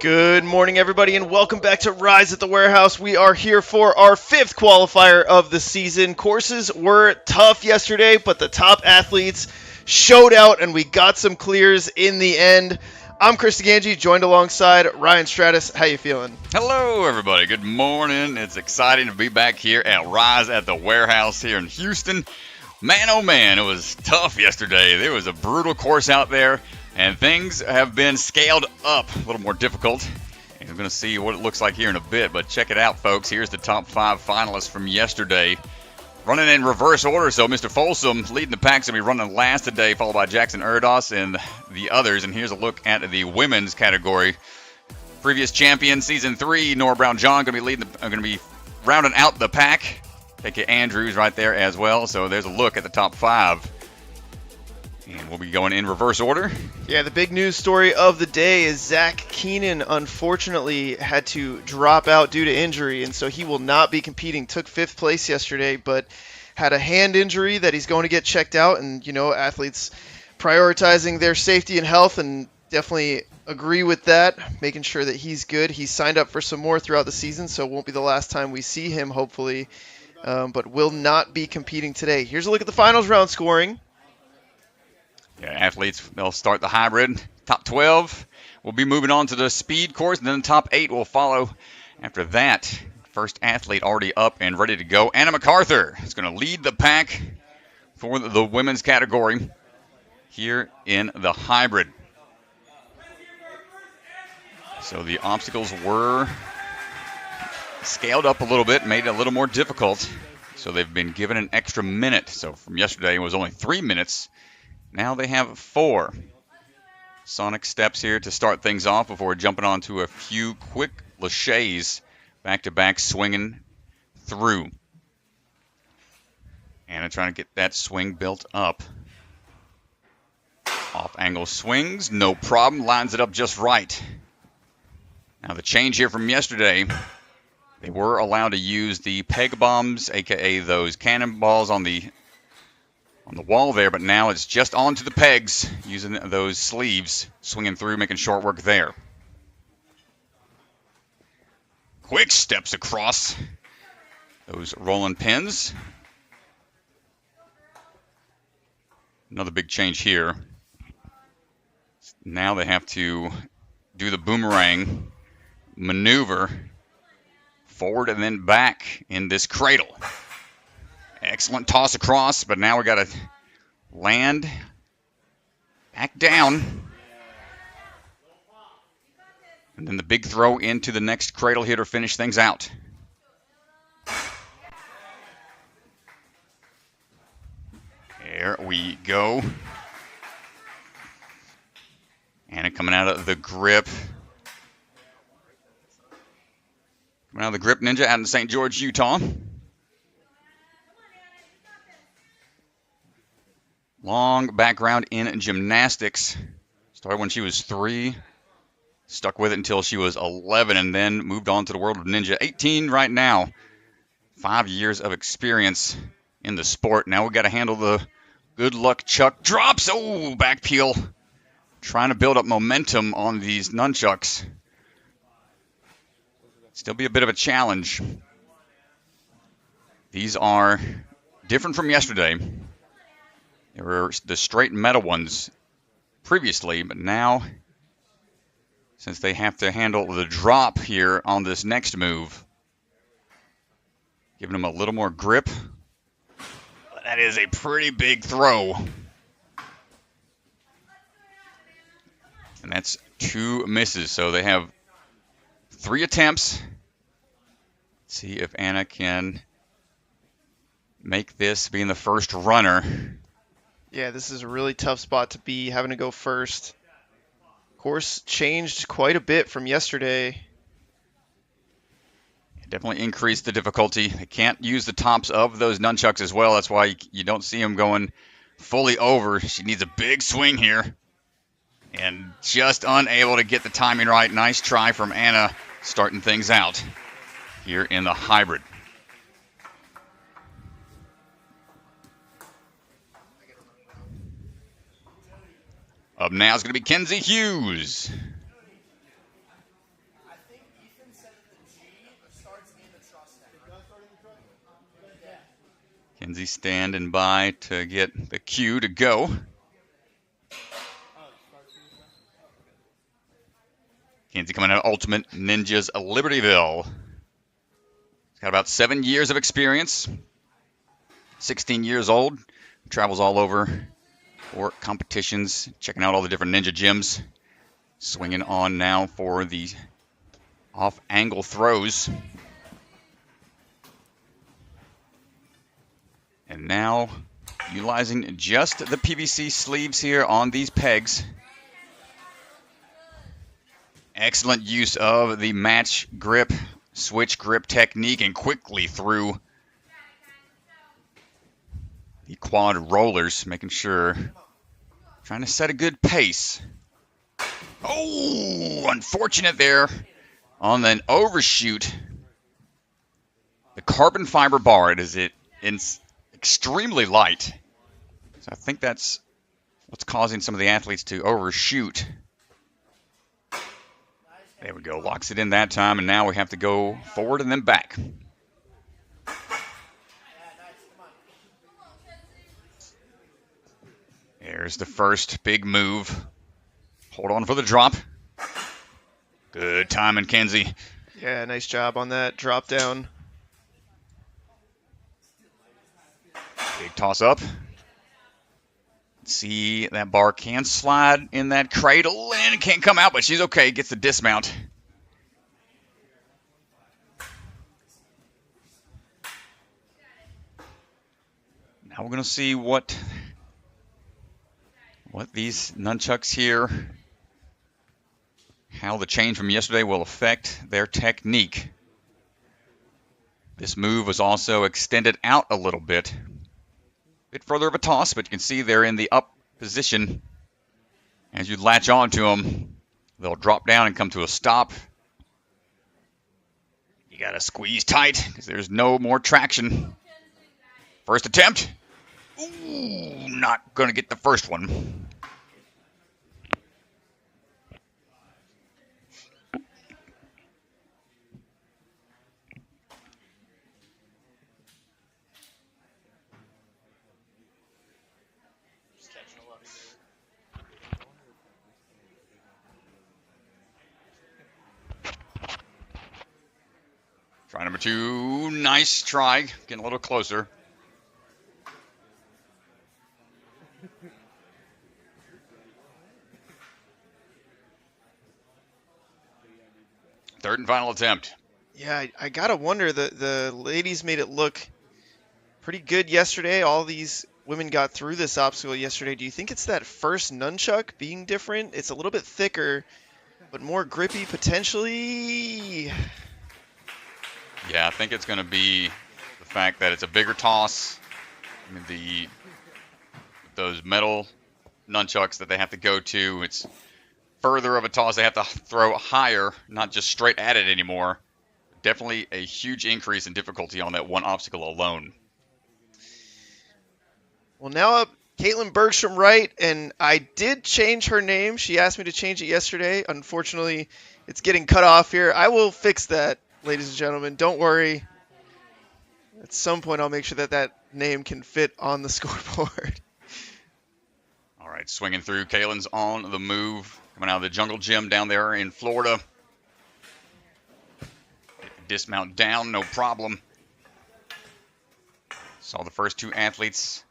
Good morning, everybody, and welcome back to Rise at the Warehouse. We are here for our fifth qualifier of the season. Courses were tough yesterday, but the top athletes showed out, and we got some clears in the end. I'm Chris DeGangi, joined alongside Ryan Stratus. How you feeling? Hello, everybody. Good morning. It's exciting to be back here at Rise at the Warehouse here in Houston. Man, oh man, it was tough yesterday. There was a brutal course out there, and things have been scaled up a little more difficult. And we're going to see what it looks like here in a bit, but check it out, folks. Here's the top 5 finalists from yesterday. Running in reverse order, so Mr. Folsom leading the pack, going to be running last today, followed by Jackson Erdos and the others. And here's a look at the women's category. Previous champion, season 3, Nora Brown-John going to be rounding out the pack. Take it, Andrews right there as well. So there's a look at the top 5. And we'll be going in reverse order. Yeah, the big news story of the day is Zach Keenan unfortunately had to drop out due to injury, and so he will not be competing. Took 5th place yesterday, but had a hand injury that he's going to get checked out. And, you know, athletes prioritizing their safety and health, and definitely agree with that, making sure that he's good. He's signed up for some more throughout the season, so it won't be the last time we see him, hopefully, but will not be competing today. Here's a look at the finals round scoring. Yeah, athletes, they'll start the hybrid. Top 12 will be moving on to the speed course, and then the top 8 will follow after that. First athlete already up and ready to go. Anna MacArthur is going to lead the pack for the women's category here in the hybrid. So the obstacles were scaled up a little bit, made it a little more difficult. So they've been given an extra minute. So from yesterday, it was only 3 minutes. Now they have 4. Sonic steps here to start things off before jumping on to a few quick laches, back-to-back swinging through. Anna trying to get that swing built up. Off-angle swings, no problem, lines it up just right. Now the change here from yesterday, they were allowed to use the peg bombs, aka those cannonballs on the wall there, but now it's just onto the pegs, using those sleeves, swinging through, making short work there. Quick steps across those rolling pins. Another big change here. Now they have to do the boomerang maneuver forward and then back in this cradle. Excellent toss across, but now we got to land back down. And then the big throw into the next cradle here to finish things out. There we go. Anna coming out of the grip. Coming out of the grip ninja out in St. George, Utah. Long background in gymnastics. Started when she was 3. Stuck with it until she was 11 and then moved on to the world of ninja. 18 right now. 5 years of experience in the sport. Now we got to handle the good luck Chuck drops. Oh, back peel. Trying to build up momentum on these nunchucks. Still be a bit of a challenge. These are different from yesterday. They were the straight metal ones previously, but now, since they have to handle the drop here on this next move, giving them a little more grip. That is a pretty big throw. And that's 2 misses, so they have 3 attempts. Let's see if Anna can make this being the first runner. Yeah, this is a really tough spot to be, having to go first. Course changed quite a bit from yesterday. It definitely increased the difficulty. They can't use the tops of those nunchucks as well. That's why you don't see them going fully over. She needs a big swing here. And just unable to get the timing right. Nice try from Anna starting things out here in the hybrid. Up now is going to be Kenzie Hughes. Kenzie standing by to get the cue to go. Kenzie coming out of Ultimate Ninjas Libertyville. He's got about 7 years of experience. 16 years old. Travels all over for competitions, checking out all the different ninja gyms. Swinging on now for the off-angle throws. And now utilizing just the PVC sleeves here on these pegs. Excellent use of the match grip, switch grip technique, and quickly through the quad rollers, making sure, trying to set a good pace. Oh, unfortunate there on an overshoot. The carbon fiber bar, it's extremely light. So I think that's what's causing some of the athletes to overshoot. There we go, locks it in that time, and now we have to go forward and then back. There's the first big move. Hold on for the drop. Good timing, Kenzie. Yeah, nice job on that drop down. Big toss up. See, that bar can slide in that cradle and it can't come out, but she's okay. Gets the dismount. Now we're going to see what these nunchucks here, how the change from yesterday will affect their technique. This move was also extended out a little bit. Bit further of a toss, but you can see they're in the up position. As you latch on to them, they'll drop down and come to a stop. You got to squeeze tight because there's no more traction. First attempt. Ooh, not going to get the first one. Try number 2, nice try, getting a little closer. Third and final attempt. Yeah, I gotta wonder, the ladies made it look pretty good yesterday. All these women got through this obstacle yesterday. Do you think it's that first nunchuck being different? It's a little bit thicker, but more grippy potentially. Yeah, I think it's going to be the fact that it's a bigger toss. I mean, those metal nunchucks that they have to go to, it's further of a toss. They have to throw higher, not just straight at it anymore. Definitely a huge increase in difficulty on that one obstacle alone. Well, now up Caitlyn Bergstrom right, and I did change her name. She asked me to change it yesterday. Unfortunately, it's getting cut off here. I will fix that, ladies and gentlemen. Don't worry. At some point, I'll make sure that that name can fit on the scoreboard. All right, swinging through. Caitlyn's on the move. Coming out of the jungle gym down there in Florida. Dismount down, no problem. Saw the first two athletes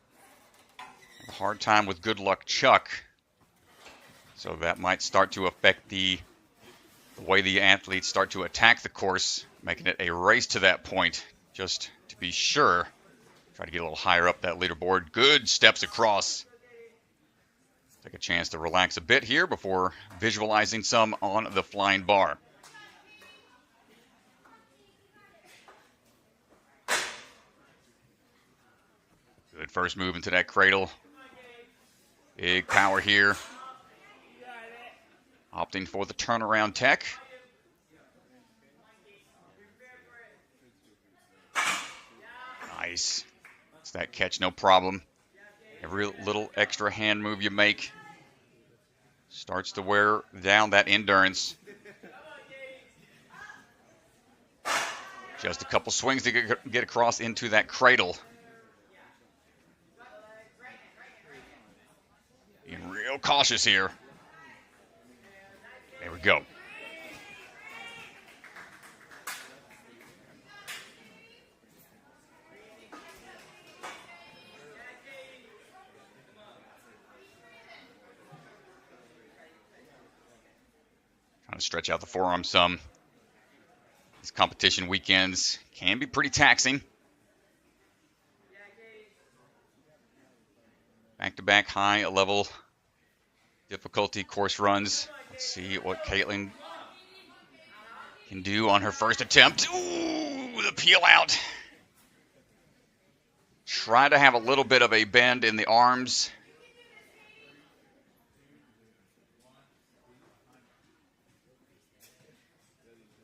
have a hard time with Good Luck Chuck. So that might start to affect the way the athletes start to attack the course, making it a race to that point, just to be sure. Try to get a little higher up that leaderboard. Good steps across. Take a chance to relax a bit here before visualizing some on the flying bar. Good first move into that cradle. Big power here. Opting for the turnaround tech. Nice. It's that catch, no problem. Every little extra hand move you make starts to wear down that endurance. Just a couple swings to get across into that cradle. real cautious here. There we go. Trying to stretch out the forearm some. These competition weekends can be pretty taxing. Back-to-back high-level difficulty course runs. Let's see what Caitlyn can do on her first attempt. Ooh, the peel out. Try to have a little bit of a bend in the arms.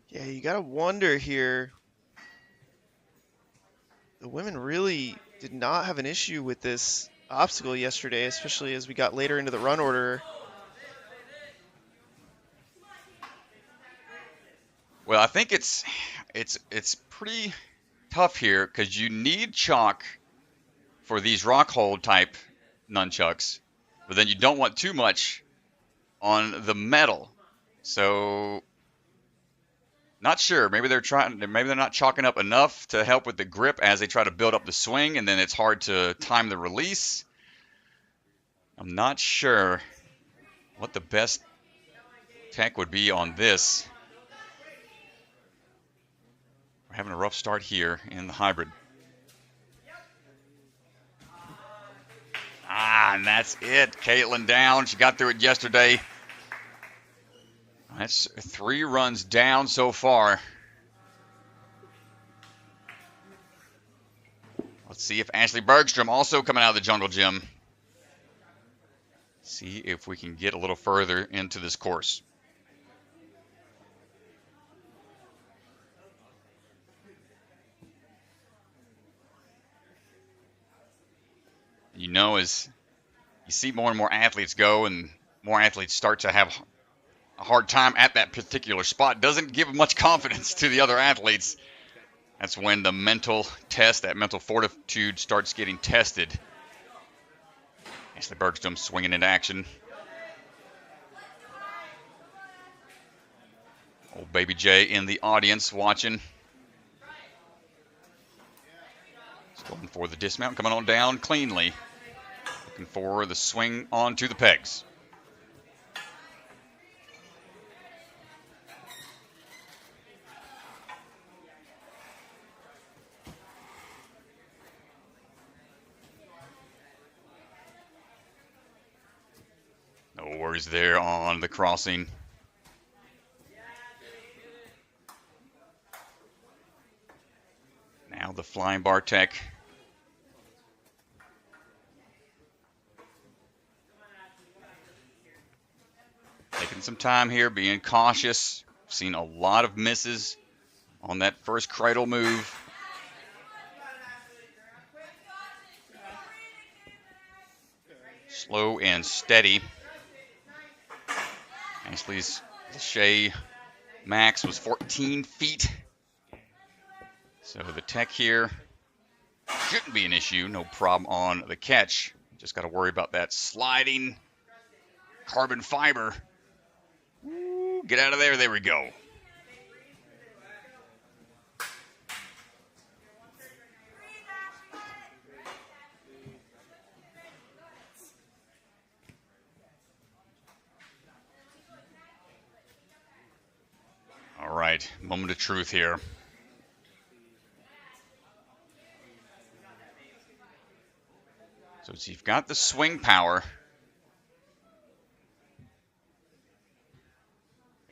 Yeah, you got to wonder here. The women really did not have an issue with this obstacle yesterday, especially as we got later into the run order. Well, I think it's pretty tough here because you need chalk for these rock hold type nunchucks, but then you don't want too much on the metal. So not sure. Maybe they're not chalking up enough to help with the grip as they try to build up the swing, and then it's hard to time the release. I'm not sure what the best tech would be on this. We're having a rough start here in the hybrid. And that's it. Caitlyn down. She got through it yesterday. That's 3 runs down so far. Let's see if Ashley Bergstrom also coming out of the jungle gym. See if we can get a little further into this course. You know, as you see more and more athletes go and more athletes start to have a hard time at that particular spot, doesn't give much confidence to the other athletes. That's when the mental test, that mental fortitude starts getting tested. Ashley Bergstrom swinging into action. Old Baby J in the audience watching. Just going for the dismount, coming on down cleanly. Looking for the swing onto the pegs. No worries there on the crossing. Now the flying bar tech. Taking some time here, being cautious. Seen a lot of misses on that first cradle move. Slow and steady. Ashley's Shea max was 14 feet. So the tech here shouldn't be an issue. No problem on the catch. Just got to worry about that sliding carbon fiber. Ooh, get out of there. There we go. All right, moment of truth here. So you've got the swing power.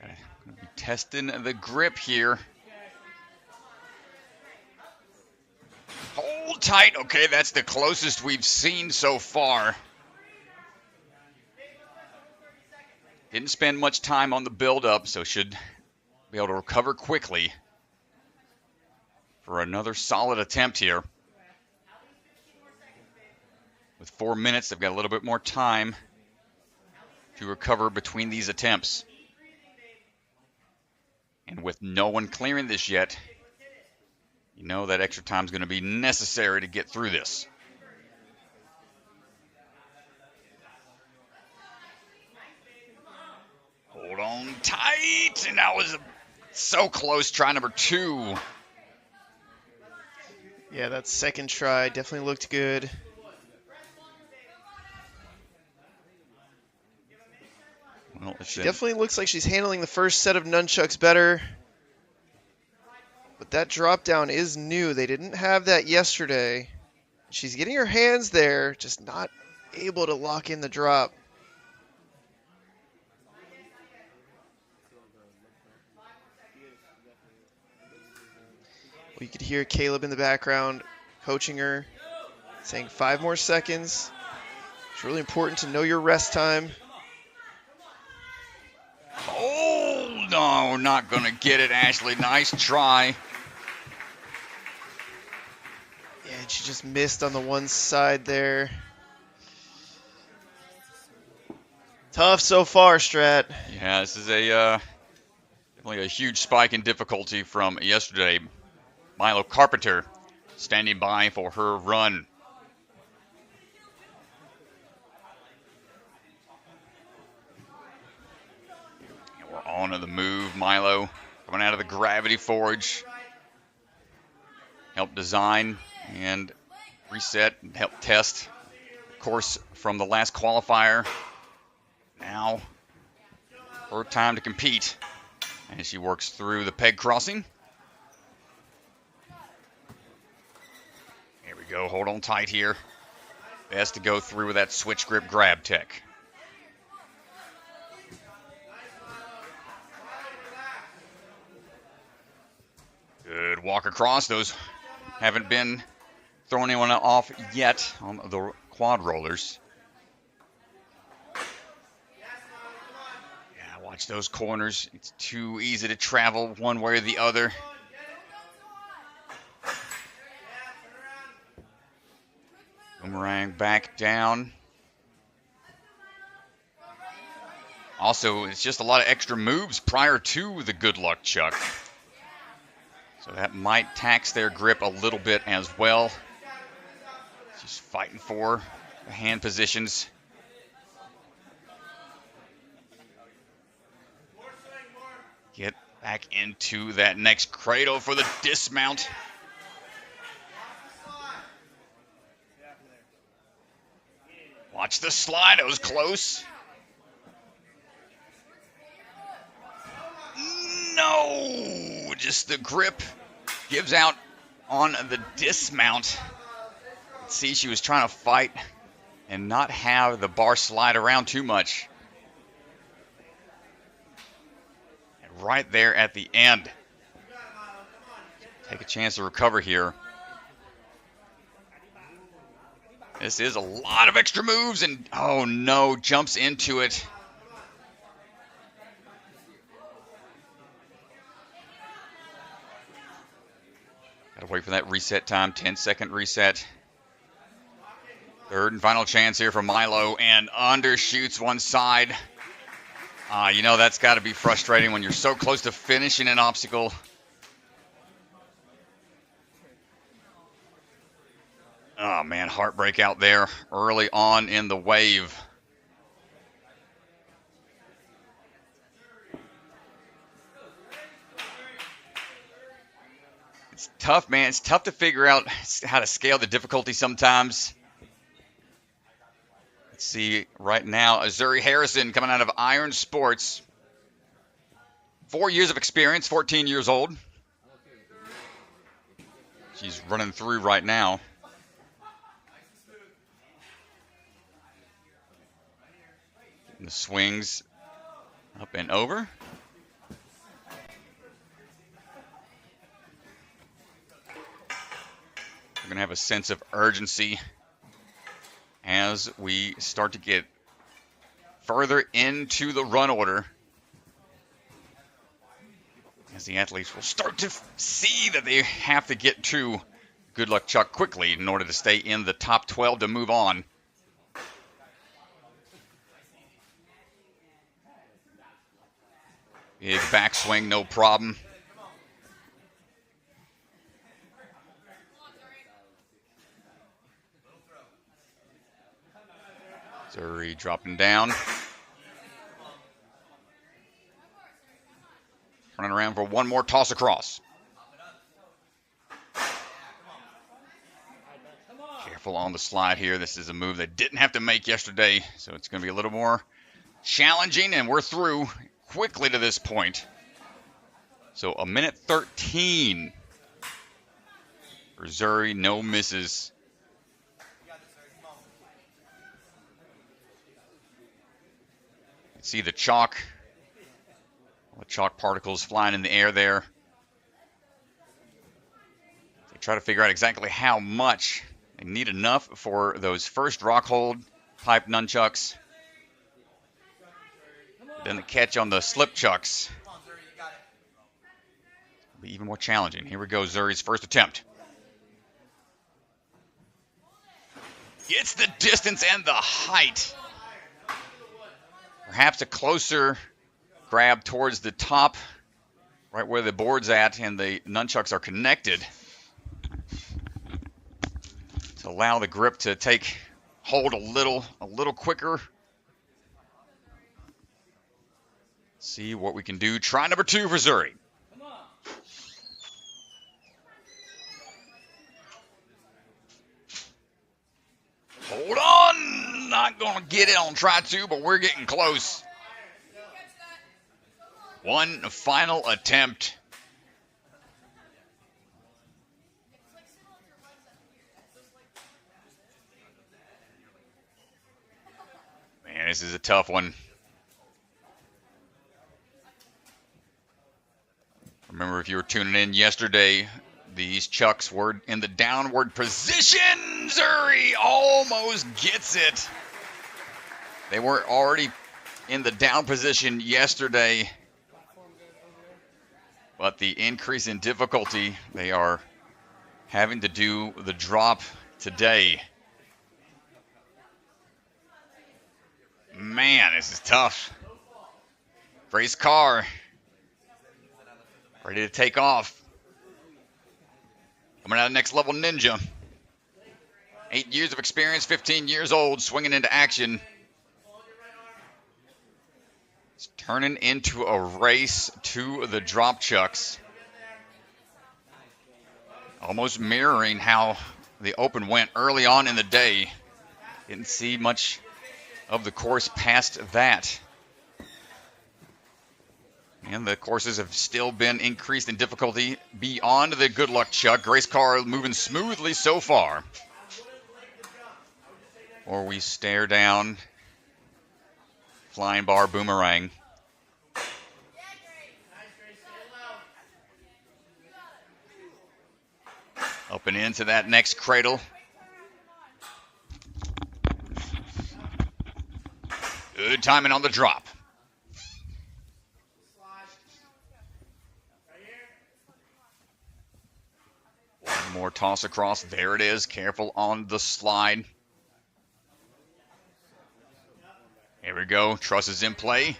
Gonna be testing the grip here. Hold tight. Okay, that's the closest we've seen so far. Didn't spend much time on the build-up, so should be able to recover quickly for another solid attempt here. With 4 minutes, they've got a little bit more time to recover between these attempts. And with no one clearing this yet, you know that extra time is going to be necessary to get through this. tight, and that was so close. Try number 2. Yeah, that second try definitely looked good. Well, She definitely looks like she's handling the first set of nunchucks better. But that drop down is new. They didn't have that yesterday. She's getting her hands there, just not able to lock in the drop. Well, you could hear Caleb in the background coaching her, saying 5 more seconds. It's really important to know your rest time. Oh, no, not going to get it, Ashley. Nice try. Yeah, and she just missed on the one side there. Tough so far, Strat. Yeah, this is definitely a huge spike in difficulty from yesterday. Milo Carpenter standing by for her run. And we're on to the move. Milo coming out of the gravity forge. Help design and reset and help test the course from the last qualifier. Now, her time to compete as she works through the peg crossing. Here we go. Hold on tight here. Best to go through with that switch grip grab tech. Good walk across. Those haven't been throwing anyone off yet on the quad rollers. Yeah, watch those corners. It's too easy to travel one way or the other. Boomerang back down. Also, it's just a lot of extra moves prior to the good luck chuck. So that might tax their grip a little bit as well. Just fighting for the hand positions. Get back into that next cradle for the dismount. Watch the slide. It was close. No! Just the grip gives out on the dismount. See, she was trying to fight and not have the bar slide around too much. And right there at the end. Take a chance to recover here. This is a lot of extra moves, and oh no, jumps into it. Gotta wait for that reset time, 10-second reset. Third and final chance here for Milo, and undershoots one side. You know that's got to be frustrating when you're so close to finishing an obstacle. Oh man, heartbreak out there early on in the wave. It's tough, man. It's tough to figure out how to scale the difficulty sometimes. Let's see right now, Zuri Harrison coming out of Iron Sports. 4 years of experience, 14 years old. She's running through right now. Getting the swings up and over. We're going to have a sense of urgency as we start to get further into the run order. As the athletes will start to see that they have to get to Good Luck Chuck quickly in order to stay in the top 12 to move on. Big backswing, no problem. Zuri dropping down. Turning around for one more toss across. Careful on the slide here. This is a move they didn't have to make yesterday, so it's going to be a little more challenging, and we're through quickly to this point. So a minute 13 for Zuri, no misses. You can see the chalk particles flying in the air there. They try to figure out exactly how much. They need enough for those first rock hold pipe nunchucks. Then the catch on the slip chucks. It'll be even more challenging. Here we go, Zuri's first attempt. Gets the distance and the height. Perhaps a closer grab towards the top, right where the board's at and the nunchucks are connected, to allow the grip to take hold a little quicker. See what we can do. Try number 2 for Zuri. Hold on. Not going to get it on try 2, but we're getting close. One final attempt. Man, this is a tough one. Remember, if you were tuning in yesterday, these chucks were in the downward position. Zuri almost gets it. They were already in the down position yesterday, but the increase in difficulty, they are having to do the drop today. Man, this is tough. Grace Carr, ready to take off. Coming out of Next Level Ninja. 8 years of experience, 15 years old, swinging into action. It's turning into a race to the drop chucks. Almost mirroring how the Open went early on in the day. Didn't see much of the course past that. And the courses have still been increased in difficulty beyond the good luck chuck. Grace Carr moving smoothly so far. Or we stare down. Flying bar boomerang. Up and into that next cradle. Good timing on the drop. One more toss across. There it is. Careful on the slide. Here we go. Truss is in play.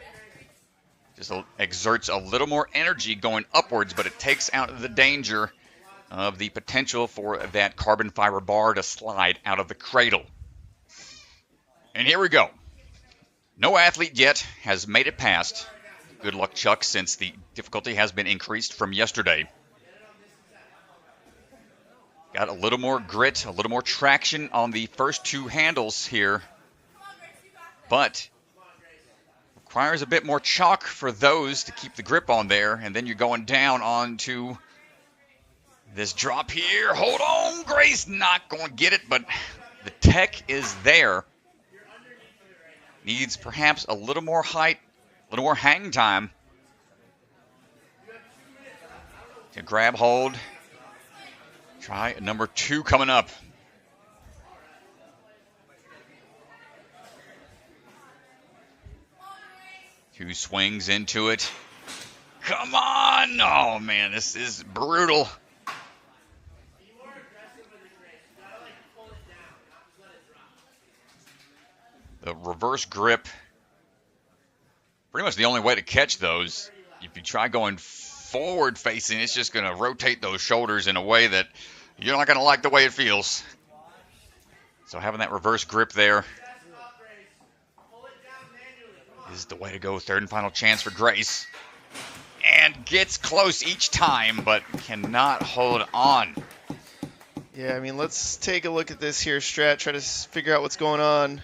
Just exerts a little more energy going upwards, but it takes out the danger of the potential for that carbon fiber bar to slide out of the cradle. And here we go. No athlete yet has made it past good luck chuck since the difficulty has been increased from yesterday. Got a little more grit, a little more traction on the first 2 handles here, but requires a bit more chalk for those to keep the grip on there, and then you're going down onto this drop here. Hold on, Grace, not going to get it, but the tech is there. Needs perhaps a little more height, a little more hang time to grab hold. Try number 2 coming up. Two swings into it. Come on! Oh, man, this is brutal. The reverse grip, pretty much the only way to catch those. If you try going forward facing, it's just going to rotate those shoulders in a way that you're not going to like the way it feels. So having that reverse grip there is the way to go. Third and final chance for Grace. And gets close each time, but cannot hold on. Yeah, I mean, let's take a look at this here, Strat. Try to figure out what's going on.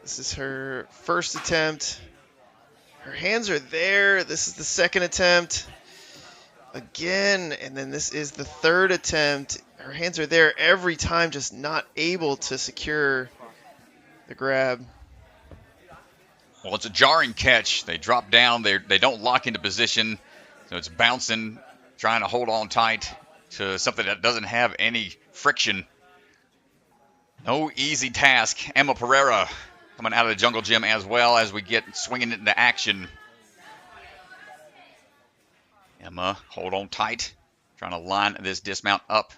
This is her first attempt. Her hands are there. This is the second attempt. Again, and then this is the third attempt. Her hands are there every time, just not able to secure the grab. Well, it's a jarring catch. They drop down. They don't lock into position, so it's bouncing, trying to hold on tight to something that doesn't have any friction. No easy task. Emma Pereira coming out of the jungle gym as well as we get swinging it into action. Emma, hold on tight, trying to line this dismount up.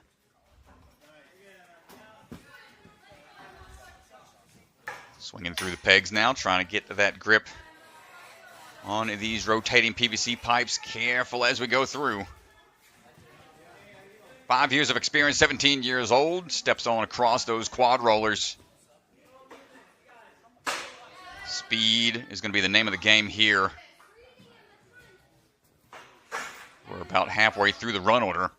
Swinging through the pegs now, trying to get to that grip on these rotating PVC pipes. Careful as we go through. 5 years of experience, 17 years old, steps on across those quad rollers. Speed is going to be the name of the game here. We're about halfway through the run order.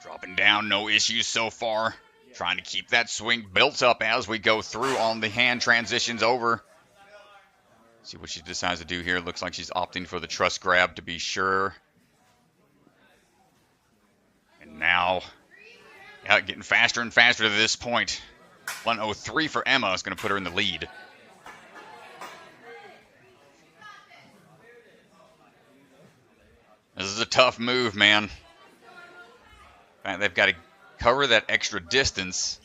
Dropping down, no issues so far. Trying to keep that swing built up as we go through on the hand transitions over. See what she decides to do here. Looks like she's opting for the truss grab to be sure. And now, yeah, getting faster and faster to this point. 1:03 for Emma is going to put her in the lead. This is a tough move, man. In fact, they've got to cover that extra distance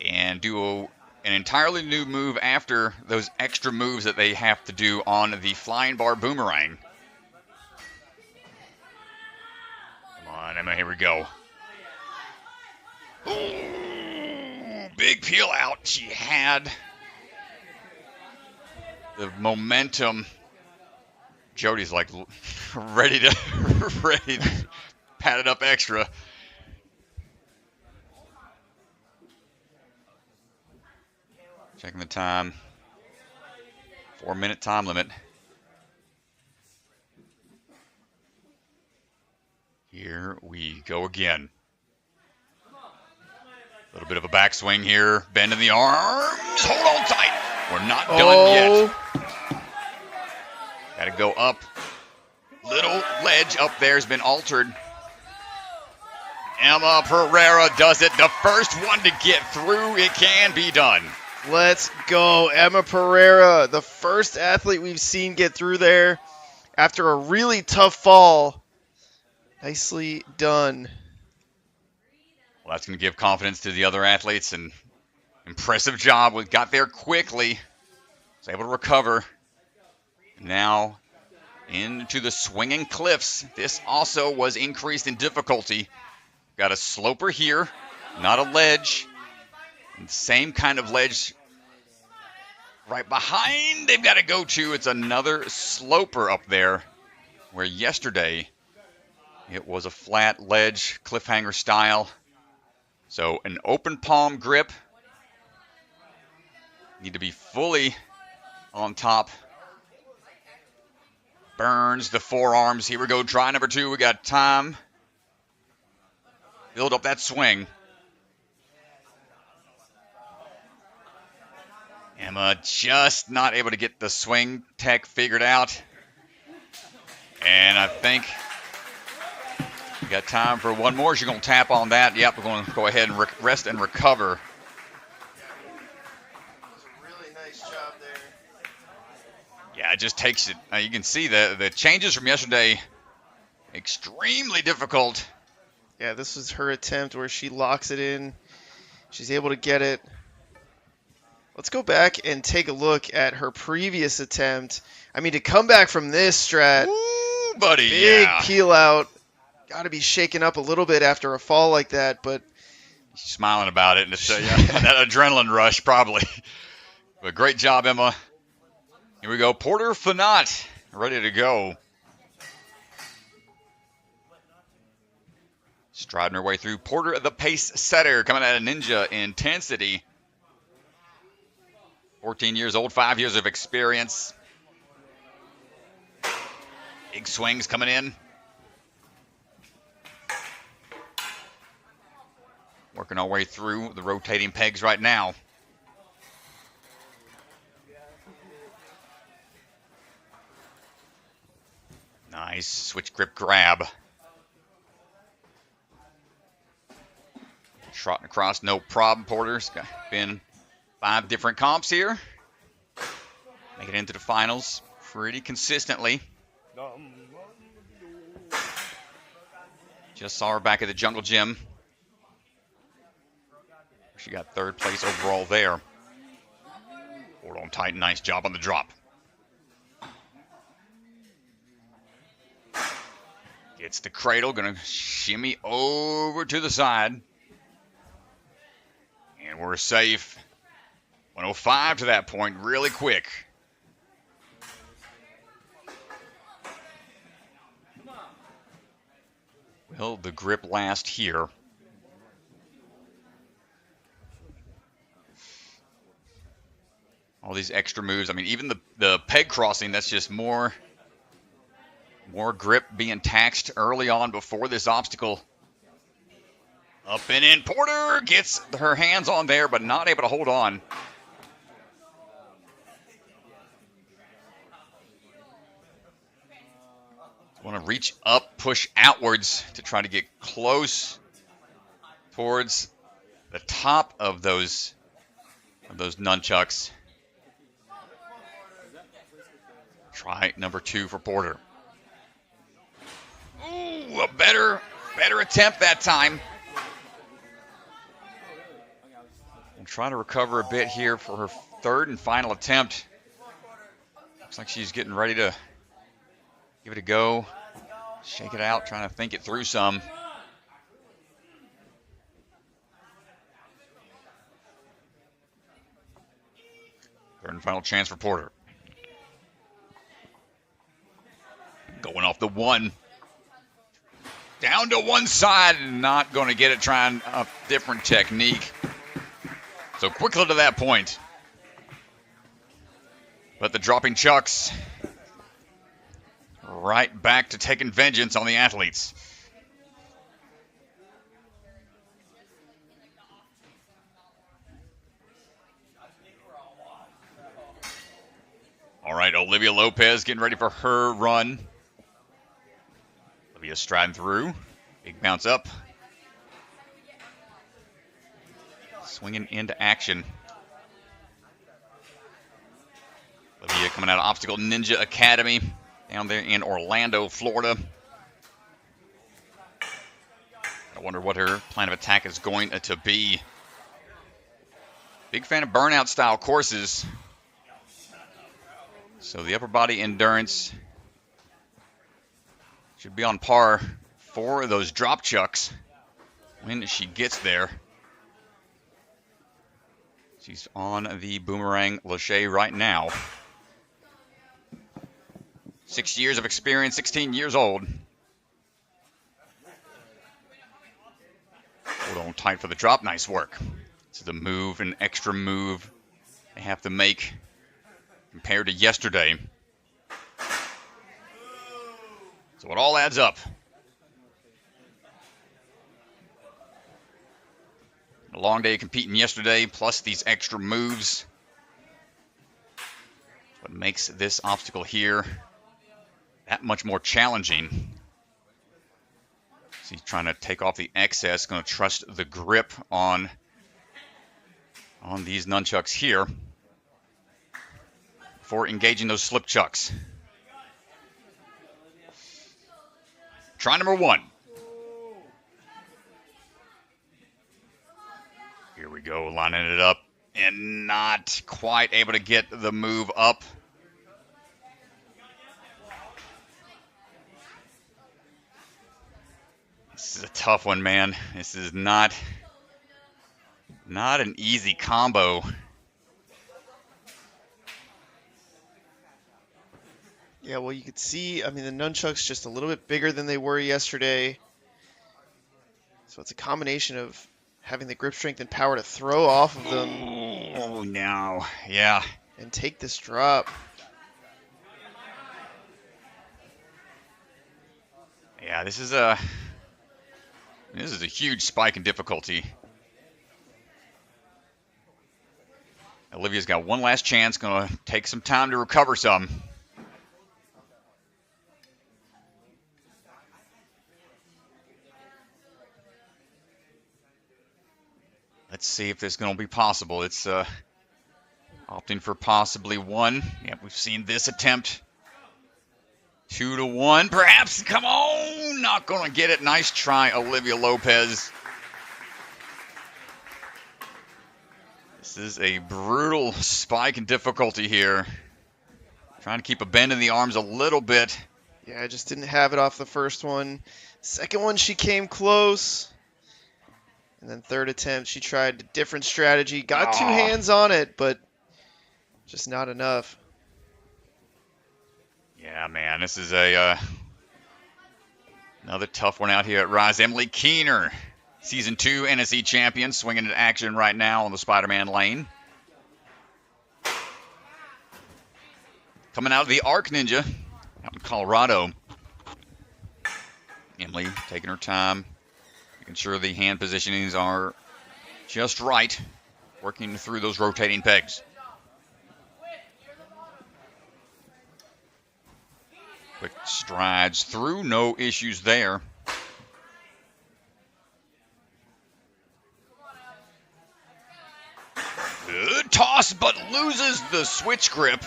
and do an entirely new move after those extra moves that they have to do on the flying bar boomerang. Come on, Emma, here we go. Ooh, big peel out. She had the momentum. Jody's like ready to pat it up extra. Checking the time. 4-minute time limit. Here we go again. A little bit of a backswing here. Bend in the arms. Hold on tight. We're not done yet. Got to go up. Little ledge up there has been altered. Emma Pereira does it. The first one to get through. It can be done. Let's go, Emma Pereira, the first athlete we've seen get through there after a really tough fall. Nicely done. Well, that's going to give confidence to the other athletes. And impressive job. We got there quickly. Was able to recover. Now into the swinging cliffs. This also was increased in difficulty. Got a sloper here, not a ledge. And same kind of ledge right behind they've got to go to. It's another sloper up there, where yesterday it was a flat ledge, cliffhanger style. So an open palm grip. Need to be fully on top. Burns the forearms. Here we go. Try number 2. We got time. Build up that swing. Emma just not able to get the swing tech figured out. And I think we got time for one more. She's going to tap on that. Yep, we're going to go ahead and rest and recover. Really nice job there. Yeah, it just takes it. You can see the changes from yesterday. Extremely difficult. Yeah, this was her attempt where she locks it in. She's able to get it. Let's go back and take a look at her previous attempt. I mean, to come back from this, Strat. Ooh, buddy, big yeah. peel out. Got to be shaken up a little bit after a fall like that, but she's smiling about it, and it's that adrenaline rush probably. But great job, Emma. Here we go. Porter Fagnant, ready to go. Striding her way through. Porter, the pace setter, coming out of Ninja Intensity. 14 years old, 5 years of experience. Big swings coming in. Working our way through the rotating pegs right now. Nice switch grip grab. Trotting across, no problem. Porter's been 5 different comps here. Making it into the finals pretty consistently. Just saw her back at the Jungle Gym. She got 3rd place overall there. Hold on tight, nice job on the drop. Gets the cradle, gonna shimmy over to the side. And we're safe. 105 to that point, really quick. Will the grip last here? All these extra moves. I mean, even the peg crossing, that's just more grip being taxed early on before this obstacle. Up and in. Porter gets her hands on there, but not able to hold on. Want to reach up, push outwards to try to get close towards the top of those nunchucks. Try number 2 for Porter. Ooh, a better attempt that time. We'll try to recover a bit here for her 3rd and final attempt. Looks like she's getting ready to give it a go. Shake it out, trying to think it through some. 3rd and final chance for Porter. Going off the 1. Down to one side, not going to get it, trying a different technique. So quickly to that point. But the dropping chucks right back to taking vengeance on the athletes. All right, Olivia Lopez getting ready for her run. Olivia striding through. Big bounce up. Swinging into action. Olivia coming out of Obstacle Ninja Academy down there in Orlando, Florida. I wonder what her plan of attack is going to be. Big fan of burnout style courses. So the upper body endurance should be on par for those drop chucks when she gets there. She's on the boomerang lache right now. 6 years of experience, 16 years old. Hold on tight for the drop. Nice work. This is a move, an extra move they have to make compared to yesterday. So it all adds up. A long day competing yesterday, plus these extra moves. What makes this obstacle here that much more challenging. She's trying to take off the excess, going to trust the grip on these nunchucks here before engaging those slip chucks. Try number 1. Here we go, lining it up and not quite able to get the move up. This is a tough one, man. This is not an easy combo. Yeah, well, you could see, I mean, the nunchucks just a little bit bigger than they were yesterday. So it's a combination of having the grip strength and power to throw off of them. Oh, no. Yeah. And take this drop. Yeah, this is a huge spike in difficulty. Olivia's got one last chance, going to take some time to recover some. Let's see if this is going to be possible. It's opting for possibly 1. Yeah, we've seen this attempt. 2-1, perhaps. Come on, not going to get it. Nice try, Olivia Lopez. This is a brutal spike in difficulty here. Trying to keep a bend in the arms a little bit. Yeah, I just didn't have it off the first one. Second one, she came close. And then third attempt, she tried a different strategy. Got 2 hands on it, but just not enough. Yeah, man, this is another tough one out here at Rise. Emily Keener, Season 2 NSC champion, swinging into action right now on the Spider-Man lane. Coming out of the Arc Ninja out in Colorado. Emily taking her time, making sure the hand positionings are just right, working through those rotating pegs. Quick strides through, no issues there. Good toss, but loses the switch grip.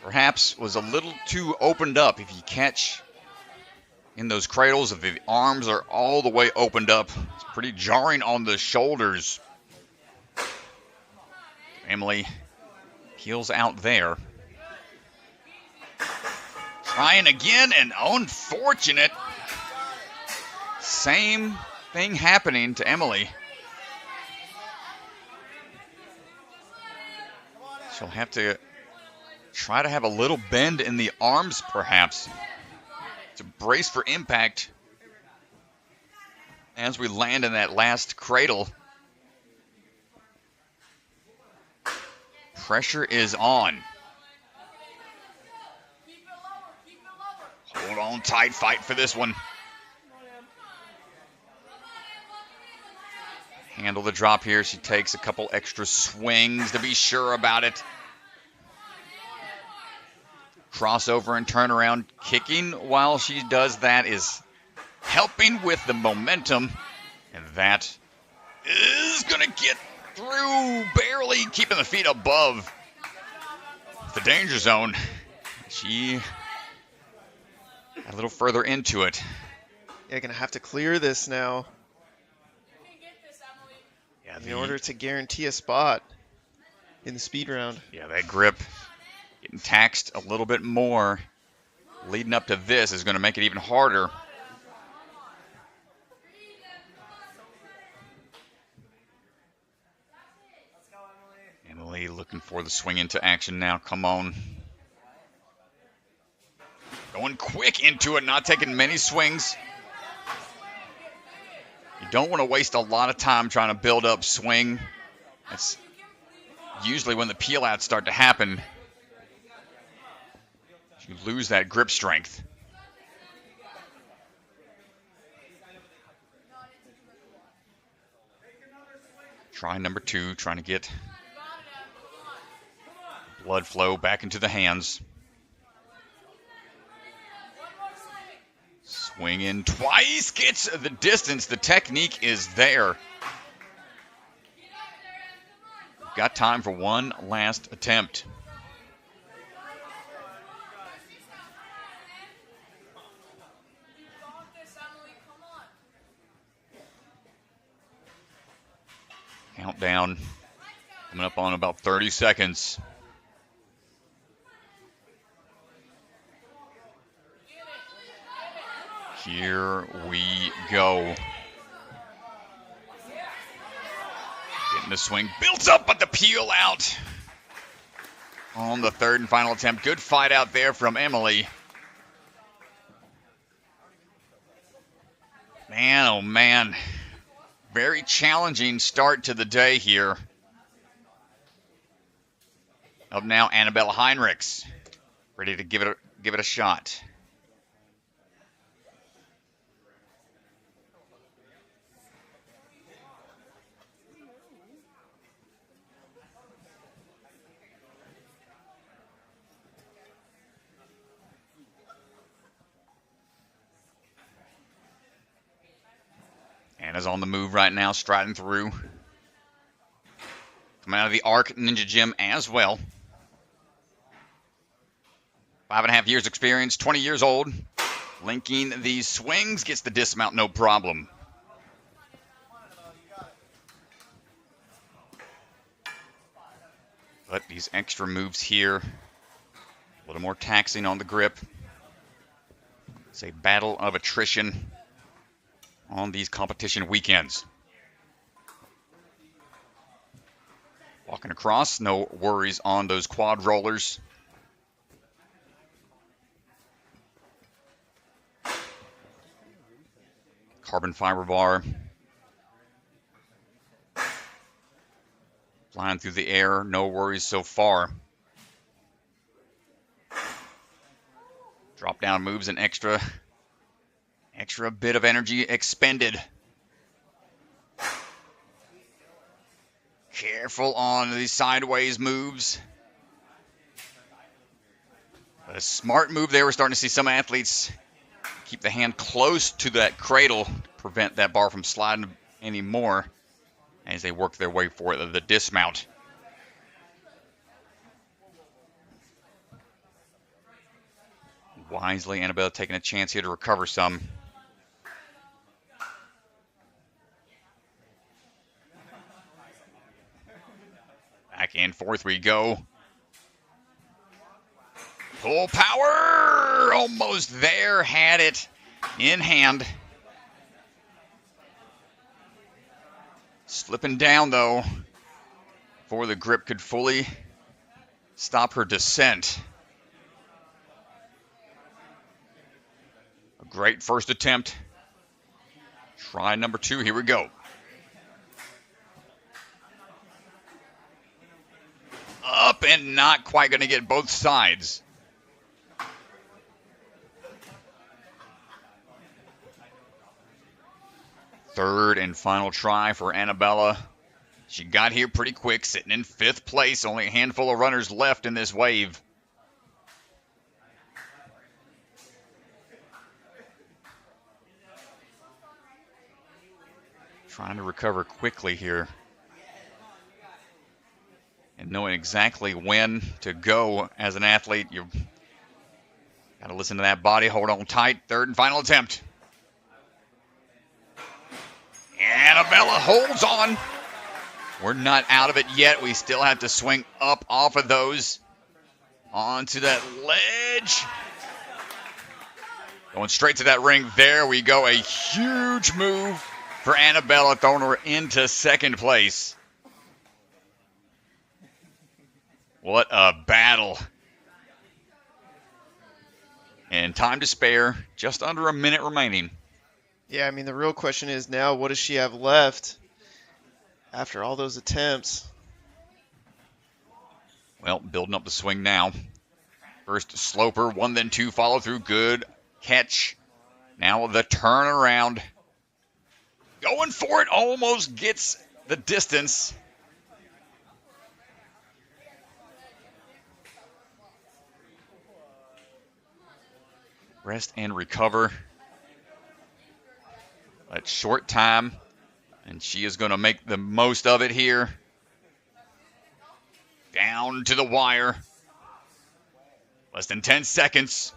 Perhaps was a little too opened up. If you catch in those cradles, if the arms are all the way opened up, it's pretty jarring on the shoulders. Emily peels out there. Trying again, and unfortunate. Same thing happening to Emily. She'll have to try to have a little bend in the arms, perhaps, to brace for impact as we land in that last cradle. Pressure is on. Hold on tight, fight for this one. Handle the drop here. She takes a couple extra swings to be sure about it. Crossover and turnaround kicking while she does that is helping with the momentum. And that is going to get through, barely keeping the feet above the danger zone. She a little further into it. Yeah, gonna have to clear this now. Yeah, in order to guarantee a spot in the speed round. Yeah, that grip getting taxed a little bit more leading up to this is going to make it even harder. Emily looking for the swing into action now. Come on. Going quick into it, not taking many swings. You don't want to waste a lot of time trying to build up swing. That's usually when the peel outs start to happen. You lose that grip strength. Try number 2, trying to get blood flow back into the hands. Swing in twice, gets the distance. The technique is there. Got time for one last attempt. Countdown coming up on about 30 seconds. Here we go. Getting the swing built up, but the peel out on the third and final attempt. Good fight out there from Emily. Man, oh man. Very challenging start to the day here. Up now, Annabella Heinrichs, ready to give it a shot. Anna's on the move right now, striding through. Coming out of the Arc Ninja Gym as well. 5.5 years experience, 20 years old. Linking these swings, gets the dismount no problem. But these extra moves here, a little more taxing on the grip. It's a battle of attrition on these competition weekends. Walking across, no worries on those quad rollers. Carbon fiber bar. Flying through the air, no worries so far. Drop down moves an extra bit of energy expended. Careful on these sideways moves. But a smart move there. We're starting to see some athletes keep the hand close to that cradle, prevent that bar from sliding anymore as they work their way for the dismount. Wisely, Annabella taking a chance here to recover some. Back and forth we go. Full power! Almost there, had it in hand. Slipping down, though, before the grip could fully stop her descent. A great first attempt. Try number 2, here we go. Up and not quite going to get both sides. Third and final try for Annabella. She got here pretty quick, sitting in 5th place. Only a handful of runners left in this wave. Trying to recover quickly here. And knowing exactly when to go as an athlete. You've got to listen to that body. Hold on tight. Third and final attempt. Annabella holds on. We're not out of it yet. We still have to swing up off of those. Onto that ledge. Going straight to that ring. There we go. A huge move for Annabella, throwing her into 2nd place. What a battle. And time to spare. Just under a minute remaining. Yeah, I mean, the real question is now, what does she have left after all those attempts? Well, building up the swing now. First sloper, 1 then 2, follow through, good catch. Now the turnaround. Going for it, almost gets the distance. Rest and recover. A short time, and she is going to make the most of it here. Down to the wire. Less than 10 seconds.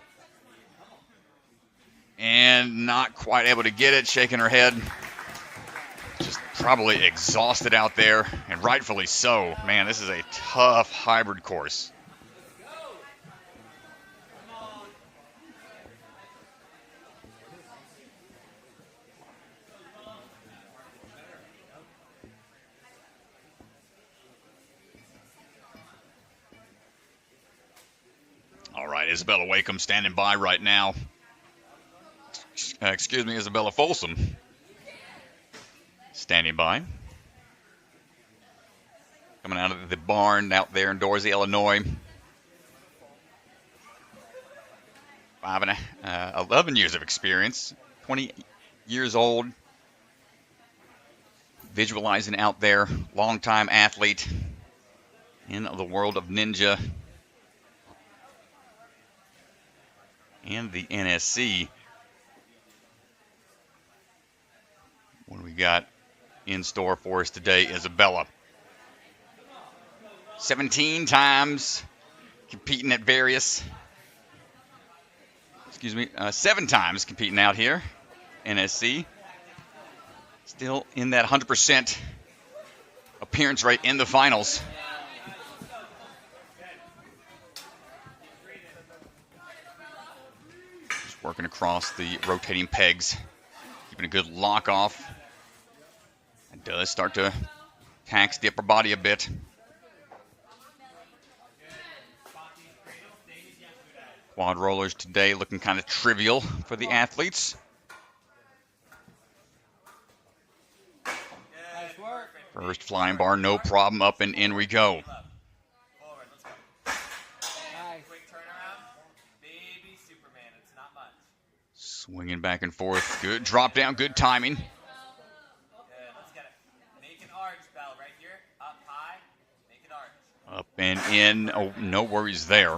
And not quite able to get it, shaking her head. Just probably exhausted out there, and rightfully so. Man, this is a tough hybrid course. All right, Isabella Wakeham standing by right now. Isabella Folsom standing by. Coming out of the barn out there in Dorsey, Illinois. 11 years of experience, 20 years old, visualizing out there, longtime athlete in the world of ninja and the NSC. What do we got in store for us today, Isabella? 17 times competing at various, 7 times competing out here, NSC. Still in that 100% appearance rate in the finals. Just working across the rotating pegs, keeping a good lock off. It does start to tax the upper body a bit. Quad rollers today looking kind of trivial for the athletes. First flying bar, no problem. Up and in we go. Swinging back and forth. Good drop down, good timing. Up and in. Oh, no worries there.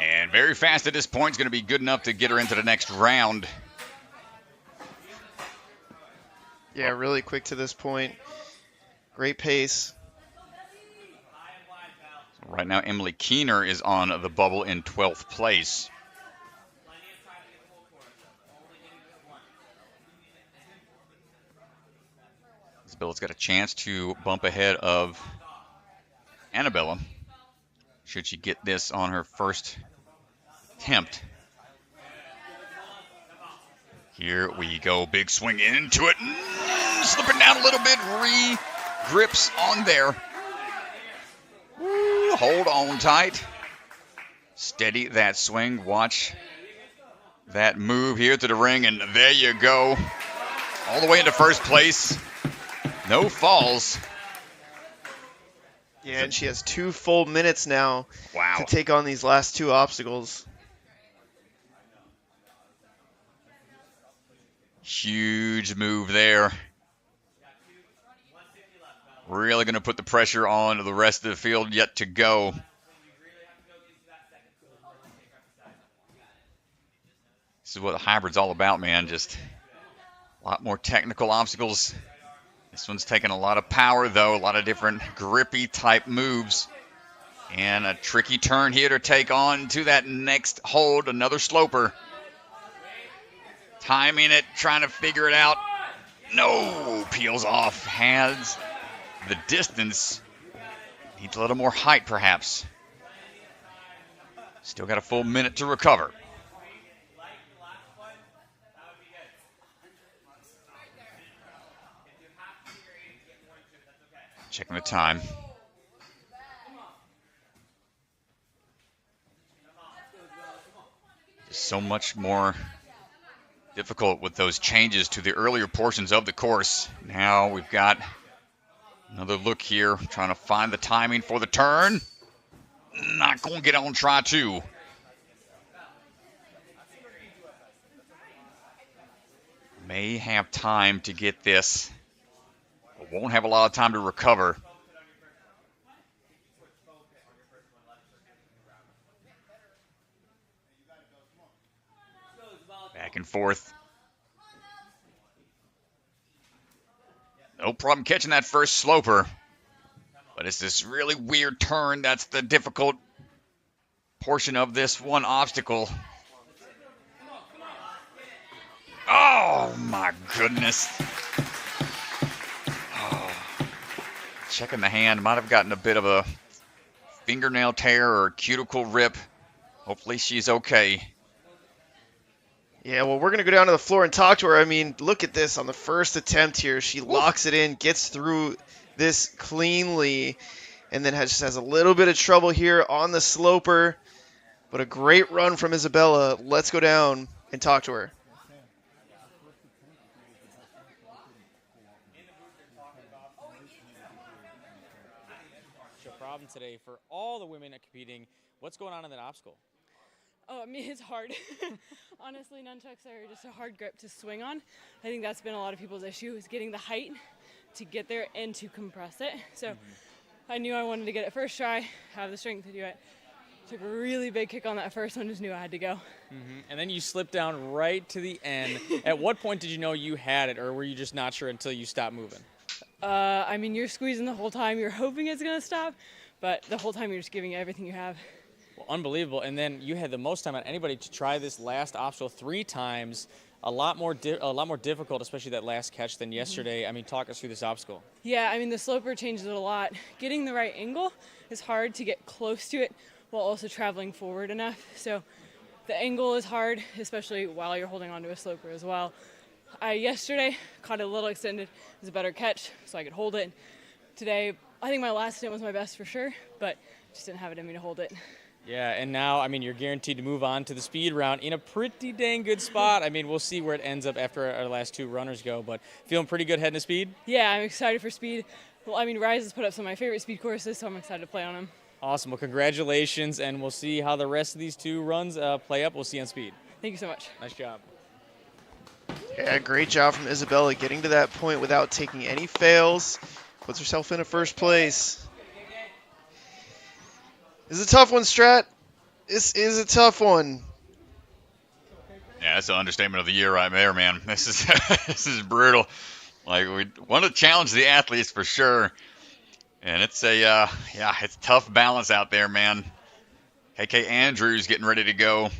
And very fast at this point. It's going to be good enough to get her into the next round. Yeah, really quick to this point. Great pace. Right now, Emily Keener is on the bubble in 12th place. Isabella's got a chance to bump ahead of Annabella, should she get this on her first attempt. Here we go, big swing into it, slipping down a little bit, re-grips on there. Woo, hold on tight, steady that swing, watch that move here to the ring, and there you go, all the way into first place, no falls. Yeah, and she has 2 full minutes now to take on these last 2 obstacles. Huge move there. Really going to put the pressure on the rest of the field yet to go. This is what the hybrid's all about, man. Just a lot more technical obstacles. This one's taking a lot of power, though. A lot of different grippy type moves. And a tricky turn here to take on to that next hold. Another sloper. Timing it, trying to figure it out. No, peels off. Has the distance. Needs a little more height, perhaps. Still got a full minute to recover. Checking the time. Just so much more difficult with those changes to the earlier portions of the course. Now we've got another look here, trying to find the timing for the turn. Not going to get on try 2. May have time to get this, but won't have a lot of time to recover. Back and forth. No problem catching that first sloper. But it's this really weird turn. That's the difficult portion of this one obstacle. Oh, my goodness. Oh. Checking the hand. Might have gotten a bit of a fingernail tear or cuticle rip. Hopefully she's okay. Yeah, well, we're going to go down to the floor and talk to her. I mean, look at this on the first attempt here. She locks it in, gets through this cleanly, and then just has a little bit of trouble here on the sloper. But a great run from Isabella. Let's go down and talk to her. Problem today for all the women competing. What's going on in that obstacle? Oh, I mean, it's hard. Honestly, nunchucks are just a hard grip to swing on. I think that's been a lot of people's issue, is getting the height to get there and to compress it. So I knew I wanted to get it first try, have the strength to do it. Took a really big kick on that first one, just knew I had to go. And then you slipped down right to the end. At what point did you know you had it, or were you just not sure until you stopped moving? I mean, you're squeezing the whole time. You're hoping it's going to stop, but the whole time you're just giving it everything you have. Well, unbelievable. And then you had the most time out of anybody to try this last obstacle 3 times. A lot more difficult, especially that last catch than yesterday. I mean, talk us through this obstacle. Yeah, I mean, the sloper changes it a lot. Getting the right angle is hard to get close to it while also traveling forward enough. So the angle is hard, especially while you're holding onto a sloper as well. Yesterday caught it a little extended. It was a better catch, so I could hold it. Today, I think my last stint was my best for sure, but just didn't have it in me to hold it. Yeah, and now, I mean, you're guaranteed to move on to the speed round in a pretty dang good spot. I mean, we'll see where it ends up after our last 2 runners go, but feeling pretty good heading to speed? Yeah, I'm excited for speed. Well, I mean, Rise has put up some of my favorite speed courses, so I'm excited to play on them. Awesome. Well, congratulations, and we'll see how the rest of these 2 runs play up. We'll see you on speed. Thank you so much. Nice job. Yeah, great job from Isabella getting to that point without taking any fails. Puts herself in a first place. This is a tough one, Strat. This is a tough one. Yeah, that's an understatement of the year right there, man. This is this is brutal. Like, we want to challenge the athletes for sure. And it's a it's tough balance out there, man. KK Andrews getting ready to go.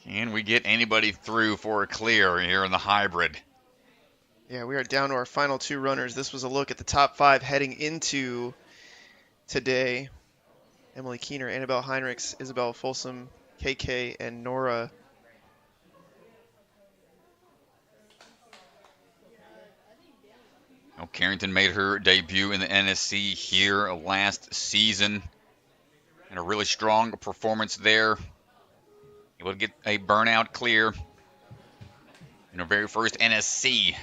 Can we get anybody through for a clear here in the hybrid? Yeah, we are down to our final 2 runners. This was a look at the top 5 heading into today. Emily Keener, Annabella Heinrichs, Isabella Folsom, KK, and Nora. Well, Carrington made her debut in the NSC here last season. And a really strong performance there. Able to get a burnout clear in her very first NSC.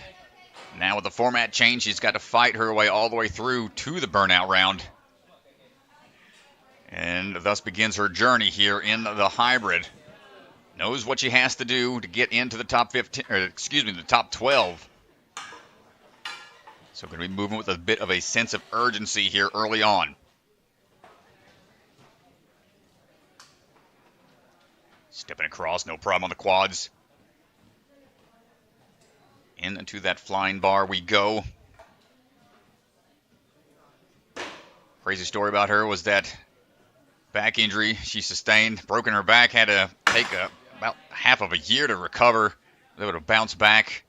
Now with the format change, she's got to fight her way all the way through to the burnout round. And thus begins her journey here in the hybrid. Knows what she has to do to get into the top 15, or excuse me, the top 12. So going to be moving with a bit of a sense of urgency here early on. Stepping across, no problem on the quads. Into that flying bar we go. Crazy story about her was that back injury she sustained, broken her back, had to take about half of a year to recover, able to bounce back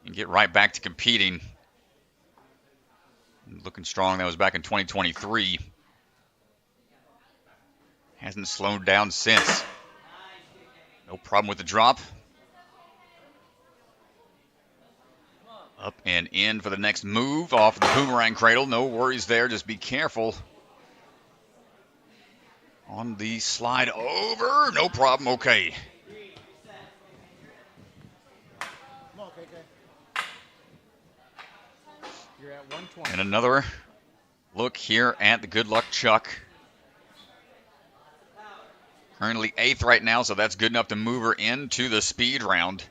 and get right back to competing. Looking strong. That was back in 2023. Hasn't slowed down since. No problem with the drop. Up and in for the next move off the boomerang cradle. No worries there. Just be careful. On the slide over. No problem. Okay. You're at 120. And another look here at the Good Luck Chuck. Currently 8th right now, so that's good enough to move her into the speed round.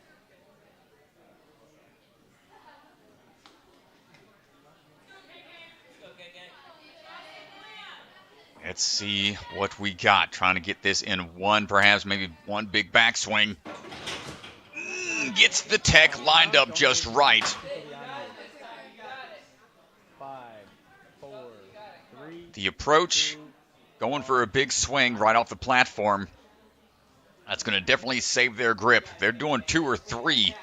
Let's see what we got. Trying to get this in one, perhaps maybe one big backswing. Gets the tech lined up just right. 5, 4, 3. The approach, going for a big swing right off the platform. That's going to definitely save their grip. They're doing 2 or 3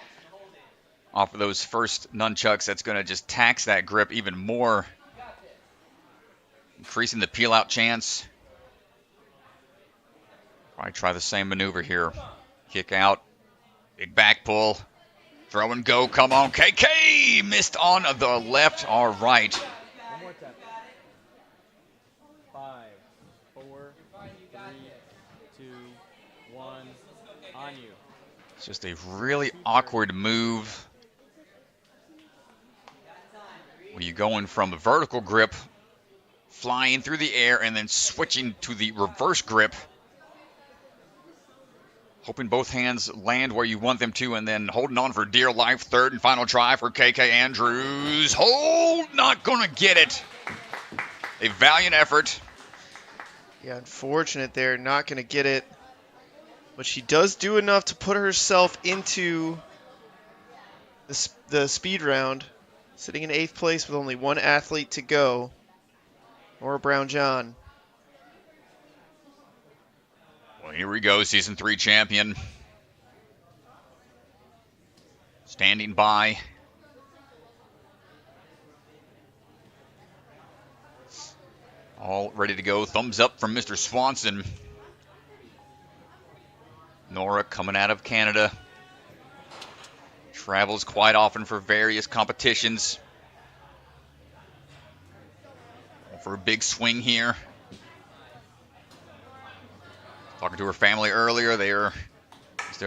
off of those first nunchucks. That's going to just tax that grip even more, increasing the peel-out chance. Probably try the same maneuver here. Kick out, big back pull, throw and go. Come on, KK! Missed on the left or right. One more time. 5, 4, On you. It's just a really awkward move. When you're going from the vertical grip, flying through the air, and then switching to the reverse grip. Hoping both hands land where you want them to, and then holding on for dear life. Third and final try for KK Andrews. Hold, not going to get it. A valiant effort. Yeah, unfortunate there, not going to get it. But she does do enough to put herself into the speed round, sitting in 8th place with only one athlete to go. Nora Brown-John. Well, here we go, Season 3 champion. Standing by. All ready to go. Thumbs up from Mr. Swanson. Nora coming out of Canada. Travels quite often for various competitions. For a big swing here. Talking to her family earlier. They're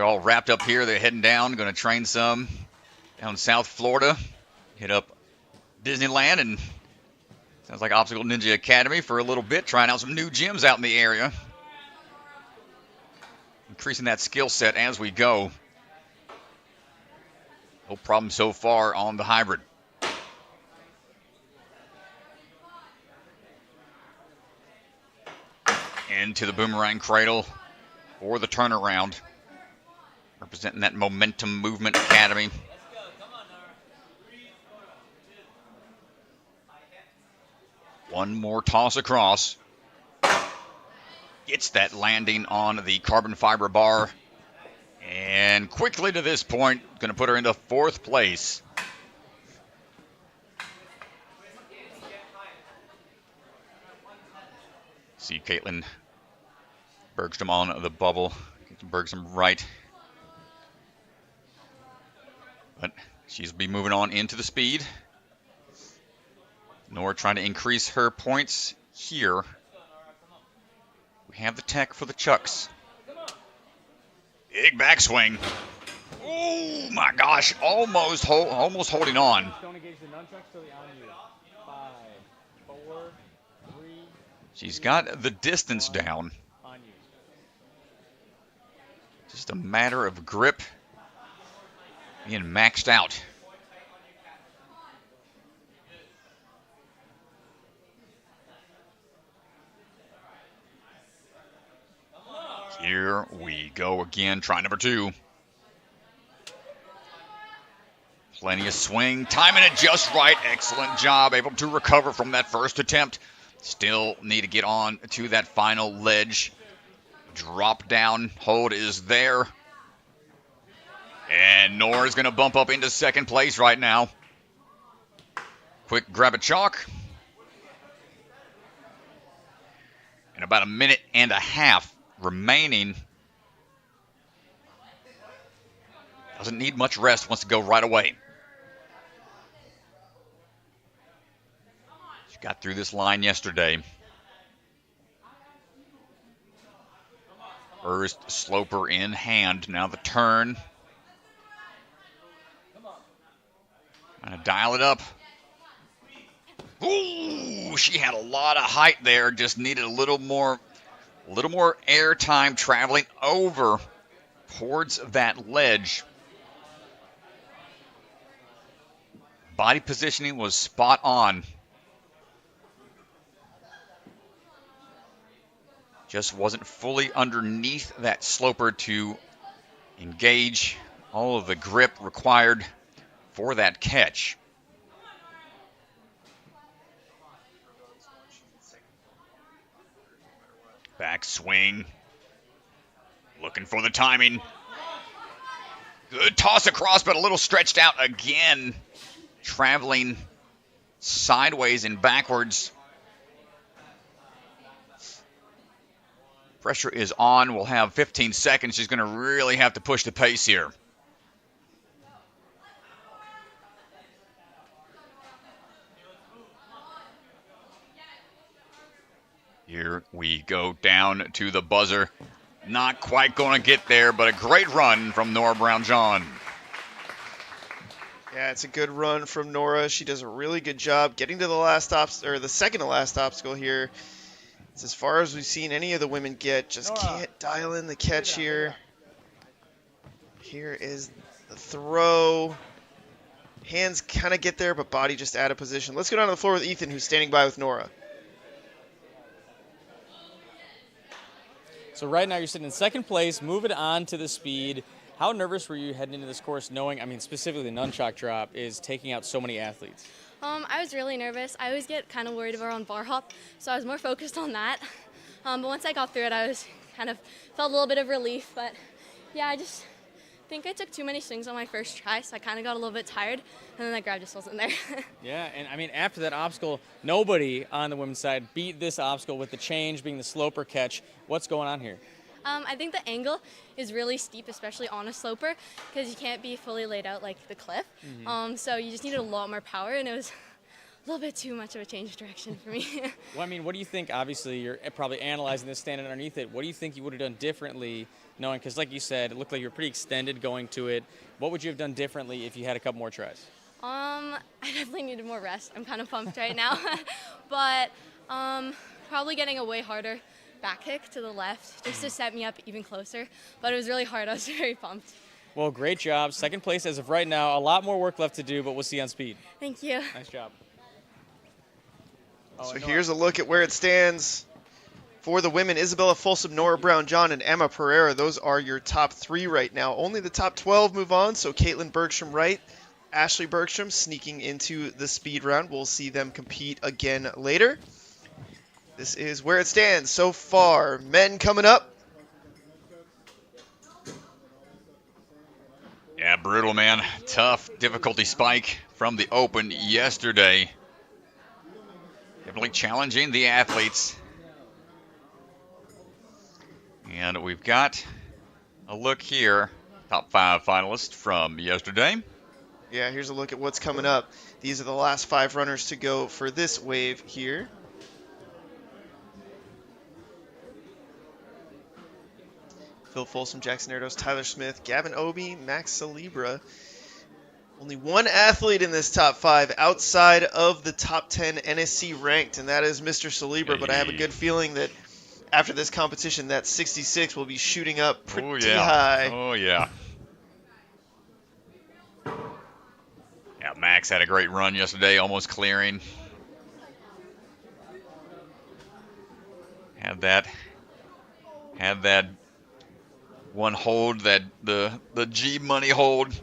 all wrapped up here. They're heading down. Going to train some down in South Florida. Hit up Disneyland and sounds like Obstacle Ninja Academy for a little bit. Trying out some new gyms out in the area. Increasing that skill set as we go. No problem so far on the hybrid. Into the boomerang cradle or the turnaround. Representing that Momentum Movement Academy. One more toss across. Gets that landing on the carbon fiber bar. And quickly to this point, going to put her into 4th place. See Caitlyn Bergstrom on the bubble. Bergstrom right. But she'll be moving on into the speed. Nora trying to increase her points here. We have the tech for the chucks. Big backswing. Oh my gosh, almost holding on. Don't engage the nunchucks till the on you. 5, 4, 3. She's got the distance down. On you. Just a matter of grip being maxed out. Here we go again. Try number 2. Plenty of swing. Timing it just right. Excellent job. Able to recover from that first attempt. Still need to get on to that final ledge. Drop down. Hold is there. And Nora's going to bump up into 2nd place right now. Quick grab a chalk. And about 1.5 minutes remaining. Doesn't need much rest. Wants to go right away. She got through this line yesterday. First sloper in hand. Now the turn. Gonna dial it up. Ooh, she had a lot of height there. Just needed a little more air time traveling over towards that ledge. Body positioning was spot on. Just wasn't fully underneath that sloper to engage all of the grip required for that catch. Back swing. Looking for the timing. Good toss across, but a little stretched out again. Traveling sideways and backwards. Pressure is on. We'll have 15 seconds. She's going to really have to push the pace here. Here we go down to the buzzer. Not quite going to get there, but a great run from Nora Brown-John. Yeah, it's a good run from Nora. She does a really good job getting to the second to last obstacle here. It's as far as we've seen any of the women get. Just can't dial in the catch here. Here is the throw. Hands kind of get there, but body just out of position. Let's go down to the floor with Ethan, who's standing by with Nora. So right now you're sitting in second place, moving on to the speed. How nervous were you heading into this course knowing, specifically the nunchuck drop is taking out so many athletes? I was really nervous. I always get kind of worried around bar hop, so I was more focused on that. But once I got through it, I was felt a little bit of relief. But yeah, I just think I took too many swings on my first try, so I kind of got a little bit tired, and then that grab just wasn't there. Yeah, and after that obstacle, nobody on the women's side beat this obstacle with the change being the sloper catch. What's going on here? I think the angle is really steep, especially on a sloper, because you can't be fully laid out like the cliff. So you just needed a lot more power, and it was a little bit too much of a change of direction for me. Well, what do you think? Obviously, you're probably analyzing this, standing underneath it. What do you think you would have done differently, knowing, because like you said, it looked like you were pretty extended going to it. What would you have done differently if you had a couple more tries? I definitely needed more rest. I'm kind of pumped right now. But probably getting a way harder back kick to the left just to set me up even closer. But it was really hard. I was very pumped. Well, great job. Second place as of right now. A lot more work left to do, but we'll see you on speed. Thank you. Nice job. So here's a look at where it stands for the women. Isabella Folsom, Nora Brown-John, and Emma Pereira. Those are your top 3 right now. Only the top 12 move on, so Caitlyn Bergstrom right. Ashley Bergstrom sneaking into the speed round. We'll see them compete again later. This is where it stands so far. Men coming up. Yeah, brutal, man. Tough difficulty spike from the open yesterday. Definitely challenging the athletes. And we've got a look here. Top 5 finalists from yesterday. Yeah, here's a look at what's coming up. These are the last 5 runners to go for this wave here. Phil Folsom, Jackson Erdos, Tyler Smith, Gavin Obi, Max Cebra. Only one athlete in this top 5 outside of the top 10 NSC ranked, and that is Mr. Cebra. But I have a good feeling that after this competition, that 66 will be shooting up pretty high. Oh, yeah. Yeah, Max had a great run yesterday, almost clearing. Had that one hold, that the G money hold.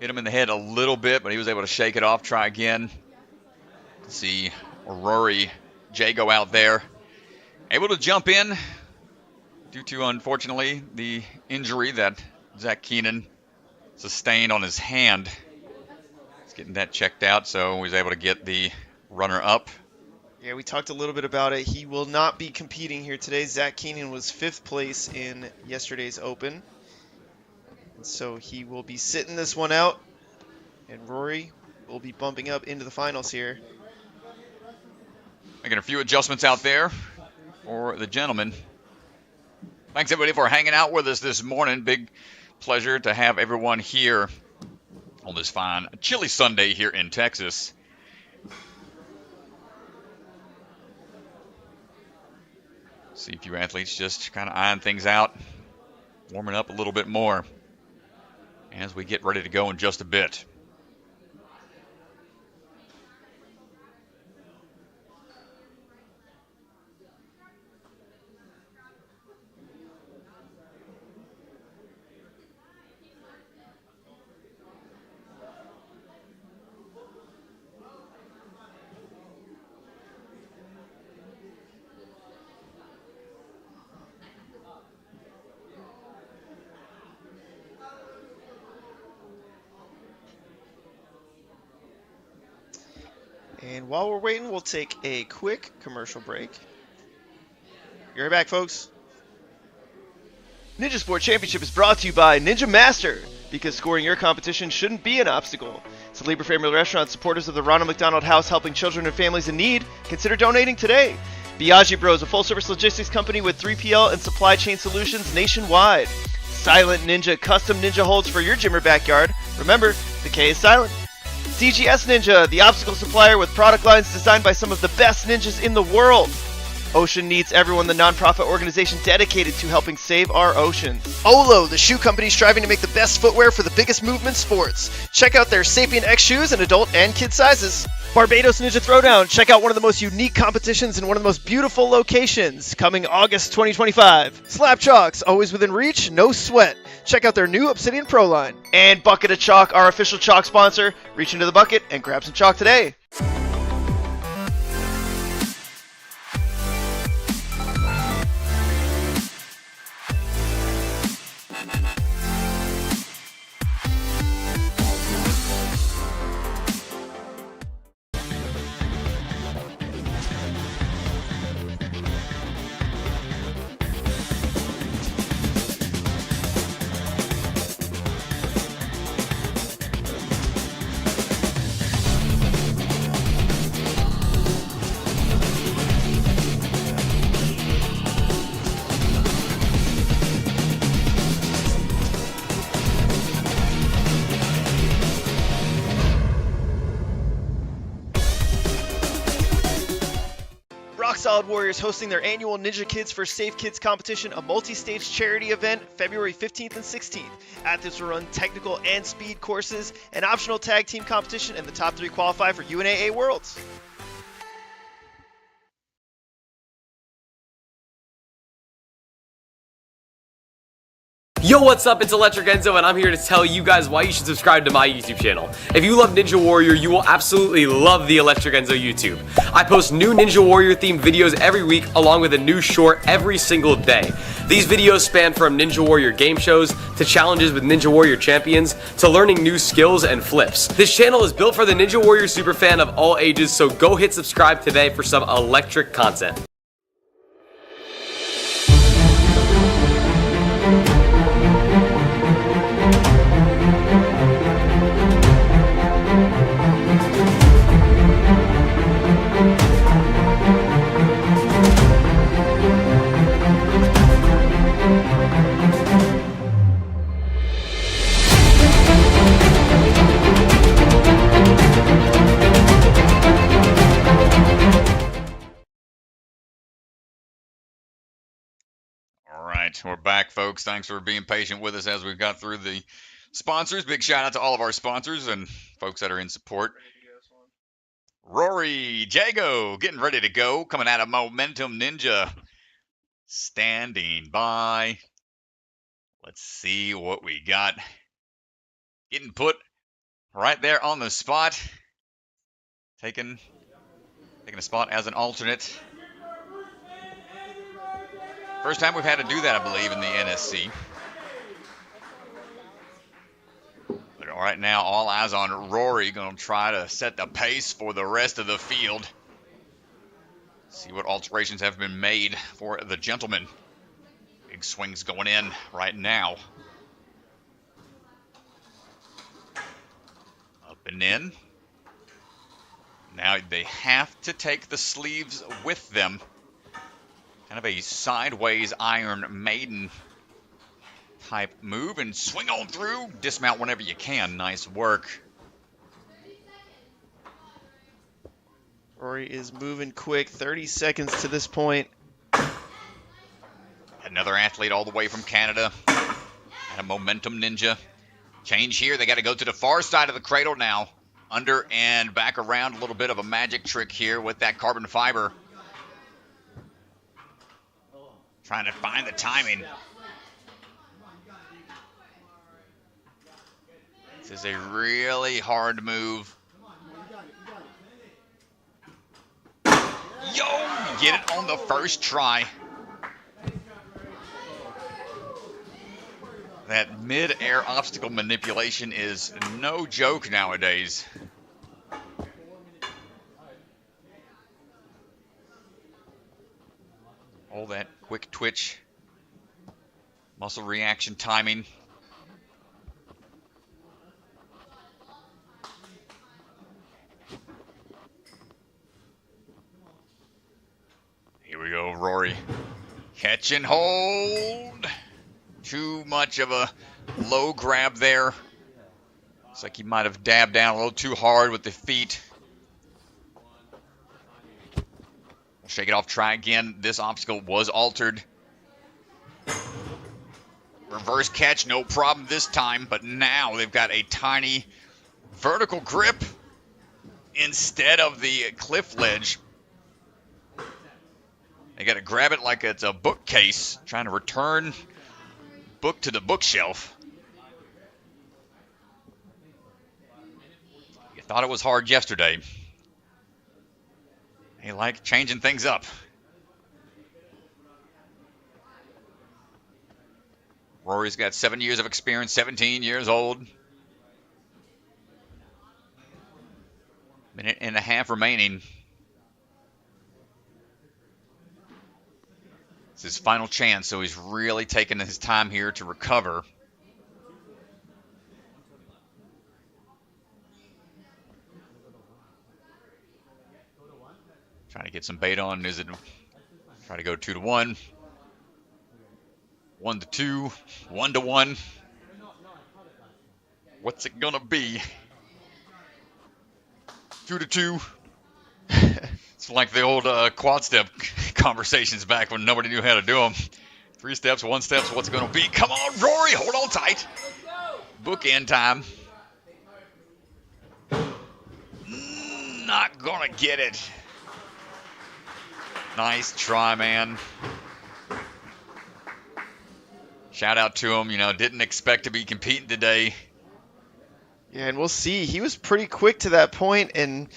Hit him in the head a little bit, but he was able to shake it off, try again. See Rory Joo go out there. Able to jump in due to, unfortunately, the injury that Zach Keenan sustained on his hand. He's getting that checked out, so he was able to get the runner up. Yeah, we talked a little bit about it. He will not be competing here today. Zach Keenan was 5th place in yesterday's Open. So he will be sitting this one out, and Rory will be bumping up into the finals here. Making a few adjustments out there for the gentlemen. Thanks, everybody, for hanging out with us this morning. Big pleasure to have everyone here on this fine, chilly Sunday here in Texas. See a few athletes just kind of eyeing things out, warming up a little bit more as we get ready to go in just a bit. And while we're waiting, we'll take a quick commercial break. Be right back, folks. Ninja Sport Championship is brought to you by Ninja Master, because scoring your competition shouldn't be an obstacle. It's a Libra Family Restaurant, supporters of the Ronald McDonald House, helping children and families in need. Consider donating today. Biagi Bros, a full-service logistics company with 3PL and supply chain solutions nationwide. Silent Ninja, custom ninja holds for your gym or backyard. Remember, the K is silent. CGS Ninja, the obstacle supplier with product lines designed by some of the best ninjas in the world. Ocean Needs Everyone, the nonprofit organization dedicated to helping save our oceans. Olo, the shoe company striving to make the best footwear for the biggest movement sports. Check out their Sapien X shoes in adult and kid sizes. Barbados Ninja Throwdown. Check out one of the most unique competitions in one of the most beautiful locations. Coming August 2025. Slap Chalks, always within reach, no sweat. Check out their new Obsidian Pro line. And Bucket of Chalk, our official chalk sponsor. Reach into the bucket and grab some chalk today. Rock Solid Warriors hosting their annual Ninja Kids for Safe Kids competition, a multi-stage charity event February 15th and 16th. Athletes will run technical and speed courses, an optional tag team competition, and the top 3 qualify for UNAA Worlds. Yo, what's up? It's Electric Enzo, and I'm here to tell you guys why you should subscribe to my YouTube channel. If you love Ninja Warrior, you will absolutely love the Electric Enzo YouTube. I post new Ninja Warrior themed videos every week, along with a new short every single day. These videos span from Ninja Warrior game shows, to challenges with Ninja Warrior champions, to learning new skills and flips. This channel is built for the Ninja Warrior superfan of all ages, so go hit subscribe today for some electric content. We're back, folks. Thanks for being patient with us as we've got through the sponsors. Big shout out to all of our sponsors and folks that are in support. Rory Joo getting ready to go, coming out of Momentum Ninja. Standing by. Let's see what we got. Getting put right there on the spot. Taking a spot as an alternate. First time we've had to do that, I believe, in the NSC. But right now, all eyes on Rory. Going to try to set the pace for the rest of the field. See what alterations have been made for the gentleman. Big swings going in right now. Up and in. Now they have to take the sleeves with them. Kind of a sideways Iron Maiden type move and swing on through. Dismount whenever you can. Nice work. Rory is moving quick. 30 seconds to this point. Another athlete all the way from Canada. And a Momentum Ninja. Change here. They got to go to the far side of the cradle now. Under and back around. A little bit of a magic trick here with that carbon fiber. Trying to find the timing. This is a really hard move. Yo, get it on the first try. That mid-air obstacle manipulation is no joke nowadays. All that quick twitch, muscle reaction timing. Here catch and hold. Too much of a low grab there. Looks like he might have dabbed down a little too hard with the feet. Shake it off, try again. This obstacle was altered. Reverse catch, no problem this time, but now they've got a tiny vertical grip instead of the cliff ledge. They got to grab it like it's a bookcase, trying to return book to the bookshelf. You thought it was hard yesterday. They like changing things up. Rory's got 7 years of experience, 17 years old. Minute and a half remaining. It's his final chance, so he's really taking his time here to recover. Trying to get some bait on. Is it try to go 2 to 1, 1 to 2, 1 to 1? What's it gonna be? 2 to 2. It's like the old quad step conversations back when nobody knew how to do them. 3 steps, 1 step. What's it gonna be? Come on, Rory, hold on tight. Bookend time. Not gonna get it. Nice try, man. Shout out to him. You know, didn't expect to be competing today. Yeah, and we'll see. He was pretty quick to that point, and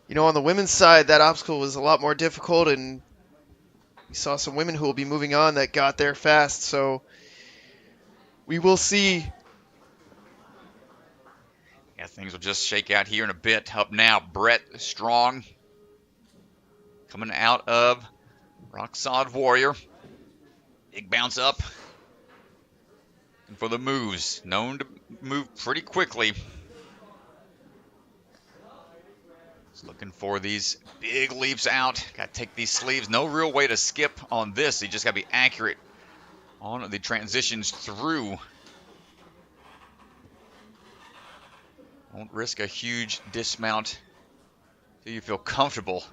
you know, on the women's side, that obstacle was a lot more difficult, and we saw some women who will be moving on that got there fast. So we will see. Yeah, things will just shake out here in a bit. Up now, Brett Strong. Coming out of Rock Solid Warrior. Big bounce up. And for the moves. Known to move pretty quickly. He's looking for these big leaps out. Got to take these sleeves. No real way to skip on this. You just got to be accurate on the transitions through. Won't risk a huge dismount till you feel comfortable.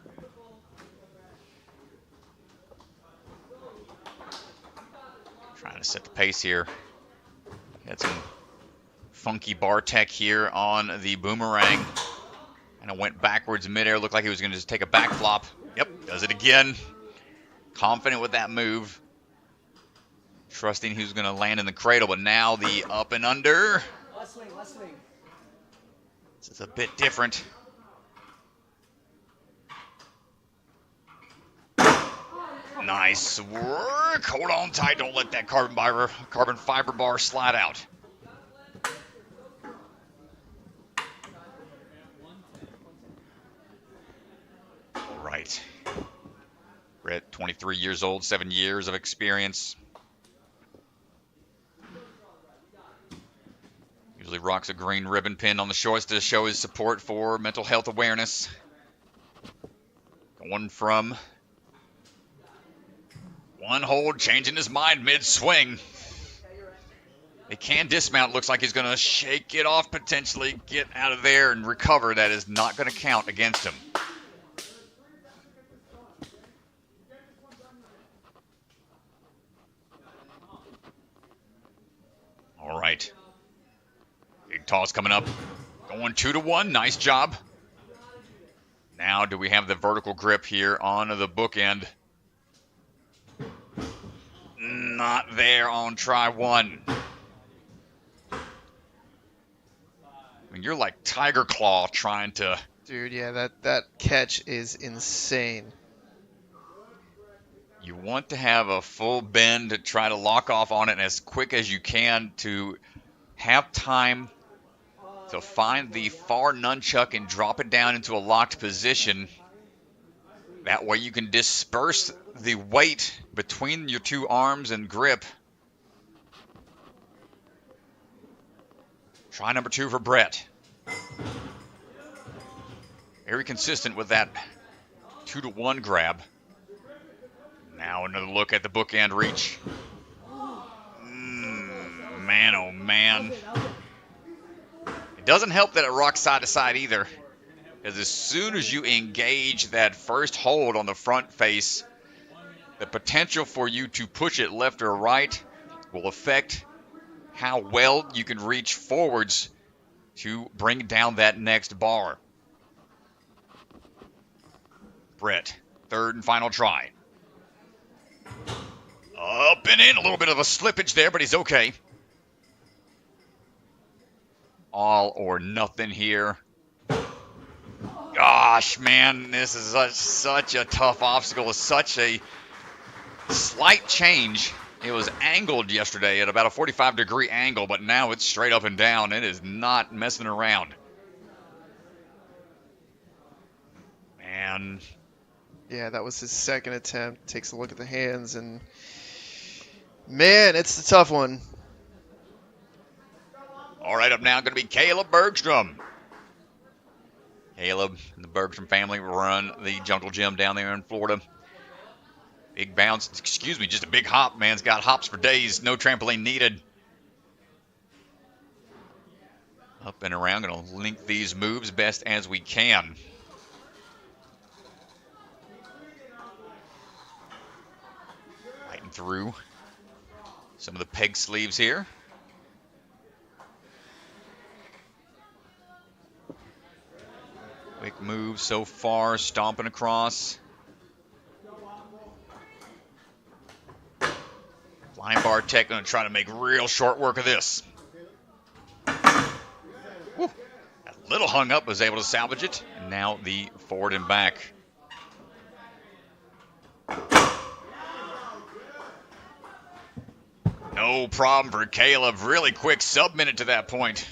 Trying to set the pace here. Got some funky bar tech here on the boomerang. And it went backwards midair. Looked like he was going to just take a back flop. Yep, does it again. Confident with that move. Trusting he was going to land in the cradle, but now the up and under. Left swing, left swing. This is a bit different. Nice work. Hold on tight. Don't let that carbon fiber bar slide out. All right. Brett, 23 years old, 7 years of experience. Usually rocks a green ribbon pin on the shorts to show his support for mental health awareness. Going from one hold, changing his mind mid-swing. He can dismount. Looks like he's going to shake it off, potentially get out of there and recover. That is not going to count against him. All right. Big toss coming up. Going 2 to 1. Nice job. Now do we have the vertical grip here on the bookend? Not there on try 1. I mean, you're like Tiger Claw trying to... Dude, yeah, that catch is insane. You want to have a full bend to try to lock off on it as quick as you can to have time to find the far nunchuck and drop it down into a locked position. That way you can disperse the weight between your two arms and grip. Try number 2 for Brett. Very consistent with that 2 to 1 grab. Now another look at the bookend reach. Man, oh man. It doesn't help that it rocks side to side either, because as soon as you engage that first hold on the front face, the potential for you to push it left or right will affect how well you can reach forwards to bring down that next bar. Brett, third and final try. Up and in, a little bit of a slippage there, but he's okay. All or nothing here. Gosh, man, this is such a tough obstacle. It's such a slight change. It was angled yesterday at about a 45-degree angle, but now it's straight up and down. It is not messing around. Man. Yeah, that was his second attempt. Takes a look at the hands, and man, it's a tough one. All right, up now going to be Caleb Bergstrom. Caleb and the Bergstrom family run the Jungle Gym down there in Florida. Big bounce, just a big hop. Man's got hops for days. No trampoline needed. Up and around, going to link these moves best as we can. Lighten through some of the peg sleeves here. Quick move so far, stomping across. Flying bar tech going to try to make real short work of this. Woo. A little hung up, was able to salvage it. And now the forward and back. No problem for Caleb. Really quick sub-minute to that point.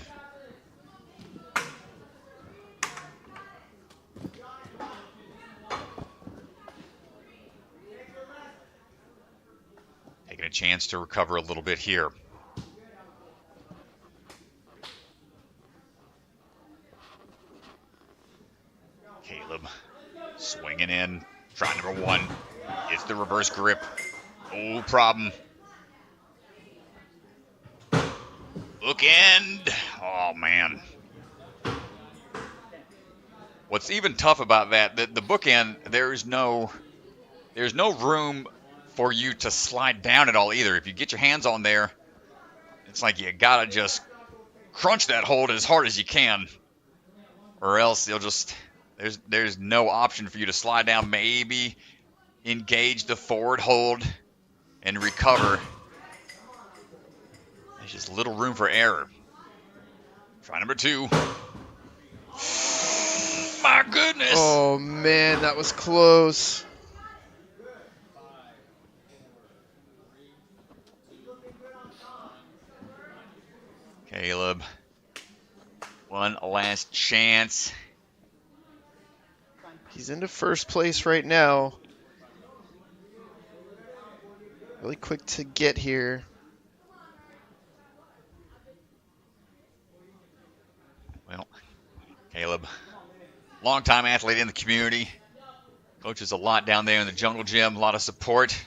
Taking a chance to recover a little bit here. Caleb swinging in. Try number one. It's the reverse grip. No problem. Bookend. Oh, man. What's even tough about that, the bookend, there's no room for you to slide down at all either. If you get your hands on there, it's like you gotta just crunch that hold as hard as you can, or else you'll just, there's no option for you to slide down. Maybe engage the forward hold and recover. There's just little room for error. Try number two. My goodness. Oh, man, that was close. Caleb, one last chance. He's into first place right now. Really quick to get here. Well, Caleb, longtime athlete in the community. Coaches a lot down there in the Jungle Gym, a lot of support.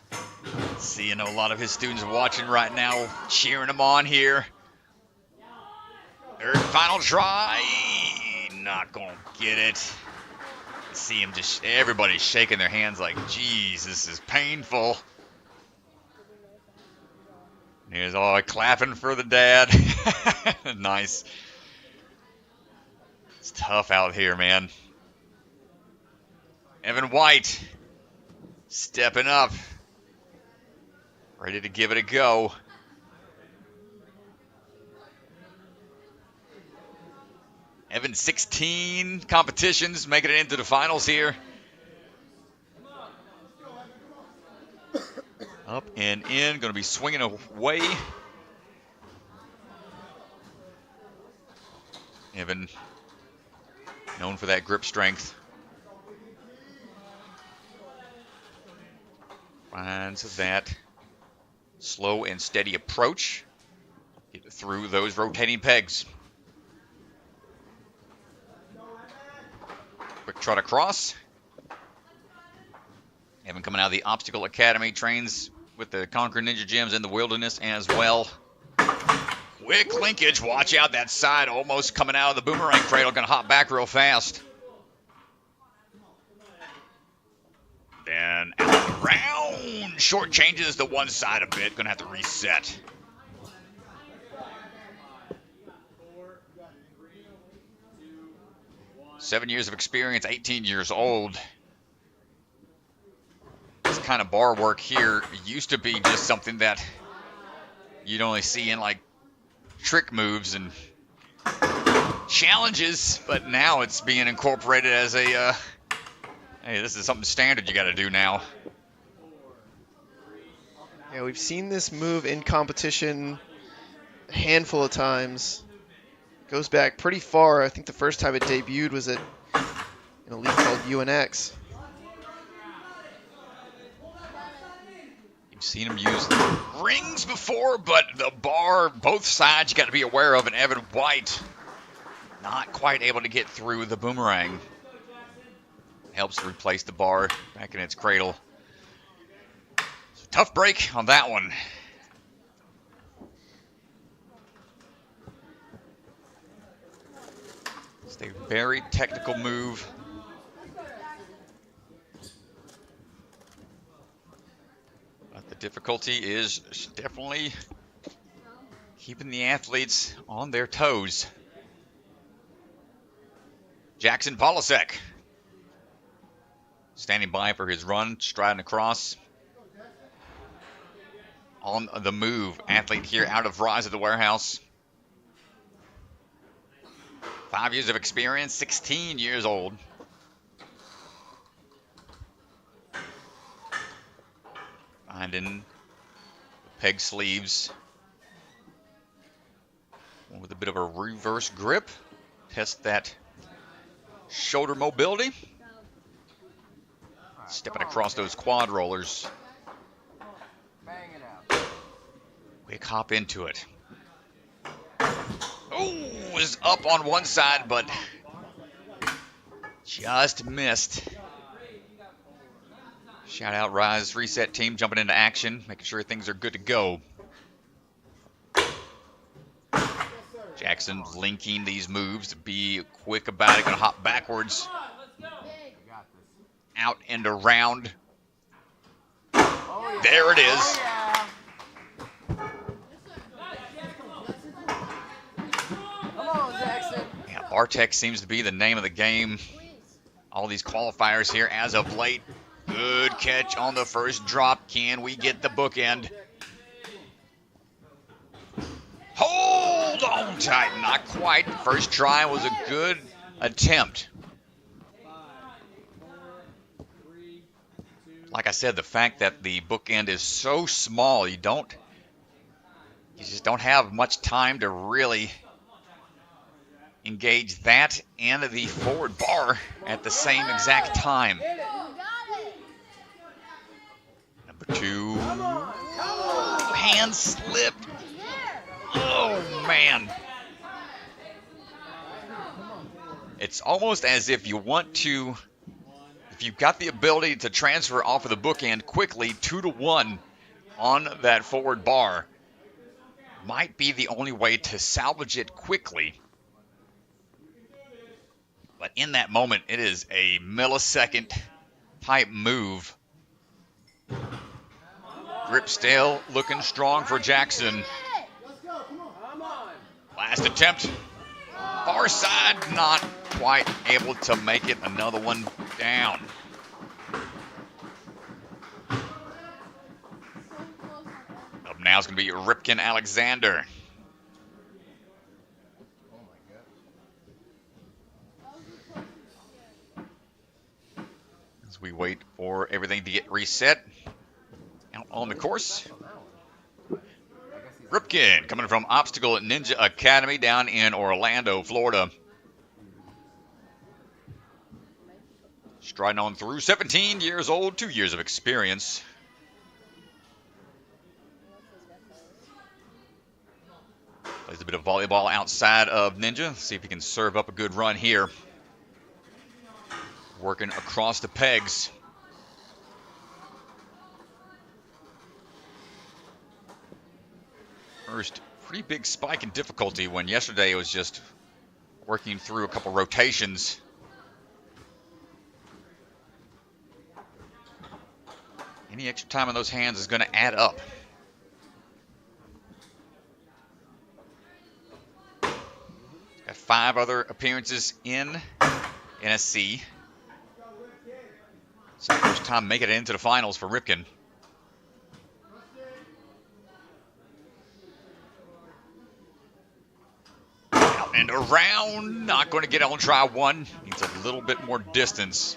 Seeing a lot of his students watching right now, cheering him on here. Third final try. Not going to get it. See him just, everybody's shaking their hands like, geez, this is painful. Here's all clapping for the dad. Nice. It's tough out here, man. Evan White stepping up. Ready to give it a go. Evan, 16 competitions, making it into the finals here. Up and in, going to be swinging away. Evan, known for that grip strength. Finds that slow and steady approach. Get through those rotating pegs. Quick trot across. Evan coming out of the Obstacle Academy, trains with the Conquer Ninja Gyms in the Wilderness as well. Quick linkage. Watch out that side. Almost coming out of the boomerang cradle. Going to hop back real fast. Then out around. Short changes the one side a bit. Going to have to reset. Seven years of experience, 18 years old. This kind of bar work here used to be just something that you'd only see in like trick moves and challenges, but now it's being incorporated as a, hey, this is something standard you got to do now. Yeah, we've seen this move in competition a handful of times. Goes back pretty far. I think the first time it debuted was at a league called UNX. You've seen him use rings before, but the bar, both sides you got to be aware of, and Evan White not quite able to get through the boomerang. Helps to replace the bar back in its cradle. So tough break on that one. It's a very technical move. But the difficulty is definitely keeping the athletes on their toes. Jackson Polasek standing by for his run, striding across. On the move, athlete here out of Rise of the Warehouse. 5 years of experience, 16 years old. Finding the peg sleeves with a bit of a reverse grip. Test that shoulder mobility. Stepping across those quad rollers. Quick hop into it. Oh, was up on one side, but just missed. Shout out Rise Reset team jumping into action, making sure things are good to go. Jackson linking these moves to be quick about it. Gonna hop backwards. Out and around. There it is. Yeah, Bartek seems to be the name of the game. All these qualifiers here as of late. Good catch on the first drop. Can we get the bookend? Hold on tight. Not quite. First try was a good attempt. Like I said, the fact that the bookend is so small, you just don't have much time to really engage that and the forward bar at the same exact time. Number two. Hand slipped. Oh, man. It's almost as if you want to, if you've got the ability to transfer off of the bookend quickly, 2-to-1 on that forward bar, might be the only way to salvage it quickly. But in that moment, it is a millisecond type move. Grip still looking strong for Jackson. Last attempt. Far side, not quite able to make it. Another one down. Up now is going to be Ripken Alexander. As we wait for everything to get reset out on the course. Ripken coming from Obstacle Ninja Academy down in Orlando, Florida. Striding on through, 17 years old, 2 years of experience. Plays a bit of volleyball outside of Ninja. See if he can serve up a good run here. Working across the pegs. First pretty big spike in difficulty when yesterday it was just working through a couple rotations. Any extra time on those hands is going to add up. Got 5 other appearances in NSC. It's the first time making it into the finals for Ripken. Out and around. Not going to get on try 1. Needs a little bit more distance.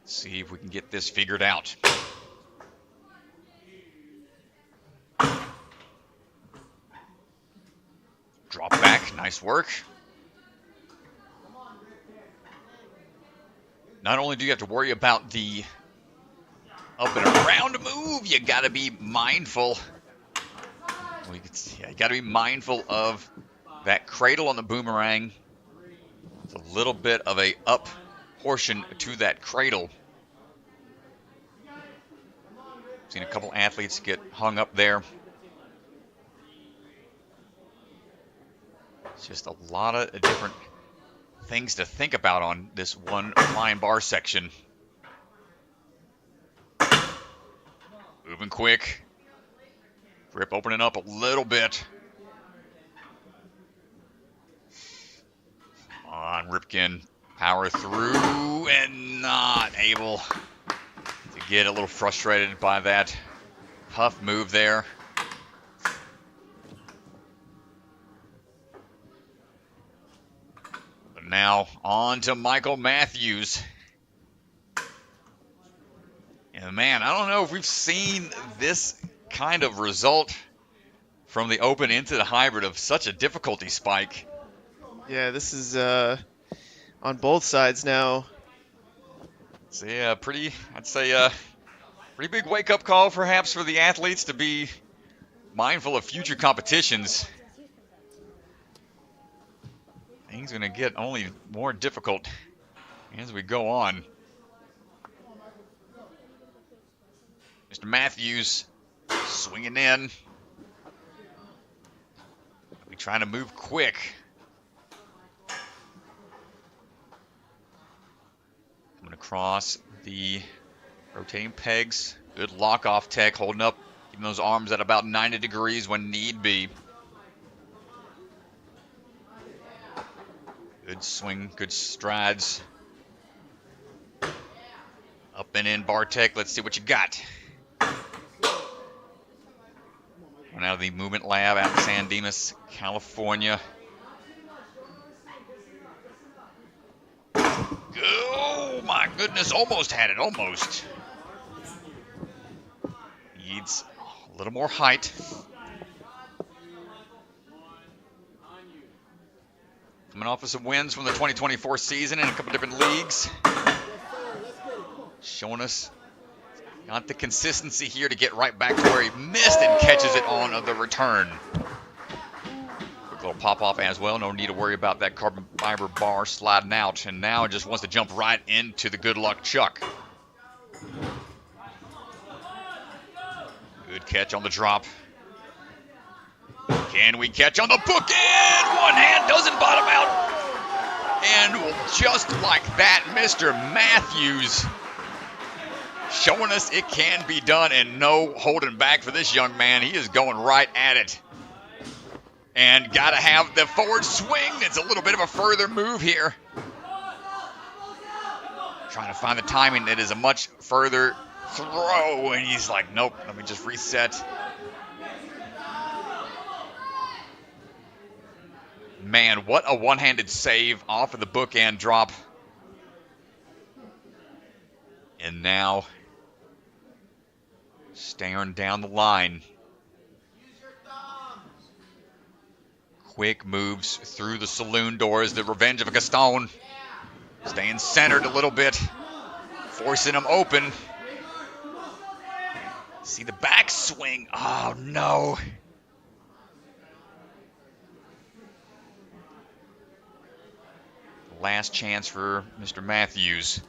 See if we can get this figured out. Drop back, nice work. Not only do you have to worry about the up and around move, you gotta be mindful. You gotta be mindful of that cradle on the boomerang. It's a little bit of a up portion to that cradle. Seen a couple athletes get hung up there. It's just a lot of different things to think about on this one flying bar section. Moving quick. Grip opening up a little bit. Come on, Ripken. Power through and not able to get a little frustrated by that huff move there. But now on to Michael Matthews. And man, I don't know if we've seen this kind of result from the open into the hybrid of such a difficulty spike. Yeah, this is on both sides now. So yeah, I'd say pretty big wake-up call perhaps for the athletes to be mindful of future competitions. Things going to get only more difficult as we go on. Mr. Matthews swinging in. We're trying to move quick. Coming across the rotating pegs. Good lock-off tech, holding up, keeping those arms at about 90 degrees when need be. Good swing, good strides. Up and in, Bartek. Let's see what you got. One out of the Movement Lab out in San Dimas, California. Oh, my goodness. Almost had it. Almost. Needs a little more height. Coming off of some wins from the 2024 season in a couple different leagues. Showing us got the consistency here to get right back to where he missed and catches it on the return. Quick little pop-off as well. No need to worry about that carbon fiber bar sliding out. And now it just wants to jump right into the good luck chuck. Good catch on the drop. Can we catch on the bookend? One hand doesn't bottom out. And just like that, Mr. Matthews showing us it can be done and no holding back for this young man. He is going right at it. And got to have the forward swing. It's a little bit of a further move here. Trying to find the timing that is a much further throw. And he's like, nope, let me just reset. Man, what a one-handed save off of the bookend drop. And now, staring down the line. Quick moves through the saloon doors. The revenge of a Gaston. Staying centered a little bit. Forcing him open. See the backswing. Oh, no. last chance for Mr. Matthews.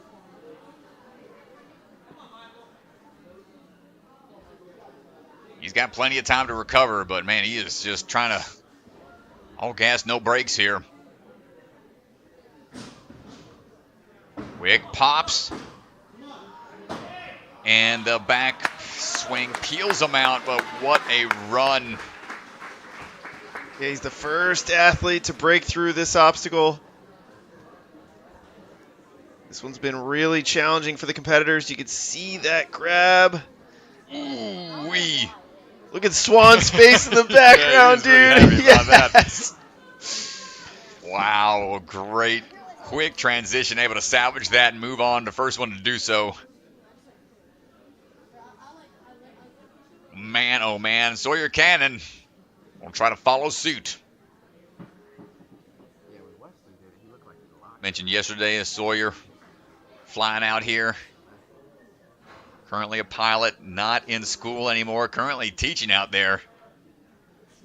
He's got plenty of time to recover, but man, he is just trying to all gas, no brakes here. Quick pops. And the back swing peels him out, but what a run. Yeah, he's the first athlete to break through this obstacle. This one's been really challenging for the competitors. You can see that grab. Ooh-wee. Look at Swan's face in the background, Yeah, dude. really happy about that. Yes. Wow, great quick transition, able to salvage that and move on. The first one to do so. Man, oh man, Sawyer Cannon will try to follow suit. Mentioned yesterday, Sawyer flying out here. Currently a pilot, not in school anymore, currently teaching out there.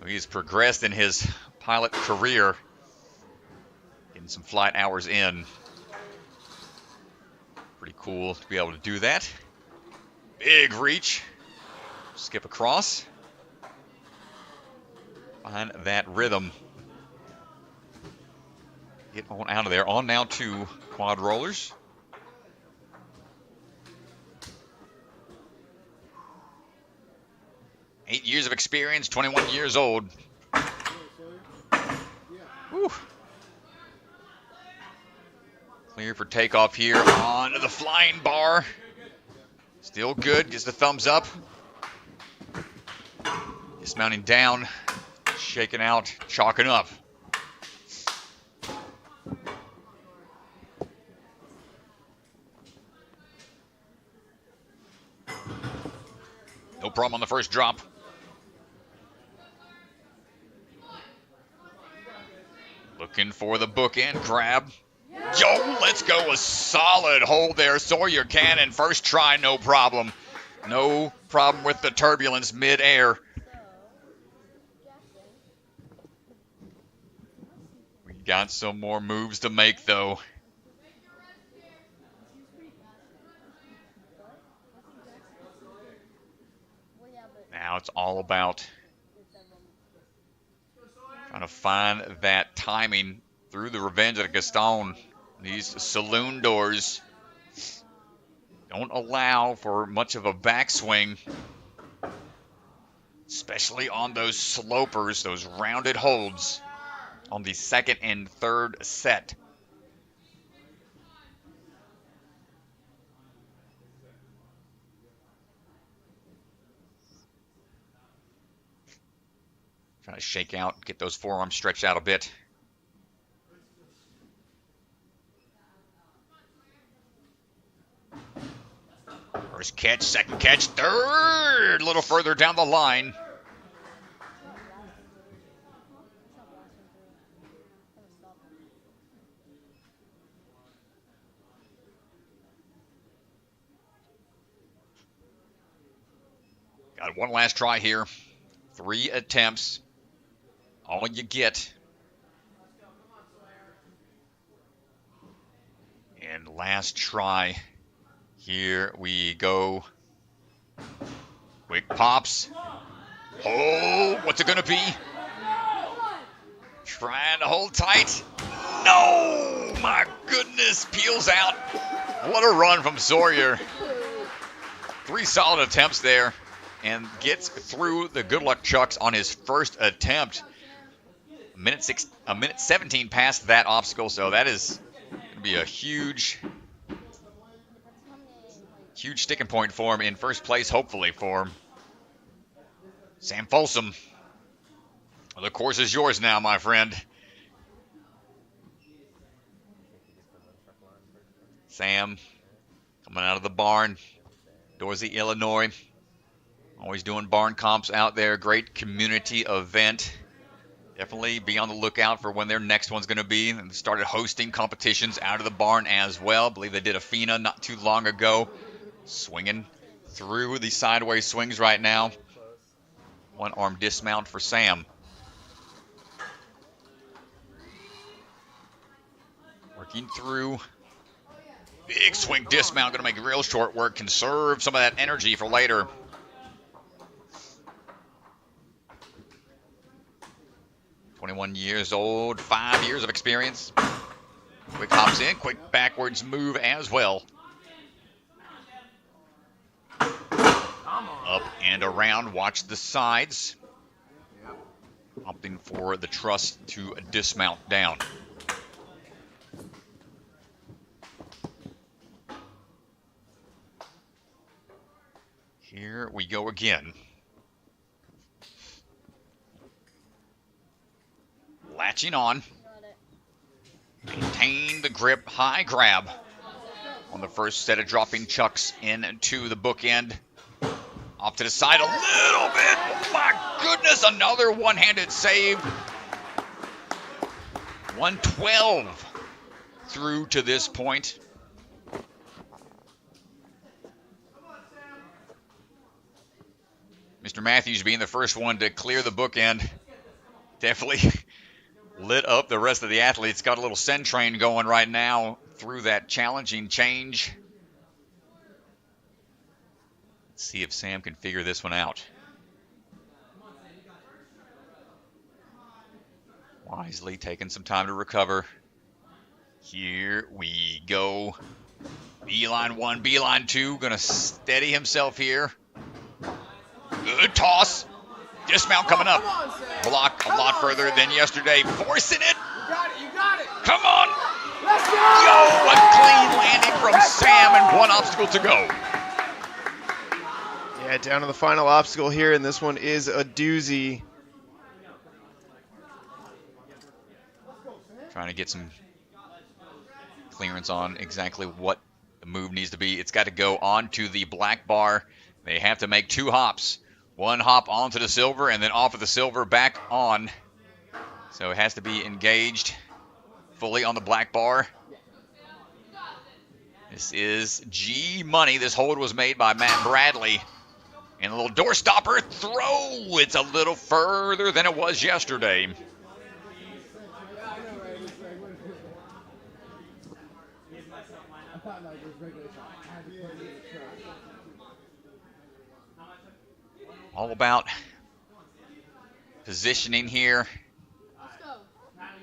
He's progressed in his pilot career, getting some flight hours in. Pretty cool to be able to do that. Big reach. Skip across. Find that rhythm. Get on out of there. On now to quad rollers. Eight years of experience, 21 years old. Whew. Clear for takeoff here onto the flying bar. Still good, gets the thumbs up. Dismounting down, shaking out, chalking up. No problem on the first drop. Looking for the bookend grab. Yo, let's go. A solid hold there. Sawyer Cannon, first try, no problem. No problem with the turbulence mid-air. We got some more moves to make, though. Now it's all about trying to find that timing through the Revenge of the Gaston. These saloon doors don't allow for much of a backswing, especially on those slopers, those rounded holds on the second and third set. Trying to shake out, get those forearms stretched out a bit. First catch, second catch, third, a little further down the line. Got one last try here. 3 attempts. All you get. And last try. Here we go. Quick pops. Oh, what's it going to be? Trying to hold tight. No! My goodness, peels out. What a run from Sawyer. 3 solid attempts there. And gets through the good luck chucks on his first attempt. A minute 17 past that obstacle, so that is going to be a huge sticking point for him in first place, hopefully, for him. Sam Folsom. Well, the course is yours now, my friend. Sam coming out of the barn. Dorsey, Illinois. Always doing barn comps out there. Great community event. Definitely be on the lookout for when their next one's going to be. And started hosting competitions out of the barn as well. I believe they did a FINA not too long ago. Swinging through the sideways swings right now. One arm dismount for Sam. We're Working through. Big swing dismount, going to make real short work. Conserve some of that energy for later. Years old, 5 years of experience. Quick hops in, quick backwards move as well. Up and around, watch the sides. Opting for the truss to dismount down. Here we go again. Latching on. Maintain the grip, high grab on the first set of dropping chucks into the bookend. Off to the side a little bit. Oh my goodness, another one-handed save. 112 through to this point. Mr. Matthews being the first one to clear the bookend. Definitely lit up the rest of the athletes. Got a little send train going right now through that challenging change. Let's see if Sam can figure this one out. Wisely taking some time to recover. Here we go. Beeline 1, beeline 2. Gonna steady himself here. Good toss. Dismount coming up. Block a lot further than yesterday. Forcing it. You got it. Come on. Let's go. Yo, a clean landing from Sam and one obstacle to go. Yeah, down to the final obstacle here, and this one is a doozy. Trying to get some clearance on exactly what the move needs to be. It's got to go onto the black bar. They have to make 2 hops. 1 hop onto the silver and then off of the silver back on. So it has to be engaged fully on the black bar. This is G money. This hold was made by Matt Bradley. And a little door stopper throw. It's a little further than it was yesterday. All about positioning here.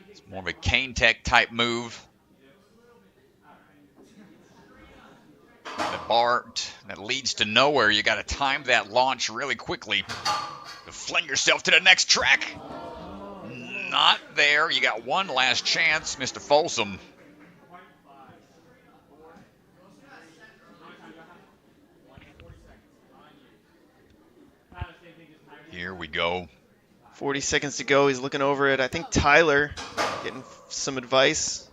It's more of a Kane Tech type move. The bar that leads to nowhere. You got to time that launch really quickly to fling yourself to the next track. Not there. You got one last chance, Mr. Folsom. Here we go. 40 seconds to go. He's looking over it. I think Tyler getting some advice.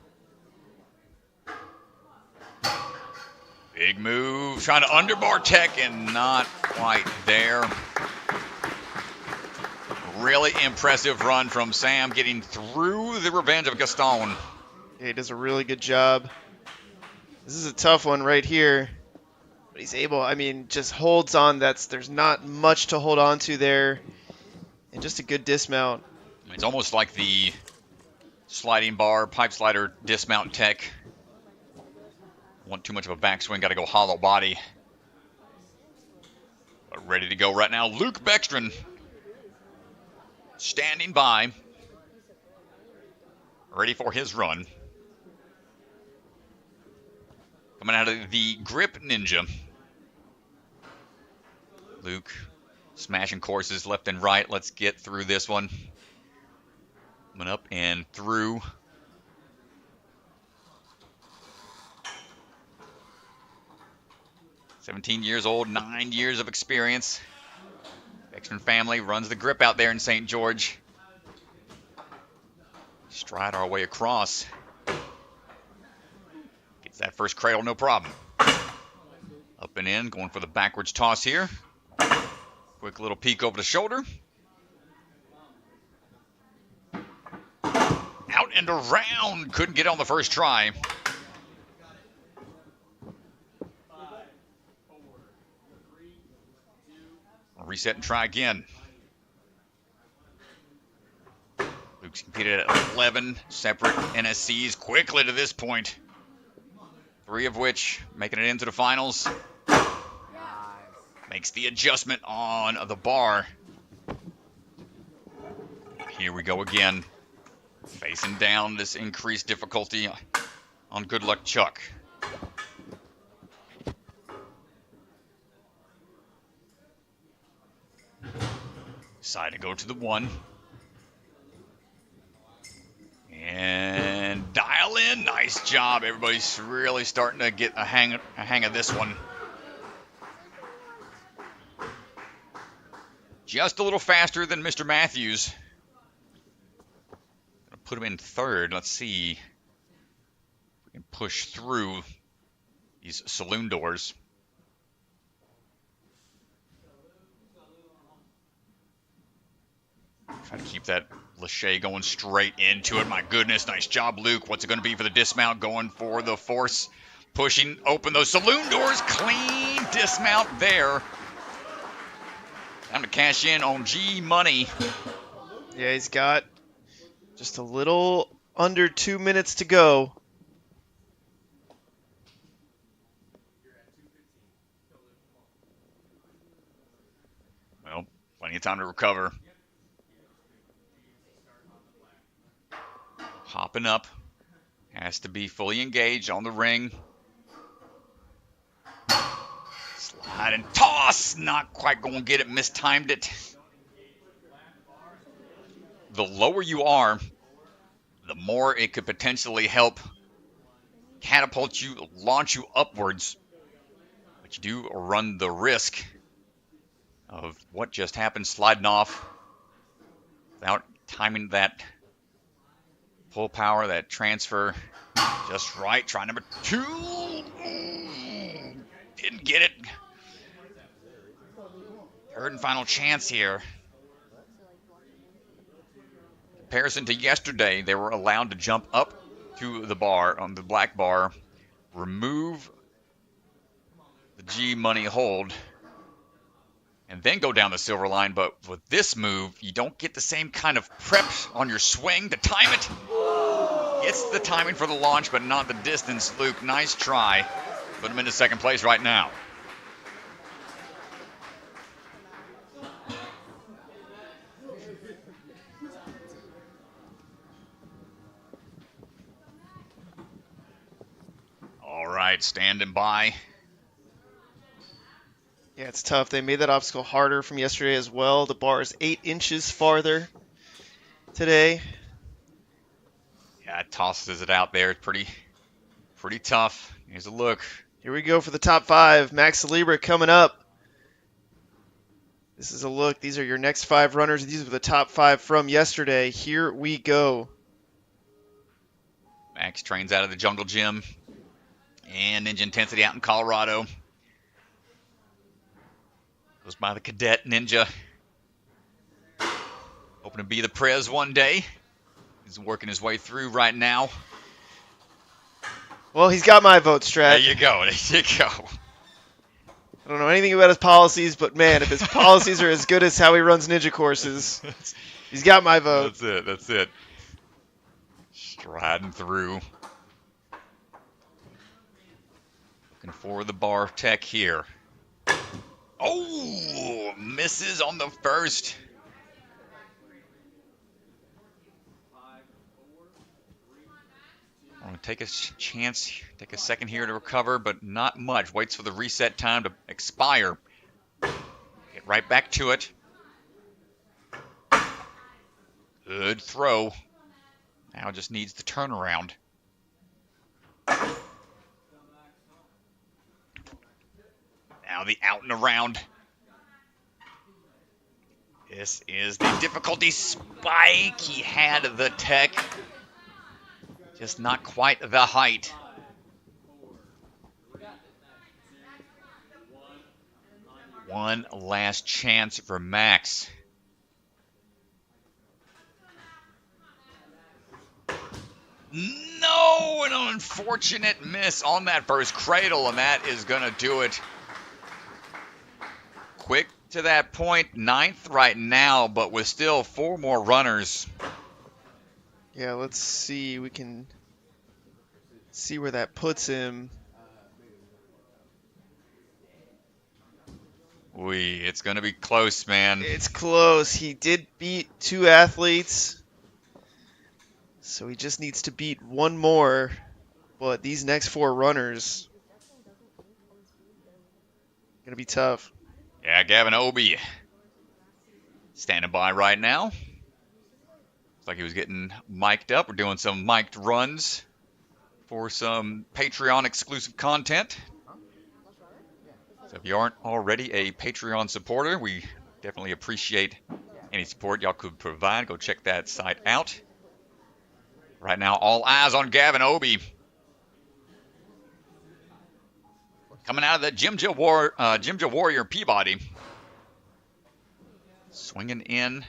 Big move. Trying to underbar tech and not quite there. Really impressive run from Sam getting through the revenge of Gaston. Yeah, he does a really good job. This is a tough one right here. But he's able, I mean, just holds on. There's not much to hold on to there. And just a good dismount. It's almost like the sliding bar, pipe slider dismount tech. Want too much of a backswing, got to go hollow body. But ready to go right now, Luke Bergstrom. Standing by. Ready for his run. Coming out of the grip ninja. Luke smashing courses left and right. Let's get through this one. Coming up and through. "17 years old, 9 years of experience. Bergstrom family runs the grip out there in St. George. Stride our way across. Gets that first cradle, no problem. Up and in, going for the backwards toss here. Quick little peek over the shoulder. Out and around. Couldn't get on the first try. Reset and try again. Luke's competing competed at 11 separate NSCs quickly to this point. 3 of which making it into the finals. Makes the adjustment on the bar. Here we go again. Facing down this increased difficulty on Good Luck Chuck. Decide to go to the 1. And dial in. Nice job. Everybody's really starting to get a hang of this one. Just a little faster than Mr. Matthews. Gonna put him in 3rd. Let's see if we can push through these saloon doors. Try to keep that Lachey going straight into it. My goodness, nice job, Luke. What's it going to be for the dismount? Going for the force. Pushing open those saloon doors. Clean dismount there. Time to cash in on G Money. Yeah, he's got just a little under 2 minutes to go. Well, plenty of time to recover. Hopping up. Has to be fully engaged on the ring. Slide and toss. Not quite going to get it. Mistimed it. The lower you are, the more it could potentially help catapult you, launch you upwards. But you do run the risk of what just happened, sliding off without timing that full power, that transfer just right. Try number 2. Didn't get it. 3rd and final chance here. In comparison to yesterday, they were allowed to jump up to the bar, on the black bar, remove the G Money hold, and then go down the silver line. But with this move, you don't get the same kind of prep on your swing to time it. It's the timing for the launch, but not the distance. Luke, nice try. Put him into 2nd place right now. All right, standing by. Yeah, it's tough. They made that obstacle harder from yesterday as well. The bar is 8 inches farther today. Yeah, it tosses it out there. It's pretty tough. Here's a look. Here we go for the top 5. Max Celebra coming up. This is a look. These are your next 5 runners. These are the top 5 from yesterday. Here we go. Max trains out of the Jungle Gym and Ninja Intensity out in Colorado. Goes by the Cadet Ninja. Hoping to be the Prez one day. He's working his way through right now. Well, he's got my vote, Strat. There you go. There you go. I don't know anything about his policies, but man, if his policies are as good as how he runs ninja courses, he's got my vote. That's it. Striding through. Looking for the bar tech here. Oh, misses on the first. I'm going to take a chance, take a second here to recover, but not much. Waits for the reset time to expire. Get right back to it. Good throw. Now just needs the turnaround. Now the out and around. This is the difficulty spike. He had the tech. Just not quite the height. One last chance for Max. No, an unfortunate miss on that first cradle, and that is going to do it. Quick to that point, 9th right now, but with still 4 more runners. Yeah, let's see. We can see where that puts him. It's going to be close, man. It's close. He did beat 2 athletes, so he just needs to beat 1 more. But these next 4 runners going to be tough. Yeah, Gavin Obi standing by right now. Looks like he was getting mic'd up. We're doing some mic'd runs for some Patreon exclusive content. So if you aren't already a Patreon supporter, we definitely appreciate any support y'all could provide. Go check that site out. Right now, all eyes on Gavin Obi. Coming out of the Jimja Warrior Peabody. Swinging in.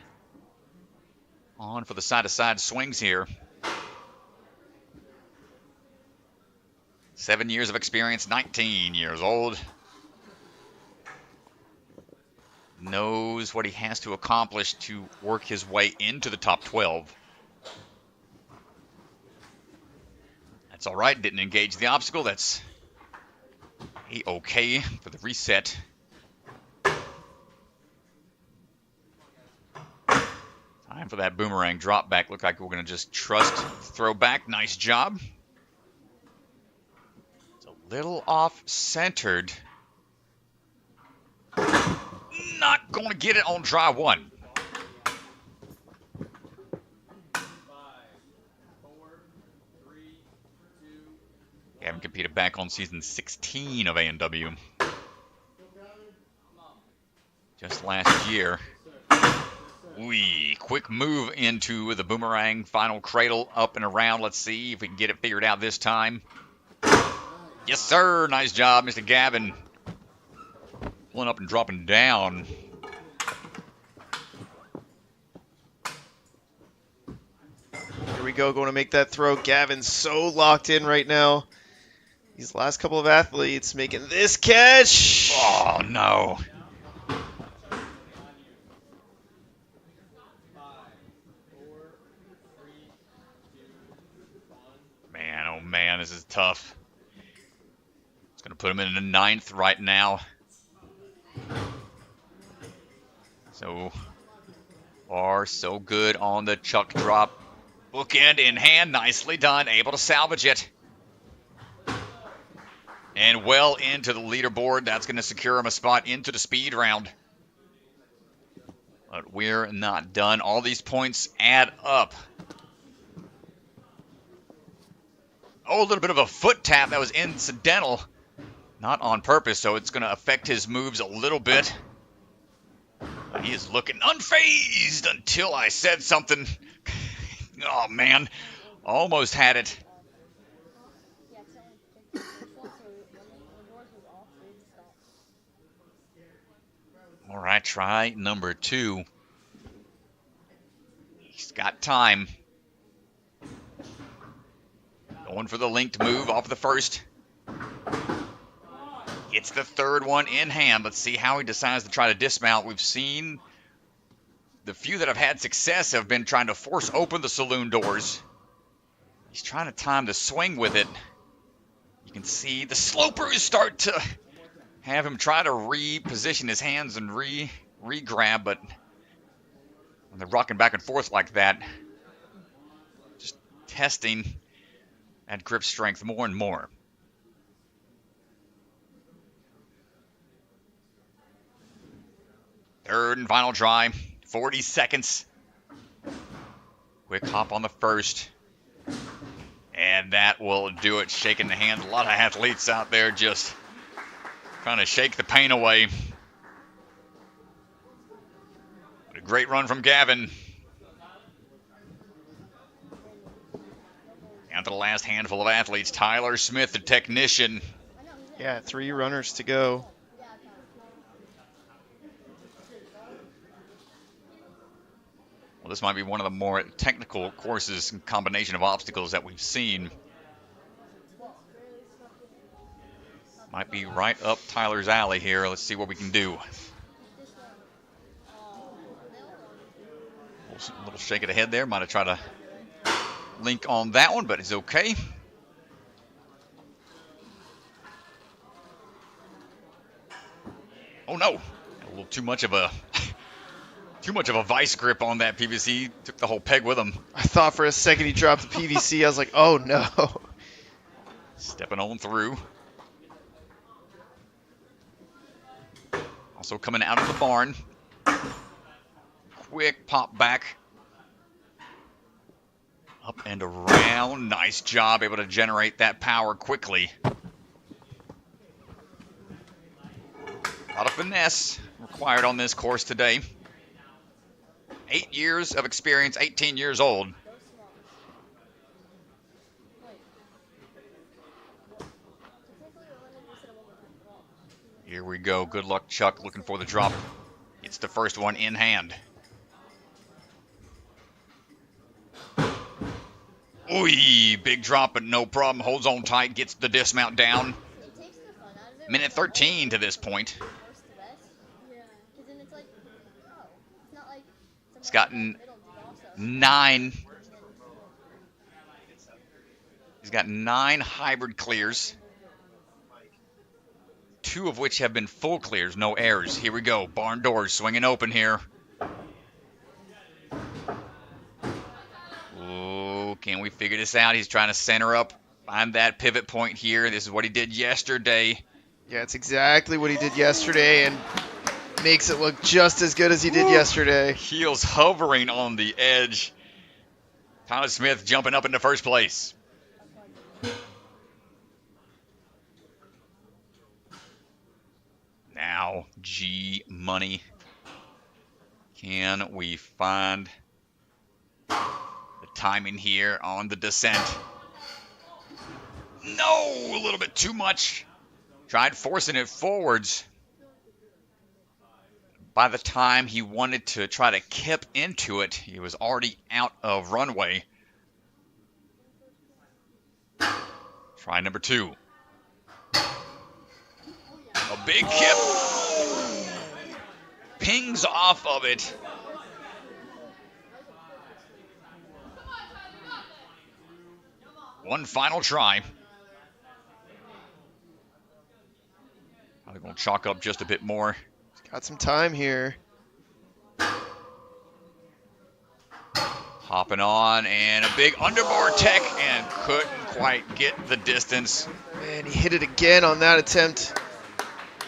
On for the side-to-side swings here. 7 years of experience, 19 years old. Knows what he has to accomplish to work his way into the top 12. That's all right. Didn't engage the obstacle. That's okay for the reset. Time for that boomerang drop back. Look like we're going to just trust throw back. Nice job. It's a little off-centered. Not going to get it on try 1. Gavin competed back on season 16 of A&W. Just last year. Quick move into the boomerang. Final cradle up and around. Let's see if we can get it figured out this time. Yes, sir. Nice job, Mr. Gavin. Pulling up and dropping down. Here we go, going to make that throw. Gavin's so locked in right now. These last couple of athletes making this catch. Oh, no. Man, oh, man, this is tough. It's going to put him in the 9th right now. So far, so good on the chuck drop. Bookend in hand, nicely done, able to salvage it. And well into the leaderboard. That's going to secure him a spot into the speed round. But we're not done. All these points add up. Oh, a little bit of a foot tap. That was incidental. Not on purpose, so it's going to affect his moves a little bit. But he is looking unfazed until I said something. Oh, man. Almost had it. All right, try number 2. He's got time. Going for the linked move off the first. It's the 3rd one in hand. Let's see how he decides to try to dismount. We've seen the few that have had success have been trying to force open the saloon doors. He's trying to time the swing with it. You can see the slopers start to have him try to reposition his hands and re-grab, but when they're rocking back and forth like that, just testing that grip strength more and more. Third and final try, 40 seconds. Quick hop on the first. And that will do it, shaking the hands. A lot of athletes out there just trying to shake the pain away. What a great run from Gavin. Down to the last handful of athletes. Tyler Smith, the technician. Yeah, 3 runners to go. Well, this might be one of the more technical courses and combination of obstacles that we've seen. Might be right up Tyler's alley here. Let's see what we can do. A little shake of the head there. Might have tried to link on that one, but it's okay. Oh no, a little too much of a vice grip on that PVC. Took the whole peg with him. I thought for a second he dropped the PVC. I was like, oh no. Stepping on through. Also coming out of the barn. Quick pop back. Up and around. Nice job, able to generate that power quickly. A lot of finesse required on this course today. 8 years of experience, 18 years old. Here we go. Good luck, Chuck. Looking for the drop. It's the first one in hand. Ooh, big drop, but no problem. Holds on tight, gets the dismount down. Minute 13 to this point. He's gotten 9. He's got 9 hybrid clears. 2 of which have been full clears, no errors. Here we go. Barn doors swinging open here. Oh, can we figure this out? He's trying to center up, find that pivot point here. This is what he did yesterday. Yeah, it's exactly what he did yesterday, and makes it look just as good as he did yesterday. Heels hovering on the edge. Thomas Smith jumping up into first place. Now, G Money. Can we find the timing here on the descent? No, a little bit too much. Tried forcing it forwards. By the time he wanted to try to kip into it, he was already out of runway. Try number 2. A big kip. Pings off of it. One final try. Are they going to chalk up just a bit more? Got some time here. Hopping on, and a big underbar tech, and couldn't quite get the distance. Man, he hit it again on that attempt.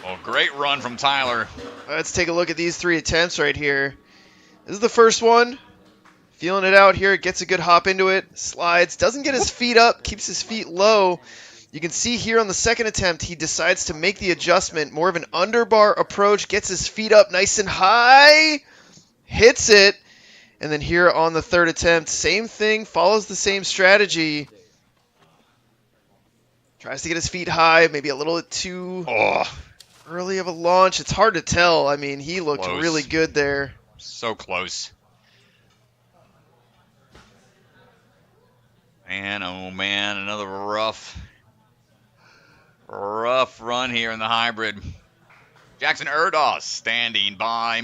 Well, great run from Tyler. Let's take a look at these 3 attempts right here. This is the first one. Feeling it out here, gets a good hop into it, slides, doesn't get his feet up, keeps his feet low. You can see here on the second attempt, he decides to make the adjustment, more of an underbar approach, gets his feet up nice and high, hits it, and then here on the third attempt, same thing, follows the same strategy. Tries to get his feet high, maybe a little bit too early of a launch. It's hard to tell. I mean, he looked really good there. So close. And, oh man, another rough run here in the hybrid. Jackson Erdos standing by.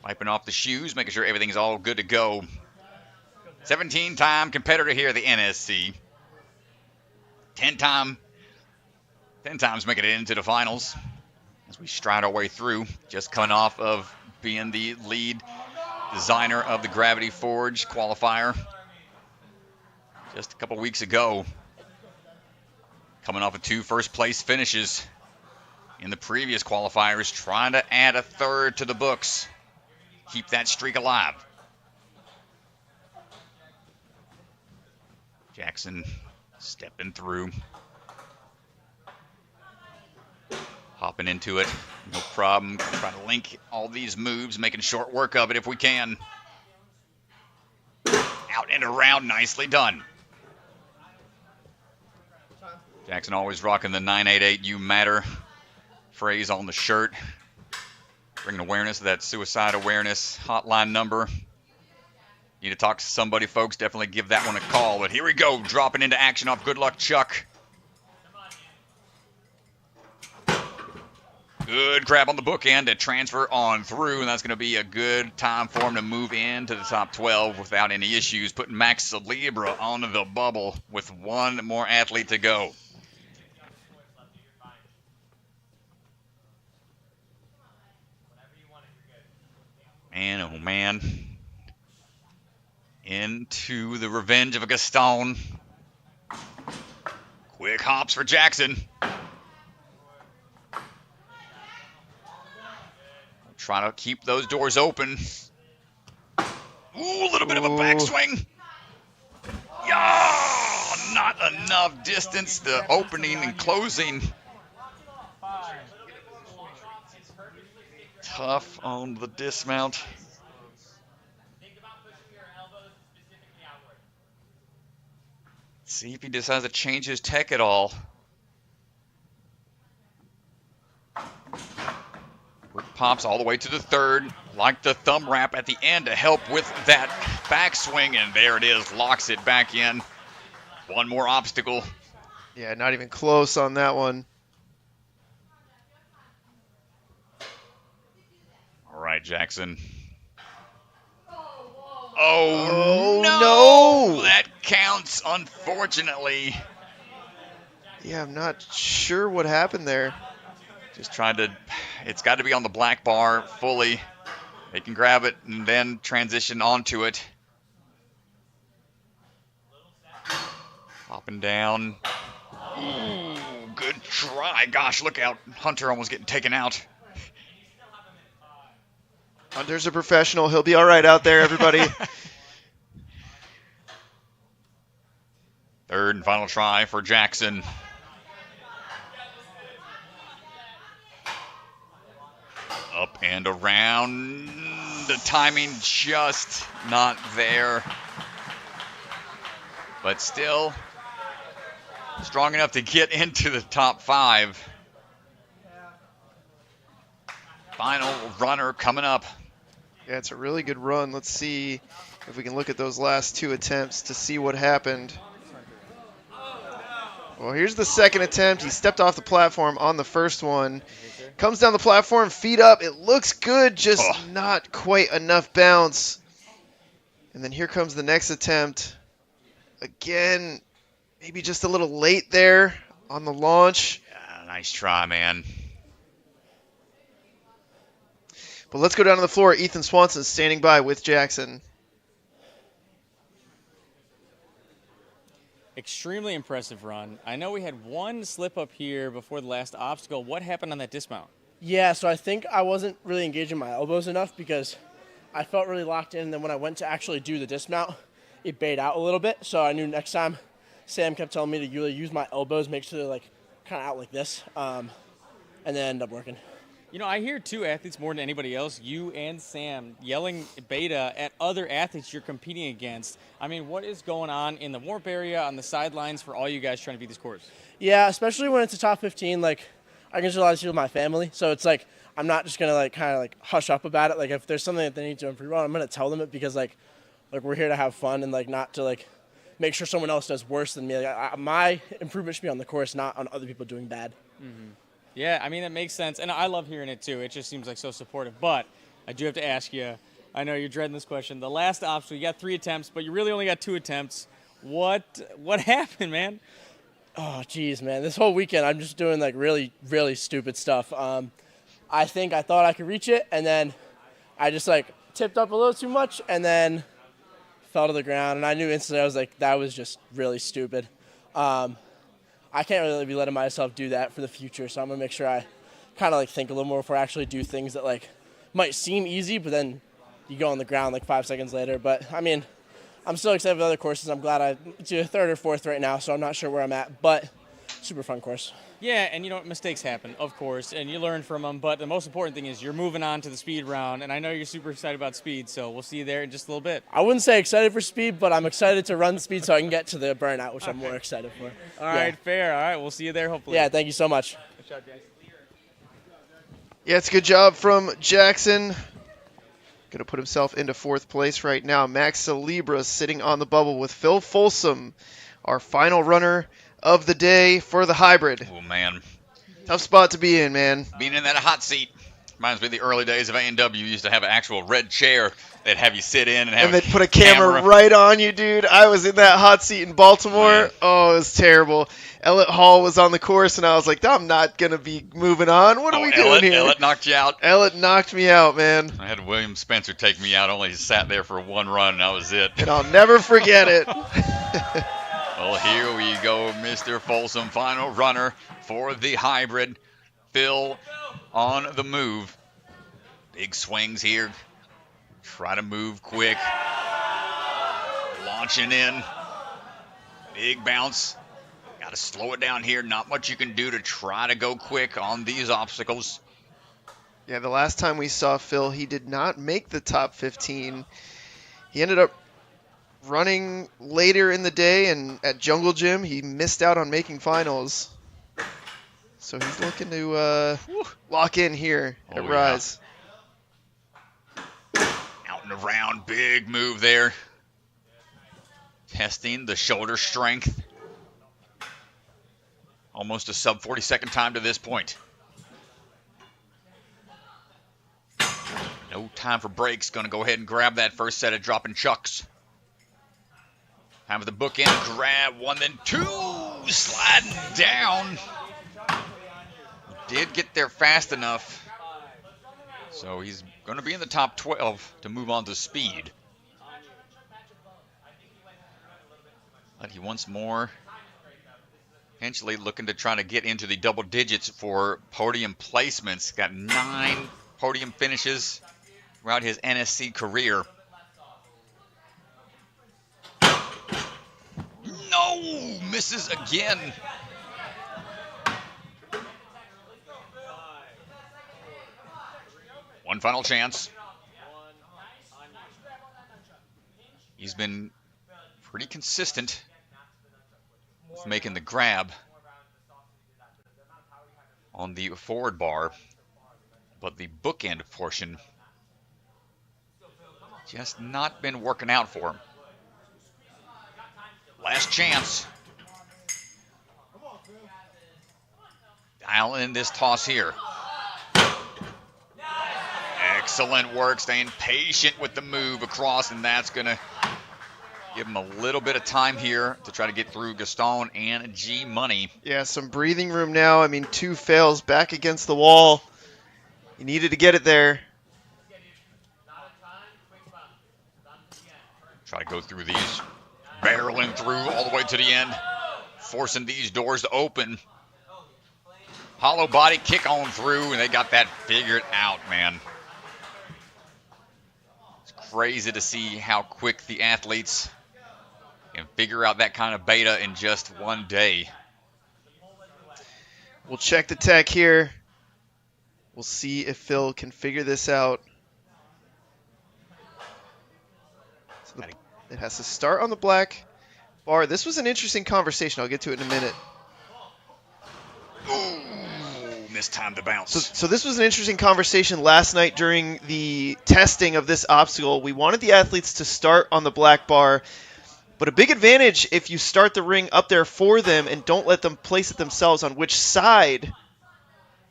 Wiping off the shoes, making sure everything's all good to go. 17-time competitor here at the NSC. 10 times making it into the finals. As we stride our way through, just coming off of being the lead designer of the Gravity Forge qualifier just a couple weeks ago. Coming off of 2 first-place finishes in the previous qualifiers, trying to add a third to the books. Keep that streak alive. Jackson stepping through. Hopping into it, no problem. Trying to link all these moves, making short work of it if we can. Out and around, nicely done. Jackson always rocking the 988 You Matter phrase on the shirt. Bringing awareness to that suicide awareness hotline number. Need to talk to somebody, folks. Definitely give that one a call. But here we go, dropping into action off Good Luck Chuck. Good grab on the bookend to transfer on through, and that's going to be a good time for him to move into the top 12 without any issues, putting Max Cebra onto the bubble with one more athlete to go. Man, oh man. Into the revenge of a Gaston. Quick hops for Jackson. Trying to keep those doors open. Ooh, a little bit of a backswing. Yeah, not enough distance. The opening and closing. Tough on the dismount. See if he decides to change his tech at all. Pops all the way to the third, like the thumb wrap at the end to help with that backswing, and there it is, locks it back in. One more obstacle. Yeah, not even close on that one. All right, Jackson. Oh no! That counts, unfortunately. Yeah, I'm not sure what happened there. Just trying to, it's got to be on the black bar fully. They can grab it and then transition onto it. Popping down. Ooh, good try. Gosh, look out. Hunter almost getting taken out. Hunter's a professional. He'll be all right out there, everybody. Third and final try for Jackson. Up and around. The timing just not there. But still strong enough to get into the top 5. Final runner coming up. Yeah, it's a really good run. Let's see if we can look at those last 2 attempts to see what happened. Well, here's the second attempt. He stepped off the platform on the first one. Comes down the platform, feet up. It looks good, just not quite enough bounce. And then here comes the next attempt. Again, maybe just a little late there on the launch. Yeah, nice try, man. But let's go down to the floor. Ethan Swanson standing by with Jackson. Extremely impressive run. I know we had one slip up here before the last obstacle. What happened on that dismount? Yeah, so I think I wasn't really engaging my elbows enough because I felt really locked in. And then when I went to actually do the dismount, it bayed out a little bit. So I knew next time, Sam kept telling me to really use my elbows, make sure they're like kind of out like this, and then end up working. You know, I hear 2 athletes more than anybody else, you and Sam, yelling beta at other athletes you're competing against. I mean, what is going on in the warm-up area, on the sidelines for all you guys trying to beat this course? Yeah, especially when it's a top 15, like, I consider a lot of people my family. So it's like, I'm not just going to, like, kind of, like, hush up about it. Like, if there's something that they need to improve on, I'm going to tell them it because, like, we're here to have fun and, like, not to, like, make sure someone else does worse than me. Like, my improvement should be on the course, not on other people doing bad. Mm-hmm. Yeah, I mean, that makes sense. And I love hearing it, too. It just seems like so supportive. But I do have to ask you, I know you're dreading this question. The last obstacle, you got 3 attempts, but you really only got 2 attempts. What happened, man? Oh, geez, man. This whole weekend, I'm just doing, like, really, really stupid stuff. I think I thought I could reach it, and then I just, like, tipped up a little too much and then fell to the ground. And I knew instantly, I was like, that was just really stupid. I can't really be letting myself do that for the future, so I'm going to make sure I kind of, like, think a little more before I actually do things that, like, might seem easy, but then you go on the ground, like, 5 seconds later. But, I mean, I'm still excited for other courses. I'm glad I'm to 3rd or 4th right now, so I'm not sure where I'm at, but super fun course. Yeah, and, you know, mistakes happen, of course, and you learn from them. But the most important thing is you're moving on to the speed round, and I know you're super excited about speed, so we'll see you there in just a little bit. I wouldn't say excited for speed, but I'm excited to run speed so I can get to the burnout, which I'm more excited for. All right, fair. All right, we'll see you there, hopefully. Yeah, thank you so much. Good job, guys. Yeah, it's a good job from Jackson. Going to put himself into 4th place right now. Max Cebra sitting on the bubble with Phil Folsom, our final runner of the day for the hybrid. Oh, man. Tough spot to be in, man. Being in that hot seat reminds me of the early days of A&W. You used to have an actual red chair they'd have you sit in and have And they'd put a camera right on you, dude. I was in that hot seat in Baltimore. Man. Oh, it was terrible. Ellett Hall was on the course, and I was like, I'm not going to be moving on. What are we doing here? Ellett knocked you out. Ellett knocked me out, man. I had William Spencer take me out. Only sat there for one run, and that was it. And I'll never forget it. Well, here we go, Mr. Folsom, final runner for the hybrid. Phil on the move. Big swings here. Try to move quick. Launching in. Big bounce. Got to slow it down here. Not much you can do to try to go quick on these obstacles. Yeah, the last time we saw Phil, he did not make the top 15. He ended up running later in the day, and at Jungle Gym, he missed out on making finals. So he's looking to lock in here at Rise. Out and around, big move there. Testing the shoulder strength. Almost a sub 40-second time to this point. No time for breaks. Going to go ahead and grab that first set of dropping chucks. Time for the bookend. Grab one, then two. Sliding down. Did get there fast enough. So he's going to be in the top 12 to move on to speed. But he wants more. Potentially looking to try to get into the double digits for podium placements. Got 9 podium finishes throughout his NSC career. No! Misses again. One final chance. He's been pretty consistent with making the grab on the forward bar, but the bookend portion just not been working out for him. Last chance. Dial in this toss here. Excellent work, staying patient with the move across, and that's going to give him a little bit of time here to try to get through Gaston and G Money. Yeah, some breathing room now. I mean, 2 fails back against the wall. He needed to get it there. Try to go through these, barreling through all the way to the end, forcing these doors to open. Hollow body kick on through, and they got that figured out, man. It's crazy to see how quick the athletes can figure out that kind of beta in just one day. We'll check the tech here. We'll see if Phil can figure this out. So it has to start on the black bar. This was an interesting conversation. I'll get to it in a minute. Ooh, mistimed the bounce. So this was an interesting conversation last night during the testing of this obstacle. We wanted the athletes to start on the black bar, but a big advantage if you start the ring up there for them and don't let them place it themselves on which side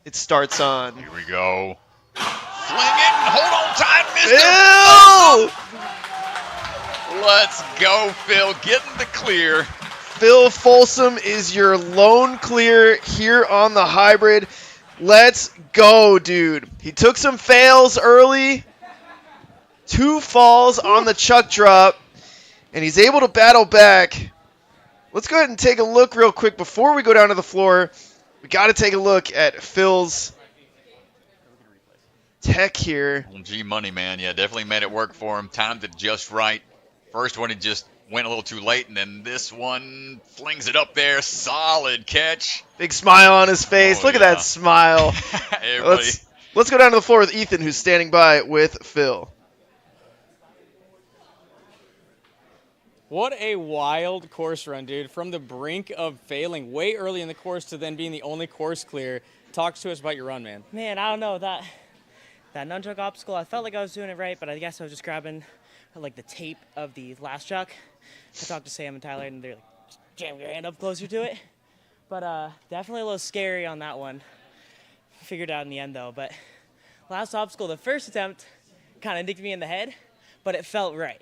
it starts on. Here we go. Fling it and hold on tight, Mr. Phil! Let's go, Phil. Getting the clear. Phil Folsom is your lone clear here on the hybrid. Let's go, dude. He took some fails early. 2 falls on the chuck drop. And he's able to battle back. Let's go ahead and take a look real quick before we go down to the floor. We got to take a look at Phil's tech here. G Money, man. Yeah, definitely made it work for him. Timed it just right. First one, he just went a little too late, and then this one flings it up there. Solid catch. Big smile on his face. Oh, Look at that smile. Let's go down to the floor with Ethan, who's standing by with Phil. What a wild course run, dude. From the brink of failing way early in the course to then being the only course clear. Talk to us about your run, man. Man, I don't know. That nunchuck obstacle, I felt like I was doing it right, but I guess I was just grabbing like the tape of the last chuck. I talked to Sam and Tyler, and they're like, just jam your hand up closer to it. But definitely a little scary on that one. figured it out in the end though. But last obstacle, the first attempt kind of nicked me in the head, but it felt right.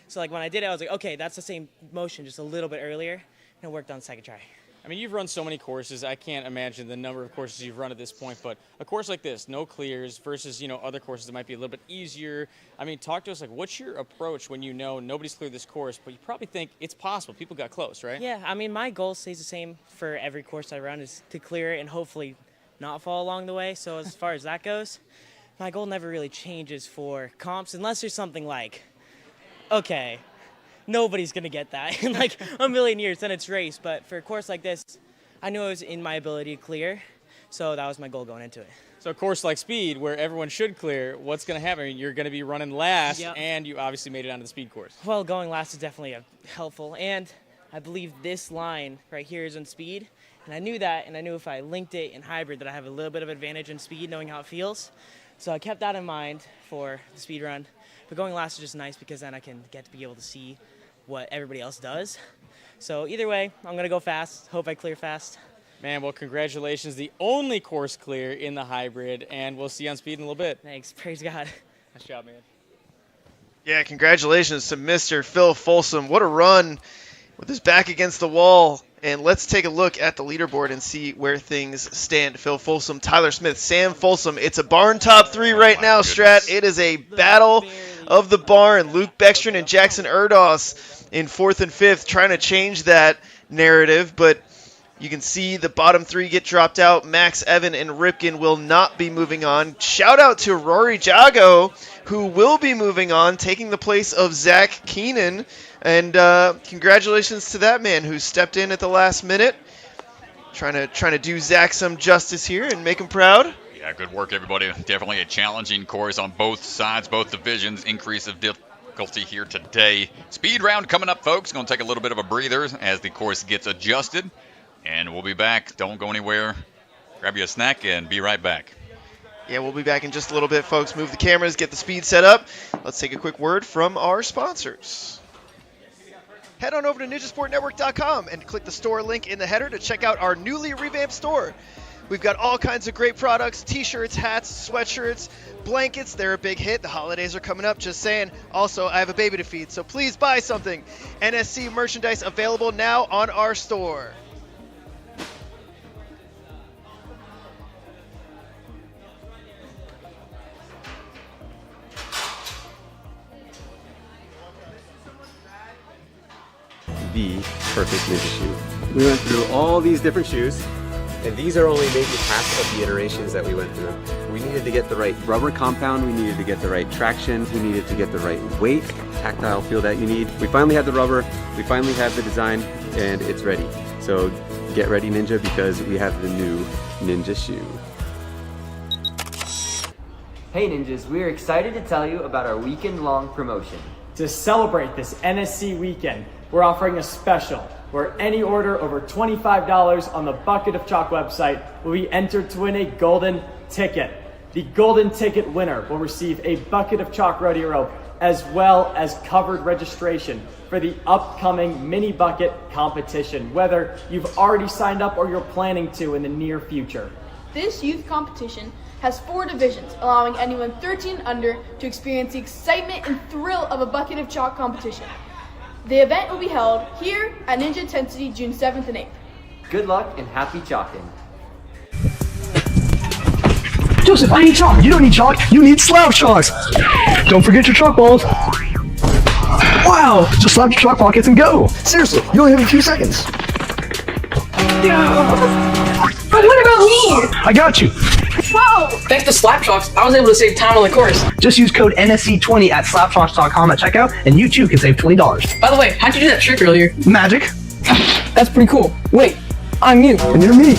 So like when I did it, I was like, okay, that's the same motion, just a little bit earlier, and it worked on the second try. I mean, you've run so many courses. I can't imagine the number of courses you've run at this point, but a course like this, no clears versus, other courses that might be a little bit easier. I mean, talk to us, like, what's your approach when you know nobody's cleared this course, but you probably think it's possible. People got close, right? Yeah, I mean, my goal stays the same for every course I run, is to clear it and hopefully not fall along the way. So as far as that goes, my goal never really changes for comps unless there's something like, okay, nobody's going to get that in like a million years, then it's race. But for a course like this, I knew it was in my ability to clear, so that was my goal going into it. So a course like Speed, where everyone should clear, what's going to happen? You're going to be running last, Yep. and you obviously made it onto the Speed course. Well, going last is definitely helpful, and I believe this line right here is on Speed, and I knew that, and I knew if I linked it in hybrid that I have a little bit of advantage in Speed, knowing how it feels. So I kept that in mind for the Speed run. But going last is just nice because then I can get to be able to see what everybody else does. So either way, I'm going to go fast. Hope I clear fast. Man, well, congratulations. The only course clear in the hybrid, and we'll see you on Speed in a little bit. Thanks. Praise God. Nice job, man. Yeah, congratulations to Mr. Phil Folsom. What a run with his back against the wall. And let's take a look at the leaderboard and see where things stand. Phil Folsom, Tyler Smith, Sam Folsom. It's a barn top three right now, Strat. It is a battle of the barn. Luke Bergstrom and Jackson Erdos in 4th and 5th, trying to change that narrative, but you can see the bottom three get dropped out. Max, Evan, and Ripken will not be moving on. Shout out to Rory Joo, who will be moving on, taking the place of Zach Keenan. And congratulations to that man who stepped in at the last minute. Trying to do Zach some justice here and make him proud. Yeah, good work, everybody. Definitely a challenging course on both sides, both divisions. Increase of difficulty here today. Speed round coming up, folks. Going to take a little bit of a breather as the course gets adjusted. And we'll be back. Don't go anywhere. Grab you a snack and be right back. Yeah, we'll be back in just a little bit, folks. Move the cameras, get the speed set up. Let's take a quick word from our sponsors. Head on over to ninjasportnetwork.com and click the store link in the header to check out our newly revamped store. We've got all kinds of great products, t-shirts, hats, sweatshirts, blankets. They're a big hit. The holidays are coming up, just saying. Also, I have a baby to feed, so please buy something. NSC merchandise available now on our store. The perfect ninja shoe. We went through all these different shoes, and these are only maybe half of the iterations that we went through. We needed to get the right rubber compound, we needed to get the right traction, we needed to get the right weight, tactile feel that you need. We finally had the rubber, we finally have the design, and it's ready. So get ready, Ninja, because we have the new Ninja shoe. Hey Ninjas, we are excited to tell you about our weekend-long promotion. To celebrate this NSC weekend, we're offering a special where any order over $25 on the Bucket of Chalk website will be entered to win a golden ticket. The golden ticket winner will receive a Bucket of Chalk rodeo rope as well as covered registration for the upcoming mini bucket competition, whether you've already signed up or you're planning to in the near future. This youth competition has 4 divisions, allowing anyone 13 and under to experience the excitement and thrill of a Bucket of Chalk competition. The event will be held here at Ninja Intensity June 7th and 8th. Good luck and happy chalking. Joseph, I need chalk. You don't need chalk. You need slab chalks. Don't forget your chalk balls. Wow, just slap your chalk pockets and go. Seriously, you only have a few seconds. But what about me? I got you. Whoa! Thanks to Slapchalks, I was able to save time on the course. Just use code NSC20 at slapchalks.com at checkout, and you too can save $20. By the way, how'd you do that trick earlier? Magic. That's pretty cool. Wait, I'm you. And you're me.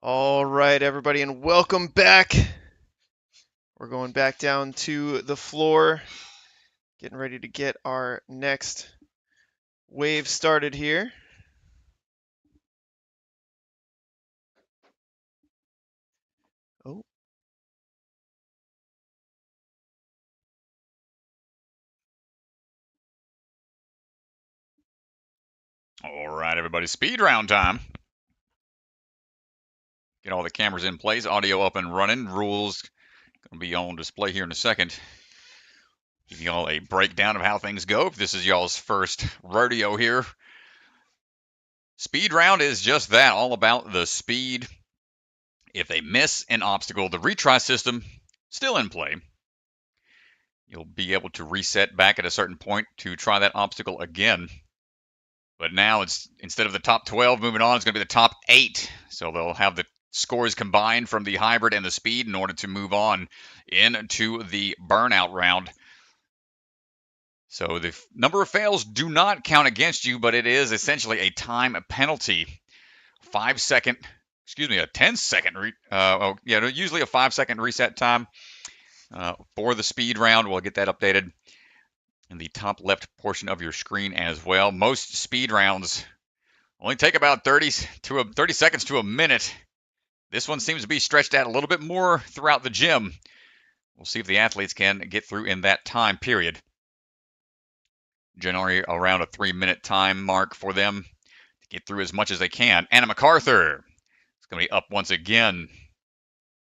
All right, everybody, and welcome back. We're going back down to the floor, getting ready to get our next wave started here. Oh. All right, everybody, speed round time. Get all the cameras in place, audio up and running. Rules going to be on display here in a second. Give y'all a breakdown of how things go. If this is y'all's first rodeo here, speed round is just that, all about the speed. If they miss an obstacle, the retry system still in play. You'll be able to reset back at a certain point to try that obstacle again. But now it's, instead of the top 12 moving on, it's going to be the top 8. So they'll have the scores combined from the hybrid and the speed in order to move on into the burnout round. So the number of fails do not count against you, but it is essentially a time penalty. 5 second, excuse me, a 10-second, usually a 5-second reset time for the speed round. We'll get that updated in the top left portion of your screen as well. Most speed rounds only take about 30 seconds to a minute. This one seems to be stretched out a little bit more throughout the gym. We'll see if the athletes can get through in that time period. Generally around a 3-minute time mark for them to get through as much as they can. Anna MacArthur is going to be up once again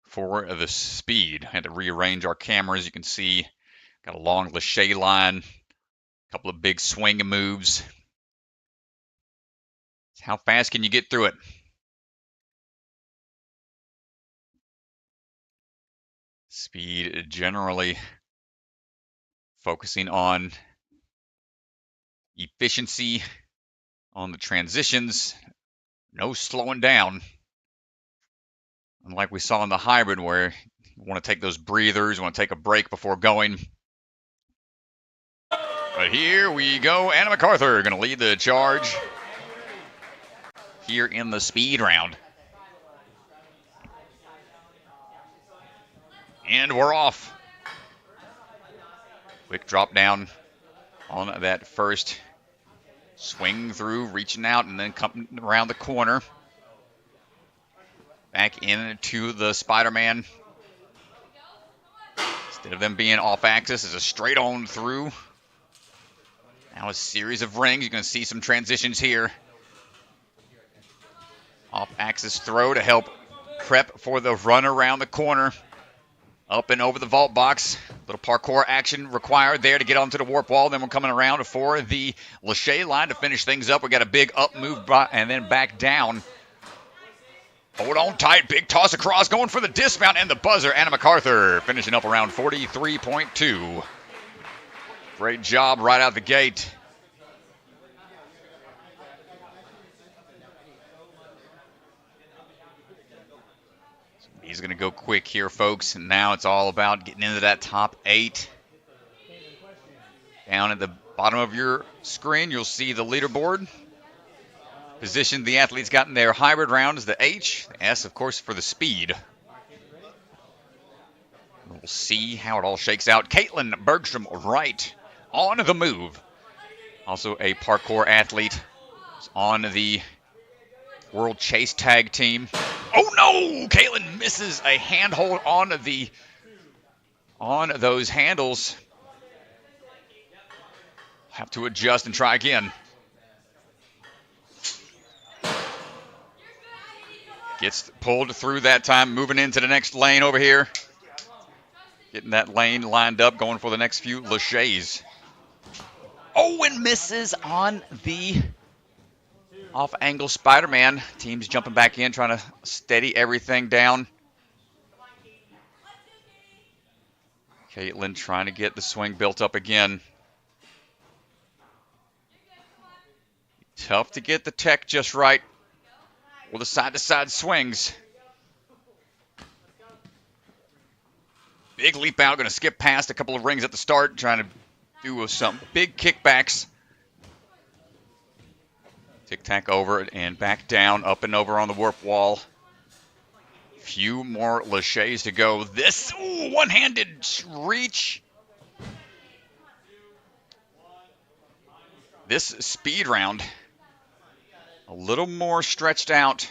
for the speed. I had to rearrange our cameras. You can see got a long lache line, a couple of big swing moves. How fast can you get through it? Speed generally focusing on efficiency on the transitions, no slowing down. Unlike we saw in the hybrid where you want to take those breathers, you want to take a break before going. But here we go. Anna MacArthur going to lead the charge here in the speed round. And we're off. Quick drop down on that first swing through, reaching out and then coming around the corner. Back into the Spider-Man. Instead of them being off axis, it's a straight on through. Now a series of rings. You're going to see some transitions here. Off axis throw to help prep for the run around the corner. Up and over the vault box. Little parkour action required there to get onto the warp wall. Then we're coming around for the lache line to finish things up. We got a big up move and then back down. Hold on tight. Big toss across. Going for the dismount and the buzzer. Anna MacArthur finishing up around 43.2. Great job right out the gate. He's going to go quick here, folks. And now it's all about getting into that top 8. Down at the bottom of your screen, you'll see the leaderboard. Position the athletes got in their hybrid round is the H. The S, of course, for the speed. We'll see how it all shakes out. Caitlyn Bergstrom right on the move. Also a parkour athlete. On the World Chase Tag Team. Oh no! Caitlyn misses a handhold on those handles. Have to adjust and try again. Gets pulled through that time, moving into the next lane over here. Getting that lane lined up, going for the next few laches. Oh, and misses on the off-angle Spider-Man. Team's jumping back in, trying to steady everything down. Caitlyn trying to get the swing built up again. Tough to get the tech just right with the side-to-side swings. Big leap out, going to skip past a couple of rings at the start, trying to do some big kickbacks. Tic-tac over and back down, up and over on the warp wall. few more laches to go. This one-handed reach. This speed round, a little more stretched out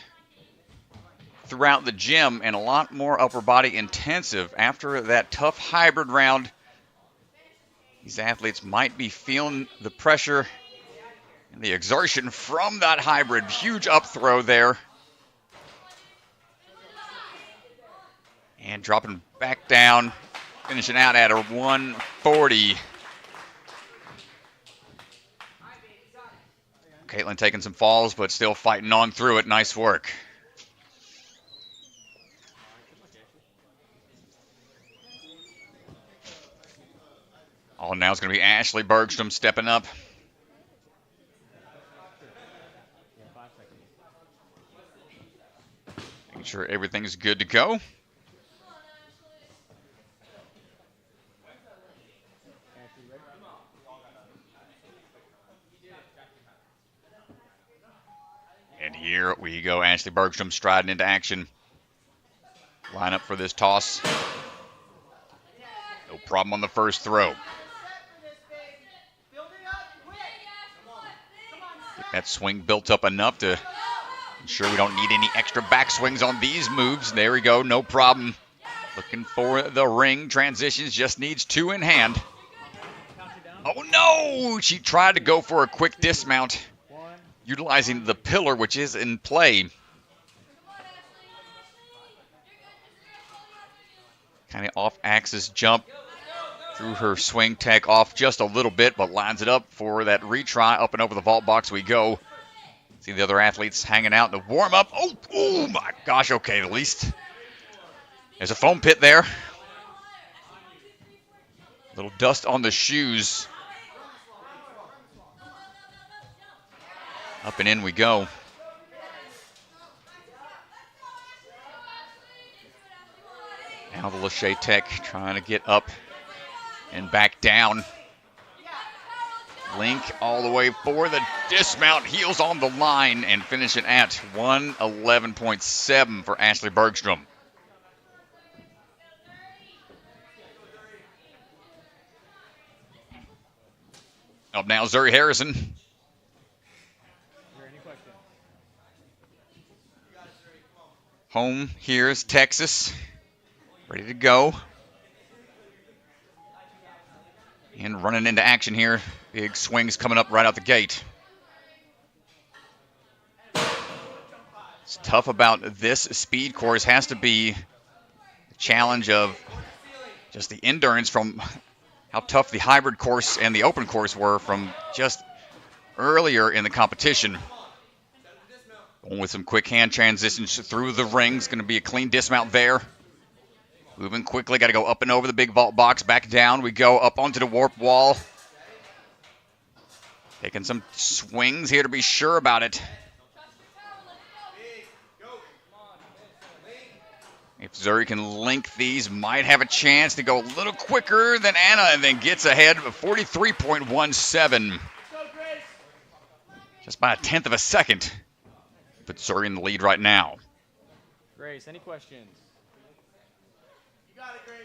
throughout the gym and a lot more upper body intensive after that tough hybrid round. These athletes might be feeling the pressure and the exertion from that hybrid. Huge up throw there. And dropping back down, finishing out at a 140. Caitlyn taking some falls, but still fighting on through it. Nice work. All now is going to be Ashley Bergstrom stepping up. Making sure everything's good to go. And here we go. Ashley Bergstrom striding into action. Line up for this toss. No problem on the first throw. Get that swing built up enough to ensure we don't need any extra backswings on these moves. There we go. No problem. Looking for the ring. Transitions, just needs 2 in hand. Oh, no! She tried to go for a quick dismount, utilizing the pillar, which is in play. Kind of off-axis jump. Threw her swing tech off just a little bit, but lines it up for that retry. Up and over the vault box we go. See the other athletes hanging out in the warm-up. Oh my gosh, okay, at least there's a foam pit there. Little dust on the shoes. Up and in we go. Now the Lachey Tech trying to get up and back down. Link all the way for the dismount. Heels on the line and finishing at 111.7 for Ashley Bergstrom. Up now, Zuri Harrison. Home, here's Texas. Ready to go. And running into action here. Big swings coming up right out the gate. What's tough about this speed course has to be the challenge of just the endurance from how tough the hybrid course and the open course were from just earlier in the competition. Going with some quick hand transitions through the rings. Going to be a clean dismount there. Moving quickly. Got to go up and over the big vault box. Back down. We go up onto the warp wall. Taking some swings here to be sure about it. If Zuri can link these, might have a chance to go a little quicker than Anna and then gets ahead of 43.17. Just by 1/10 of a second. But Zuri in the lead right now. Grace, any questions? You got it, Grace.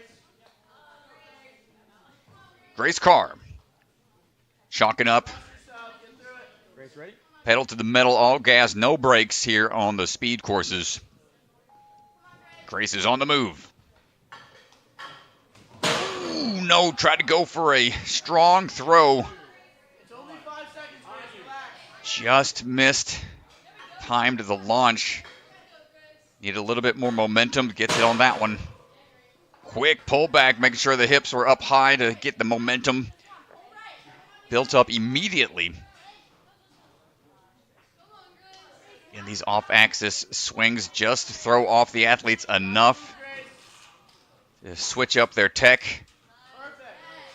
Grace Carr. Chalking up. Grace, ready? Pedal to the metal, all gas, no brakes here on the speed courses. Grace is on the move. Ooh, no, tried to go for a strong throw. It's only 5 seconds, Grace. Relax. Just missed. Time to the launch. Need a little bit more momentum. Gets it on that one. Quick pullback, making sure the hips were up high to get the momentum built up immediately. And these off-axis swings just throw off the athletes enough to switch up their tech.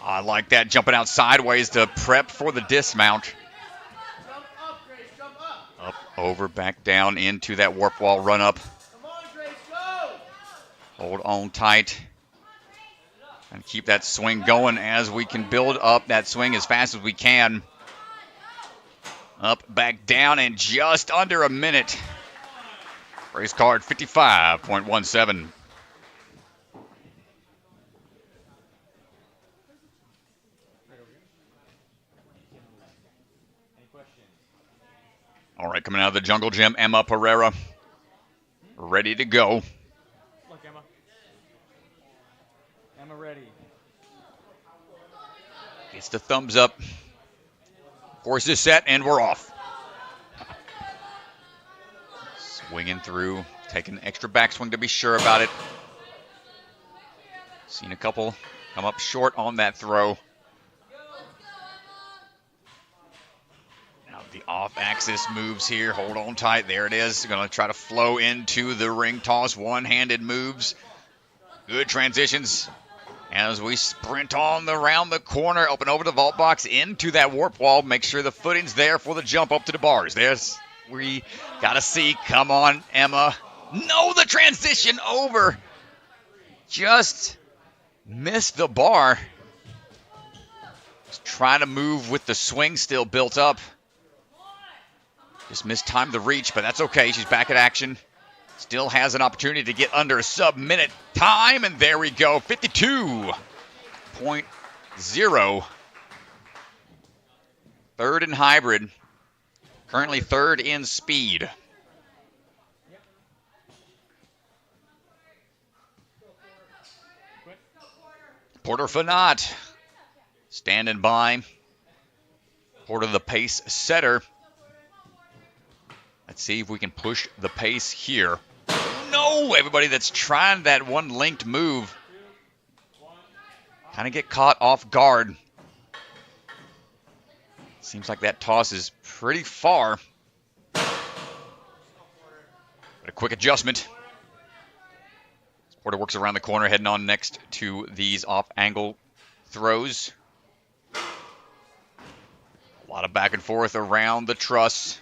I like that, jumping out sideways to prep for the dismount. Jump up, Grace. Jump up. Up, over, back down into that warp wall run up. Come on, Grace. Go. Hold on tight. And keep that swing going as we can build up that swing as fast as we can. Up, back down, and just under a minute. Race card 55.17. All right, coming out of the jungle gym, Emma Pereira, ready to go. Look, Emma. Emma ready. Gets the thumbs up. Course is set, and we're off. Swinging through, taking an extra backswing to be sure about it. Seen a couple come up short on that throw. Now the off-axis moves here. Hold on tight. There it is. Going to try to flow into the ring toss. One-handed moves. Good transitions. As we sprint on around the corner, open over the vault box into that warp wall. Make sure the footing's there for the jump up to the bars. There's we got to see. Come on, Emma. No, the transition over. Just missed the bar. Just trying to move with the swing still built up. Just mistimed the reach, but that's okay. She's back at action. Still has an opportunity to get under a sub-minute time, and there we go. 52.0. Third in hybrid. Currently third in speed. Porter Fagnant standing by. Porter the pace setter. Let's see if we can push the pace here. No! Everybody that's trying that one linked move kind of get caught off guard. Seems like that toss is pretty far. But a quick adjustment. Porter works around the corner, heading on next to these off-angle throws. A lot of back and forth around the truss.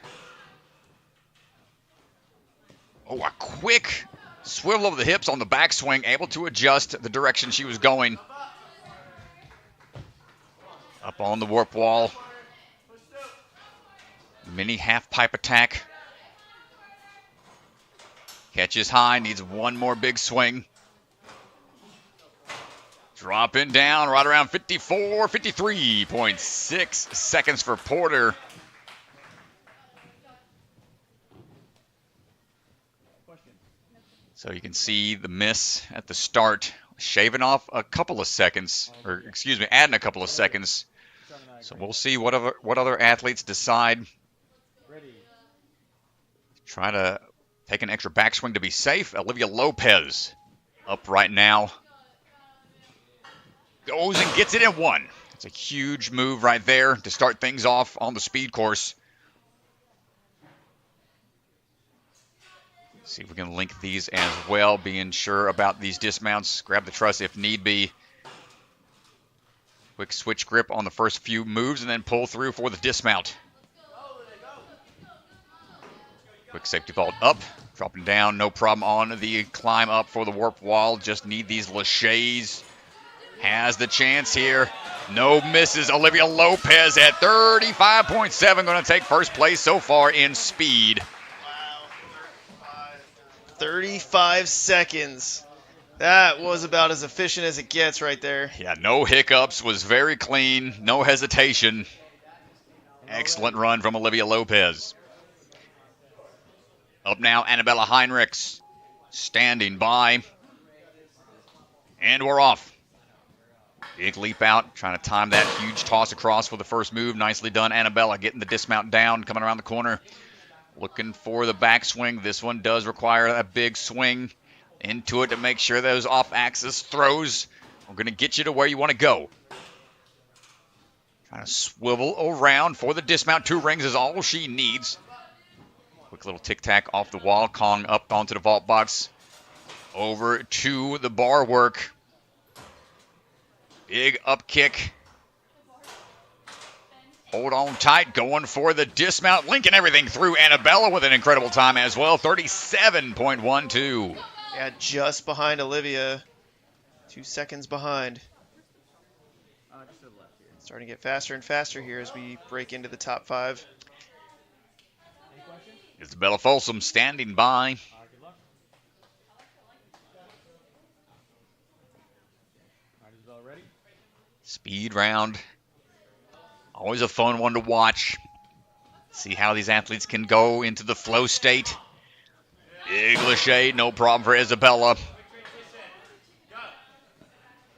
Oh, a quick swivel of the hips on the backswing, able to adjust the direction she was going. Up on the warp wall. Mini half pipe attack. Catches high, needs one more big swing. Dropping down right around 53.6 seconds for Porter. So you can see the miss at the start, shaving off a couple of seconds, or excuse me, adding a couple of seconds. So we'll see what other athletes decide. Try to take an extra backswing to be safe. Olivia Lopez up right now. Goes and gets it in one. It's a huge move right there to start things off on the speed course. See if we can link these as well, being sure about these dismounts. Grab the truss if need be. Quick switch grip on the first few moves and then pull through for the dismount. Quick safety vault up, dropping down, no problem on the climb up for the warp wall. Just need these laches. Has the chance here. No misses. Olivia Lopez at 35.7, going to take first place so far in speed. 35 seconds. That was about as efficient as it gets right there. Yeah, no hiccups. Was very clean. No hesitation. Excellent run from Olivia Lopez. Up now, Annabella Heinrichs standing by. And we're off. Big leap out. Trying to time that huge toss across for the first move. Nicely done, Annabella. Getting the dismount down. Coming around the corner. Looking for the backswing. This one does require a big swing into it to make sure those off-axis throws are going to get you to where you want to go. Trying to swivel around for the dismount. 2 rings is all she needs. Quick little tic-tac off the wall. Kong up onto the vault box. Over to the bar work. Big up kick. Hold on tight, going for the dismount, linking everything through. Annabella with an incredible time as well, 37.12. Yeah, just behind Olivia. 2 seconds behind. Starting to get faster and faster here as we break into the top 5. Isabella Folsom standing by. Speed round. Always a fun one to watch. See how these athletes can go into the flow state. Big lachey, no problem for Isabella.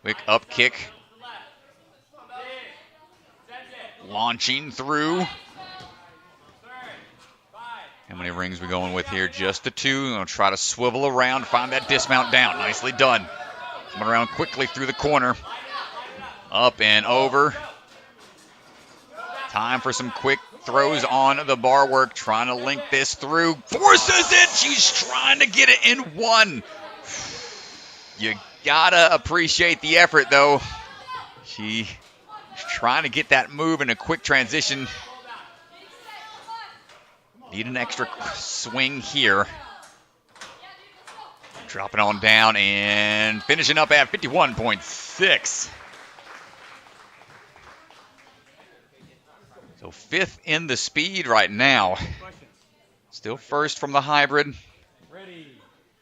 Quick up kick. Launching through. How many rings we going with here? Just the 2. I'm going to try to swivel around, find that dismount down. Nicely done. Coming around quickly through the corner. Up and over. Time for some quick throws on the bar work. Trying to link this through. Forces it. She's trying to get it in 1. You gotta appreciate the effort, though. She's trying to get that move in a quick transition. Need an extra swing here. Dropping on down and finishing up at 51.6. So 5th in the speed right now. Still first from the hybrid. Pretty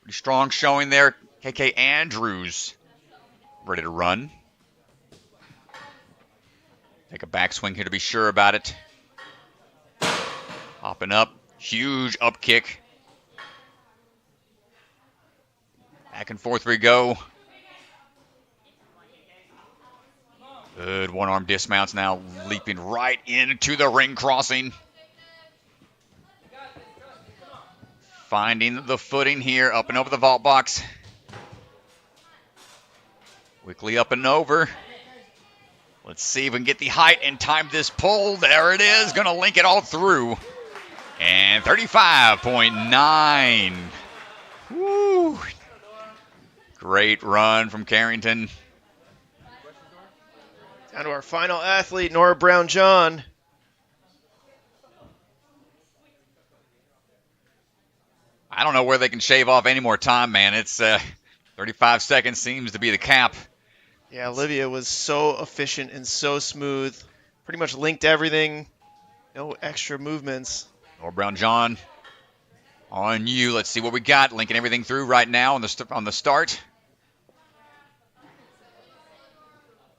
strong showing there. KK Andrews ready to run. Take a backswing here to be sure about it. Hopping up. Huge up kick. Back and forth we go. Good one-arm dismounts now, leaping right into the ring crossing. Finding the footing here, up and over the vault box. Quickly up and over. Let's see if we can get the height and time this pull. There it is, gonna link it all through. And 35.9. Woo! Great run from Carrington. Down to our final athlete, Nora Brown-John. I don't know where they can shave off any more time, man. It's 35 seconds seems to be the cap. Yeah, Olivia was so efficient and so smooth. Pretty much linked everything. No extra movements. Nora Brown-John on you. Let's see what we got. Linking everything through right now on the start.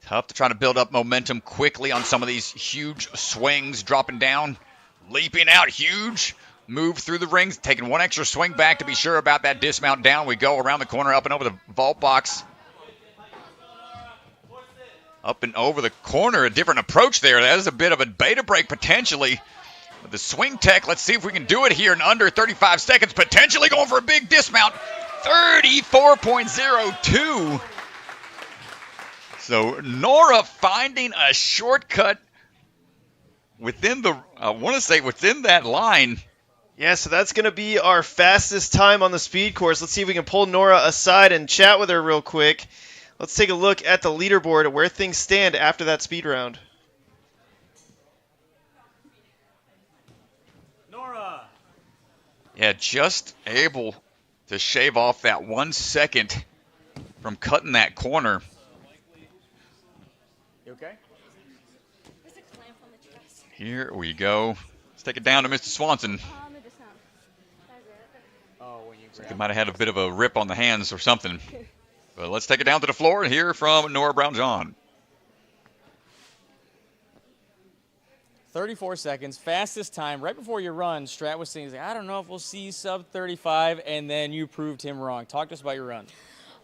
Tough to try to build up momentum quickly on some of these huge swings. Dropping down, leaping out, huge. Move through the rings, taking one extra swing back to be sure about that dismount. Down we go, around the corner, up and over the vault box. Up and over the corner, a different approach there. That is a bit of a beta break potentially. With the swing tech, let's see if we can do it here in under 35 seconds. Potentially going for a big dismount. 34.02. So Nora finding a shortcut within the, I want to say within that line. Yeah, so that's going to be our fastest time on the speed course. Let's see if we can pull Nora aside and chat with her real quick. Let's take a look at the leaderboard, where things stand after that speed round. Nora. Yeah, just able to shave off that 1 second from cutting that corner. You okay? Here we go. Let's take it down to Mr. Swanson. They might have had a bit of a rip on the hands or something. But let's take it down to the floor and hear from Nora Brown-John. 34 seconds, fastest time. Right before your run, Strat was saying, I don't know if we'll see sub 35, and then you proved him wrong. Talk to us about your run.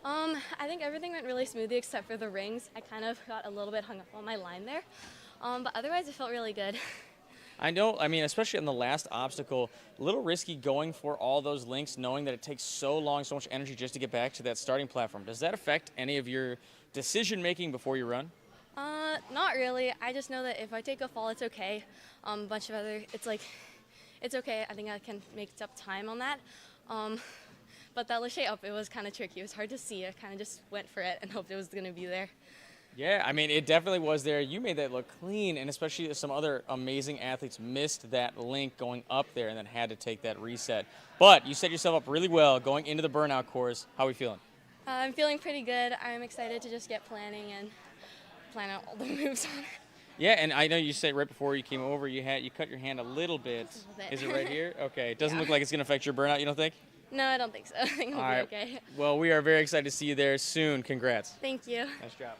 I think everything went really smoothly except for the rings. I kind of got a little bit hung up on my line there. But otherwise, it felt really good. I know, I mean, especially on the last obstacle, a little risky going for all those links, knowing that it takes so long, so much energy just to get back to that starting platform. Does that affect any of your decision-making before you run? Not really. I just know that if I take a fall, it's okay. A bunch of other, it's okay. I think I can make up time on that. But that lachey up, it was kind of tricky. It was hard to see. I kind of just went for it and hoped it was going to be there. Yeah, I mean, it definitely was there. You made that look clean, and especially some other amazing athletes missed that link going up there and then had to take that reset. But you set yourself up really well going into the burnout course. How are we feeling? I'm feeling pretty good. I'm excited to just get planning and plan out all the moves on it. Yeah, and I know you said right before you came over you cut your hand a little bit. Is it right here? Okay. It doesn't look like it's going to affect your burnout, you don't think? No, I don't think so. I think it'll be okay. Well, we are very excited to see you there soon. Congrats. Thank you. Nice job.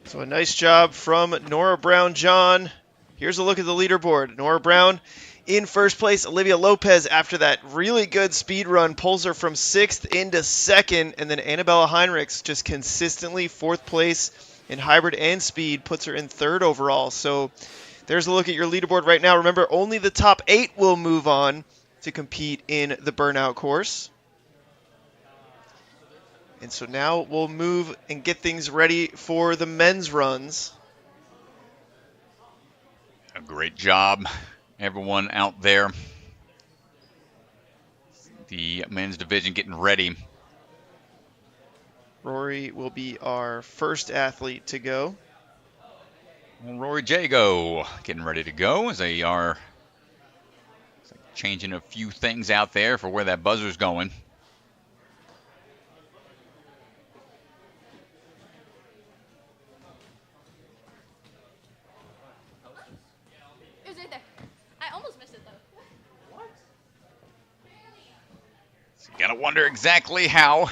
So a nice job from Nora Brown-John. Here's a look at the leaderboard. Nora Brown in first place. Olivia Lopez, after that really good speed run, pulls her from 6th into 2nd. And then Annabella Heinrichs just consistently 4th place in hybrid and speed, puts her in 3rd overall. So there's a look at your leaderboard right now. Remember, only the top 8 will move on to compete in the burnout course. And so now we'll move and get things ready for the men's runs. A great job, everyone out there. The men's division getting ready. Rory will be our first athlete to go. And Rory Joo getting ready to go as they are changing a few things out there for where that buzzer's going. It was right there. I almost missed it though. So you gotta wonder exactly how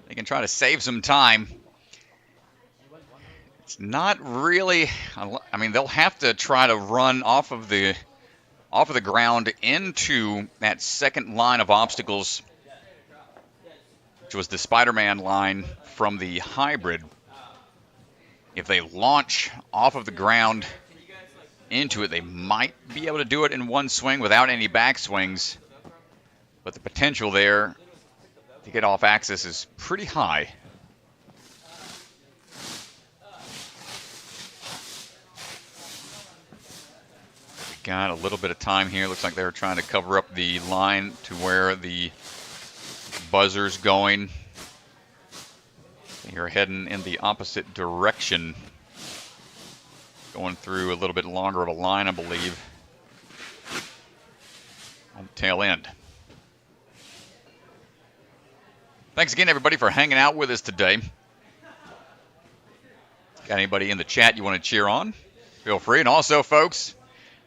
they can try to save some time. It's not really, I mean, they'll have to try to run off of the ground into that second line of obstacles, which was the Spider-Man line from the hybrid. If they launch off of the ground into it, they might be able to do it in one swing without any back swings, but the potential there to get off axis is pretty high. We got a little bit of time here. Looks like they're trying to cover up the line to where the buzzer's going. You're heading in the opposite direction. Going through a little bit longer of a line, I believe, on the tail end. Thanks again, everybody, for hanging out with us today. Got anybody in the chat you want to cheer on? Feel free. And also, folks,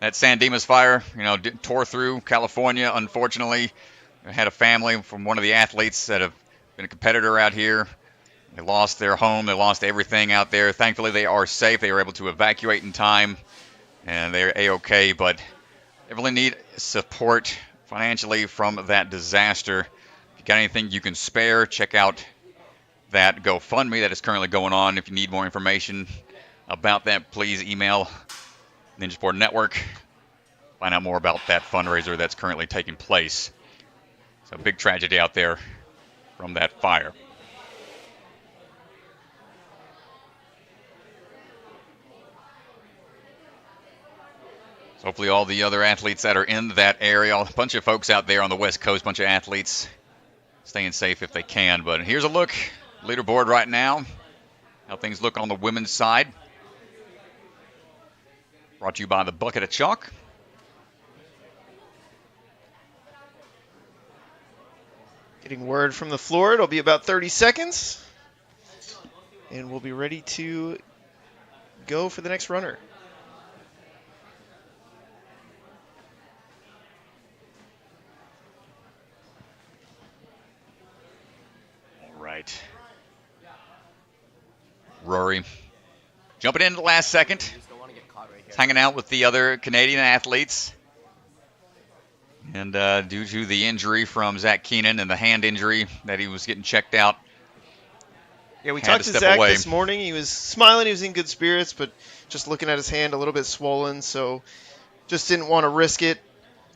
that San Dimas fire, tore through California, unfortunately. I had a family from one of the athletes that have been a competitor out here. They lost their home. They lost everything out there. Thankfully, they are safe. They were able to evacuate in time, and they're A-OK. But they really need support financially from that disaster. If you got anything you can spare, check out that GoFundMe that is currently going on. If you need more information about that, please email Ninja Sport Network. Find out more about that fundraiser that's currently taking place. So big tragedy out there from that fire. So hopefully all the other athletes that are in that area, a bunch of folks out there on the West Coast, bunch of athletes staying safe if they can. But here's a look, leaderboard right now, how things look on the women's side. Brought to you by the Bucket of Chalk. Getting word from the floor. It'll be about 30 seconds. And we'll be ready to go for the next runner. All right. Rory jumping in the last second. He's hanging out with the other Canadian athletes. And due to the injury from Zach Keenan and the hand injury that he was getting checked out. Yeah, we talked to Zach this morning. He was smiling. He was in good spirits, but just looking at his hand, a little bit swollen. So just didn't want to risk it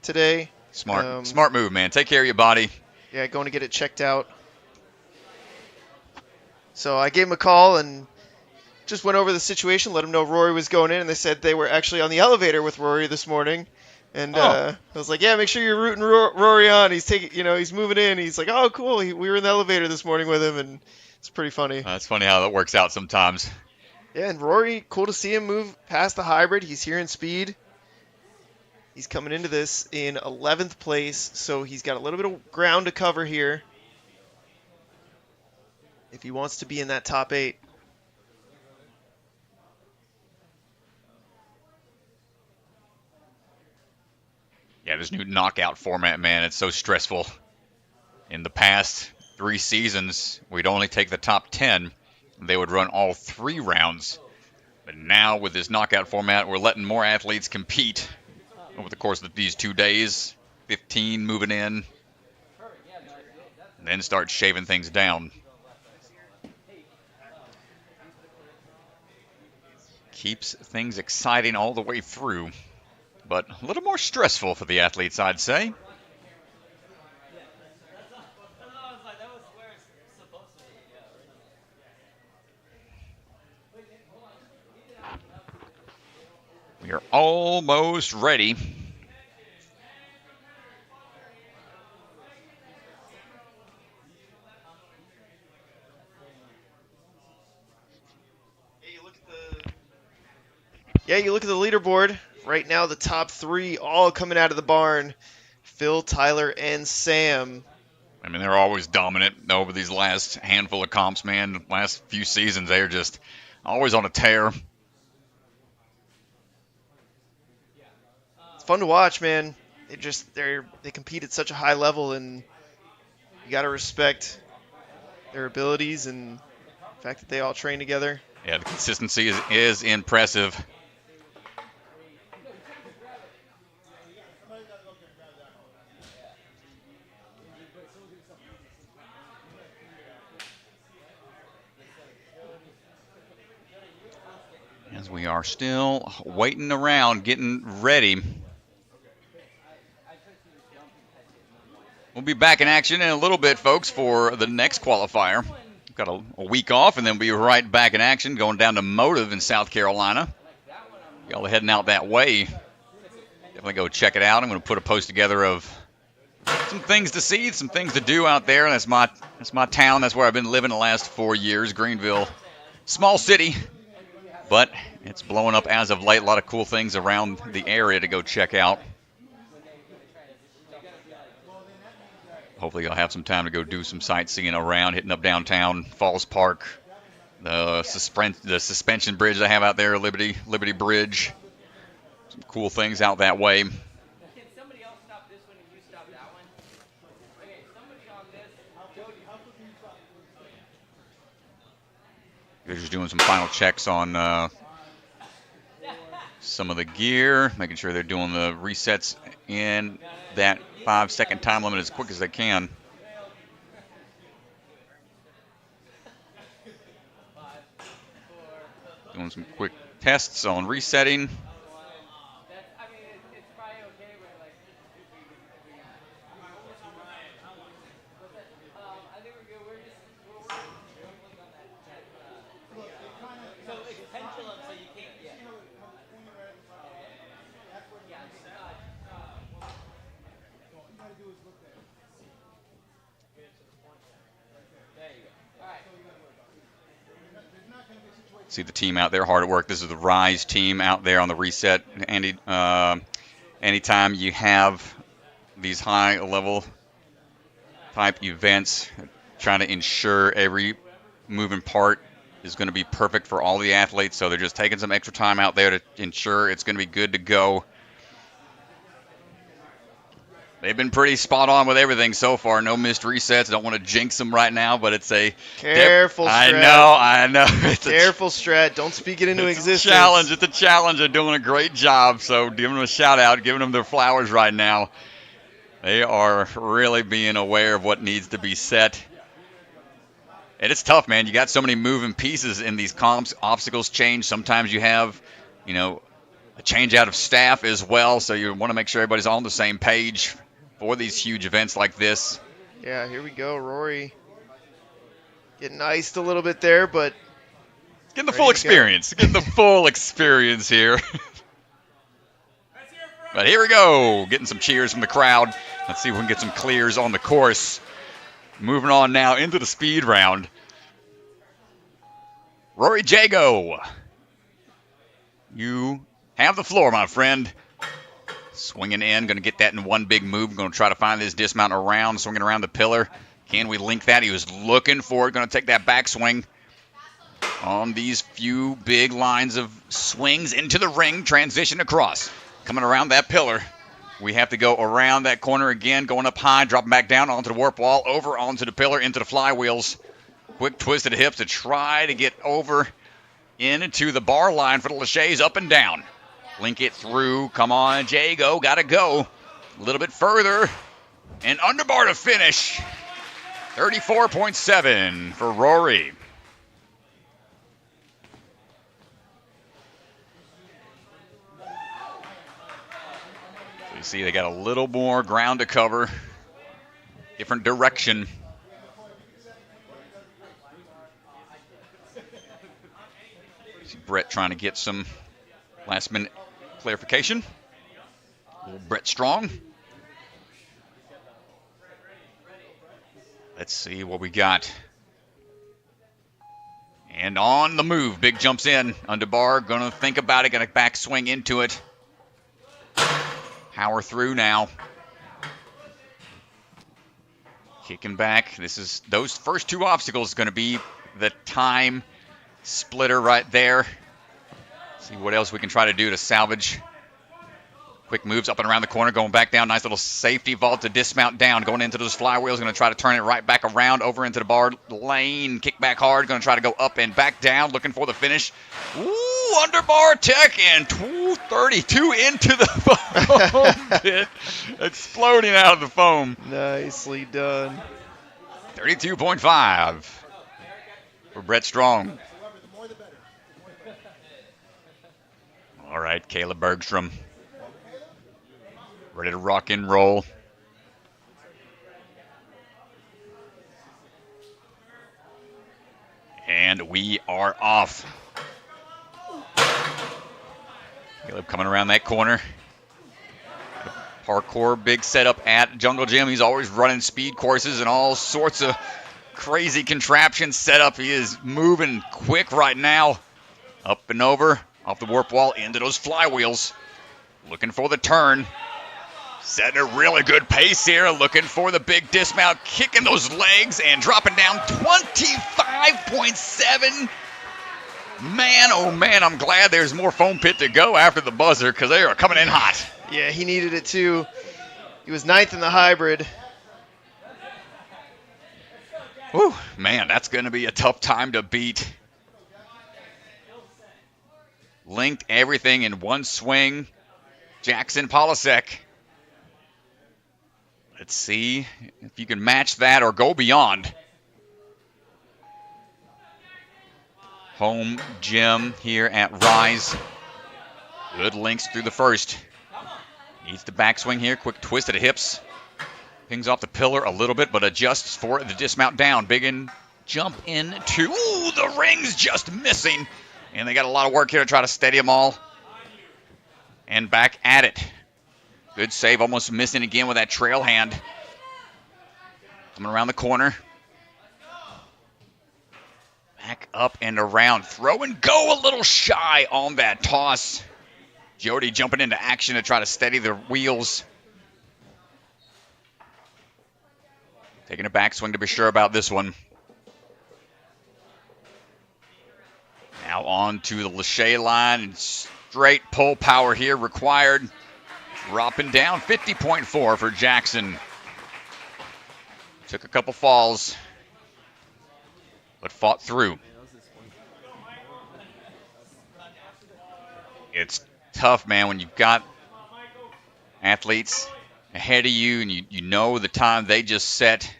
today. Smart move, man. Take care of your body. Yeah, going to get it checked out. So I gave him a call and just went over the situation, let him know Rory was going in, and they said they were actually on the elevator with Rory this morning. And I was like, yeah, make sure you're rooting Rory on. He's he's moving in. He's like, oh, cool. We were in the elevator this morning with him, and it's pretty funny. It's funny how that works out sometimes. Yeah, and Rory, cool to see him move past the hybrid. He's here in speed. He's coming into this in 11th place, so he's got a little bit of ground to cover here if he wants to be in that top 8. Yeah, this new knockout format, man, it's so stressful. In the past 3 seasons, we'd only take the top 10. They would run all 3 rounds But now with this knockout format, we're letting more athletes compete over the course of these 2 days. 15 moving in, and then start shaving things down. Keeps things exciting all the way through, but a little more stressful for the athletes, I'd say. We are almost ready. Yeah, you look at the leaderboard. Right now, the top 3 all coming out of the barn. Phil, Tyler, and Sam. I mean, they're always dominant over these last handful of comps, man. The last few seasons, they're just always on a tear. It's fun to watch, man. They compete at such a high level, and you got to respect their abilities and the fact that they all train together. Yeah, the consistency is impressive. As we are still waiting around, getting ready. We'll be back in action in a little bit, folks, for the next qualifier. We've got a week off, and then we'll be right back in action, going down to Motive in South Carolina. Y'all are heading out that way. Definitely go check it out. I'm going to put a post together of some things to see, some things to do out there. That's my town. That's where I've been living the last 4 years, Greenville. Small city, but it's blowing up as of late. A lot of cool things around the area to go check out. Hopefully I'll have some time to go do some sightseeing around, hitting up downtown, Falls Park, the suspension bridge they have out there, Liberty Bridge. Some cool things out that way. Can somebody else stop this one and you stop that one? Okay, somebody on this. Jody, how quick can you stop? They're just doing some final checks on some of the gear, making sure they're doing the resets in that 5-second time limit as quick as they can. Doing some quick tests on resetting. See the team out there hard at work. This is the Rise team out there on the reset. Andy, anytime you have these high-level type events, trying to ensure every moving part is going to be perfect for all the athletes. So they're just taking some extra time out there to ensure it's going to be good to go. They've been pretty spot on with everything so far. No missed resets. Don't want to jinx them right now, but it's a careful strat. I know. It's careful strat. Don't speak it into existence. It's a challenge. They're doing a great job. So giving them a shout out, giving them their flowers right now. They are really being aware of what needs to be set. And it's tough, man. You got so many moving pieces in these comps. Obstacles change. Sometimes you have, a change out of staff as well. So you want to make sure everybody's on the same page for these huge events like this. Yeah, here we go. Rory getting iced a little bit there, but getting the full experience. Getting the full experience here. But here we go. Getting some cheers from the crowd. Let's see if we can get some clears on the course. Moving on now into the speed round. Rory Joo, you have the floor, my friend. Swinging in, going to get that in one big move. Going to try to find this dismount around, swinging around the pillar. Can we link that? He was looking for it. Going to take that backswing on these few big lines of swings into the ring. Transition across. Coming around that pillar. We have to go around that corner again, going up high, dropping back down onto the warp wall, over onto the pillar, into the flywheels. Quick twist of the hips to try to get over into the bar line for the Lachey's, up and down. Link it through. Come on, Jago. Got to go. A little bit further. And underbar to finish. 34.7 for Rory. So you see they got a little more ground to cover. Different direction. See Brett trying to get some last minute clarification. Little Brett Strong. Let's see what we got. And on the move, Big jumps in. Underbar, gonna think about it, gonna back swing into it. Power through now. Kicking back. This is those first two obstacles gonna be the time splitter right there. See what else we can try to do to salvage. Quick moves up and around the corner, going back down. Nice little safety vault to dismount down. Going into those flywheels, going to try to turn it right back around over into the bar lane. Kick back hard, going to try to go up and back down, looking for the finish. Ooh, underbar tech and 232 into the foam pit. Exploding out of the foam. Nicely done. 32.5 for Brett Strong. All right, Caitlyn Bergstrom. Ready to rock and roll. And we are off. Caleb coming around that corner. Parkour, big setup at Jungle Gym. He's always running speed courses and all sorts of crazy contraptions set up. He is moving quick right now. Up and over, off the warp wall, into those flywheels. Looking for the turn. Setting a really good pace here, looking for the big dismount, kicking those legs and dropping down 25.7. Man, oh man, I'm glad there's more foam pit to go after the buzzer because they are coming in hot. Yeah, he needed it too. He was 9th in the hybrid. Whew, man, that's going to be a tough time to beat. Linked everything in one swing. Jackson Polisek. Let's see if you can match that or go beyond. Home gym here at Rise. Good links through the first. Needs the backswing here. Quick twist of the hips. Pings off the pillar a little bit, but adjusts for the dismount down. Big in, jump into. Ooh, the ring's just missing. And they got a lot of work here to try to steady them all. And back at it. Good save, almost missing again with that trail hand. Coming around the corner. Back up and around. Throw and go, a little shy on that toss. Jody jumping into action to try to steady the wheels. Taking a backswing to be sure about this one. Now on to the Lachey line. And straight pull power here required. Dropping down 50.4 for Jackson. Took a couple falls, but fought through. It's tough, man, when you've got athletes ahead of you and you know the time they just set.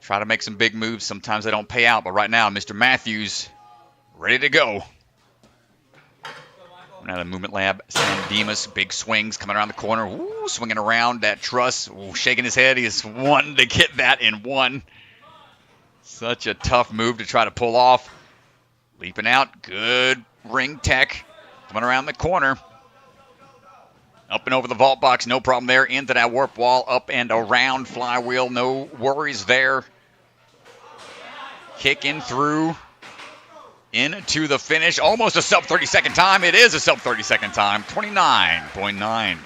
Try to make some big moves. Sometimes they don't pay out, but right now, Mr. Matthews ready to go. Now the Movement Lab, San Dimas, big swings coming around the corner. Ooh, swinging around that truss. Ooh, shaking his head. He is wanting to get that in one. Such a tough move to try to pull off. Leaping out. Good ring tech. Coming around the corner. Up and over the vault box. No problem there. Into that warp wall. Up and around flywheel. No worries there. Kicking through. Into the finish. Almost a sub 30-second time. It is a sub 30-second time. 29.9.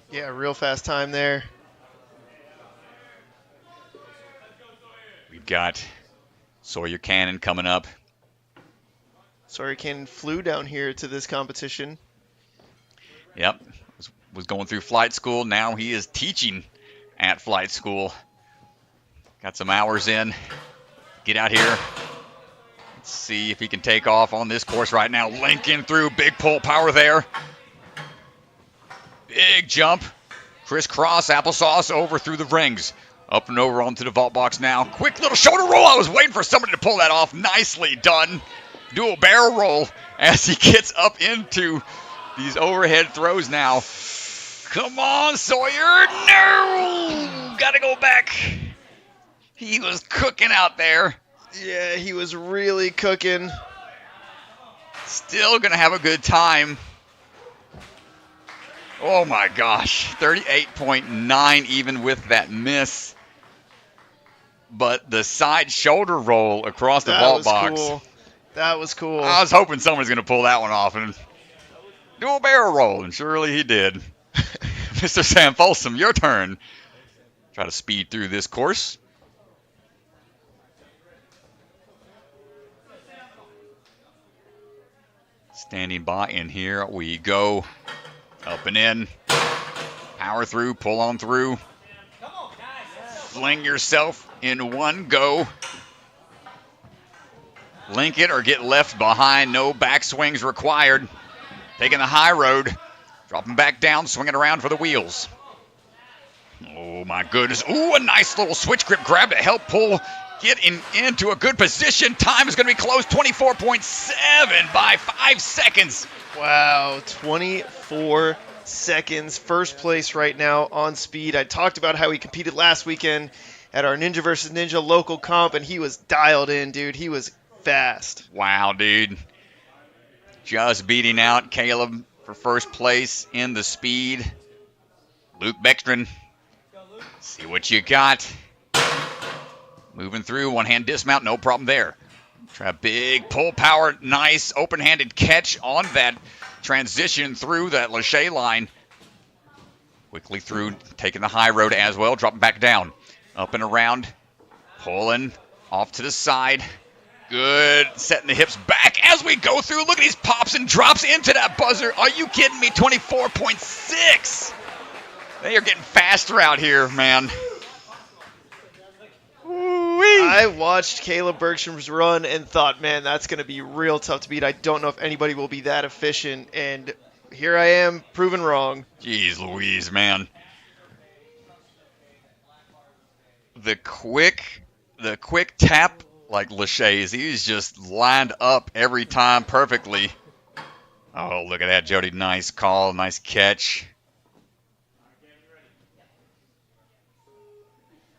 Yeah, real fast time there. We've got Sawyer Cannon coming up. Sawyer Cannon flew down here to this competition. Yep. Was going through flight school. Now he is teaching at flight school. Got some hours in. Get out here. Let's see if he can take off on this course right now. Linking through, big pull power there. Big jump. Crisscross applesauce over through the rings. Up and over onto the vault box now. Quick little shoulder roll. I was waiting for somebody to pull that off. Nicely done. Dual barrel roll as he gets up into these overhead throws now. Come on, Sawyer. No! Gotta go back. He was cooking out there. Yeah, he was really cooking. Still gonna have a good time. Oh my gosh. 38.9 even with that miss. But the side shoulder roll across the vault box. Cool. That was cool. I was hoping someone's going to pull that one off and do a barrel roll, and surely he did. Mr. Sam Folsom, your turn. Try to speed through this course. Standing by, and here we go. Up and in. Power through, pull on through. Fling yourself in one go. Link it or get left behind. No backswings required. Taking the high road. Dropping back down, swinging around for the wheels. Oh, my goodness. Ooh, a nice little switch grip grab to help pull. Get into a good position. Time is going to be close. 24.7 by 5 seconds. Wow, 24 seconds. First place right now on speed. I talked about how he competed last weekend at our Ninja vs. Ninja local comp, and he was dialed in, dude. He was fast. Wow, dude. Just beating out Caleb for first place in the speed. Luke Bergstrom. See what you got. Moving through, one-hand dismount, no problem there. Try a big pull power, nice open-handed catch on that transition through that Lachey line. Quickly through, taking the high road as well, dropping back down. Up and around, pulling off to the side. Good, setting the hips back as we go through. Look at these pops and drops into that buzzer. Are you kidding me? 24.6. They are getting faster out here, man. I watched Caleb Bergstrom's run and thought, man, that's going to be real tough to beat. I don't know if anybody will be that efficient, and here I am, proven wrong. Jeez Louise, man. The quick tap like Lachey's, he's just lined up every time perfectly. Oh, look at that, Jody. Nice call, nice catch.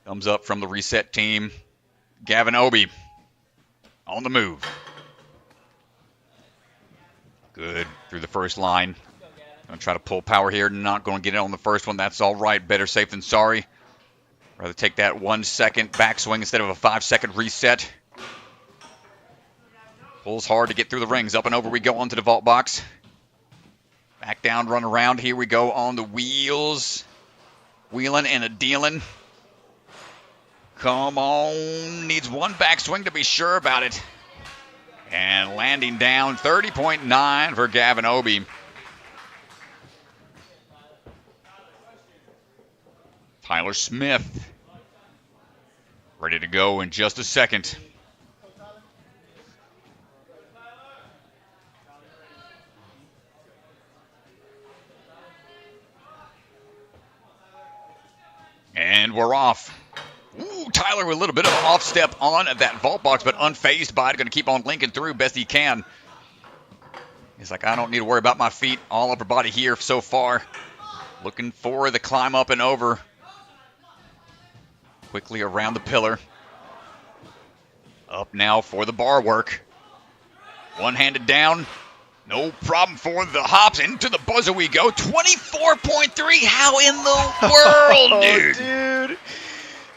Thumbs up from the reset team. Gavin Obi on the move. Good through the first line. Going to try to pull power here. Not going to get it on the first one. That's all right. Better safe than sorry. Rather take that 1 second backswing instead of a 5 second reset. Pulls hard to get through the rings. Up and over we go onto the vault box. Back down, run around. Here we go on the wheels. Wheeling and a dealing. Come on. Needs one backswing to be sure about it. And landing down 30.9 for Gavin Obi. Tyler Smith ready to go in just a second. And we're off. Ooh, Tyler with a little bit of an off step on that vault box, but unfazed by it. Going to keep on linking through best he can. He's like, I don't need to worry about my feet. All upper body here so far. Looking for the climb up and over. Quickly around the pillar. Up now for the bar work. One-handed down. No problem for the hops. Into the buzzer we go. 24.3. How in the world, dude? Oh, dude.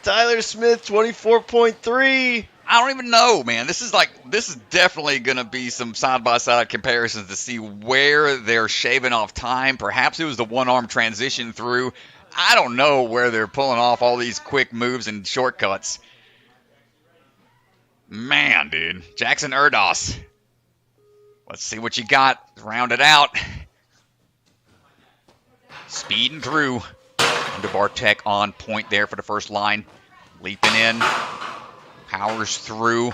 Tyler Smith, 24.3. I don't even know, man. This is definitely going to be some side-by-side comparisons to see where they're shaving off time. Perhaps it was the one-arm transition through. I don't know where they're pulling off all these quick moves and shortcuts. Man, dude. Jackson Erdos. Let's see what you got. Round it out. Speeding through. Underbar tech on point there for the first line. Leaping in, powers through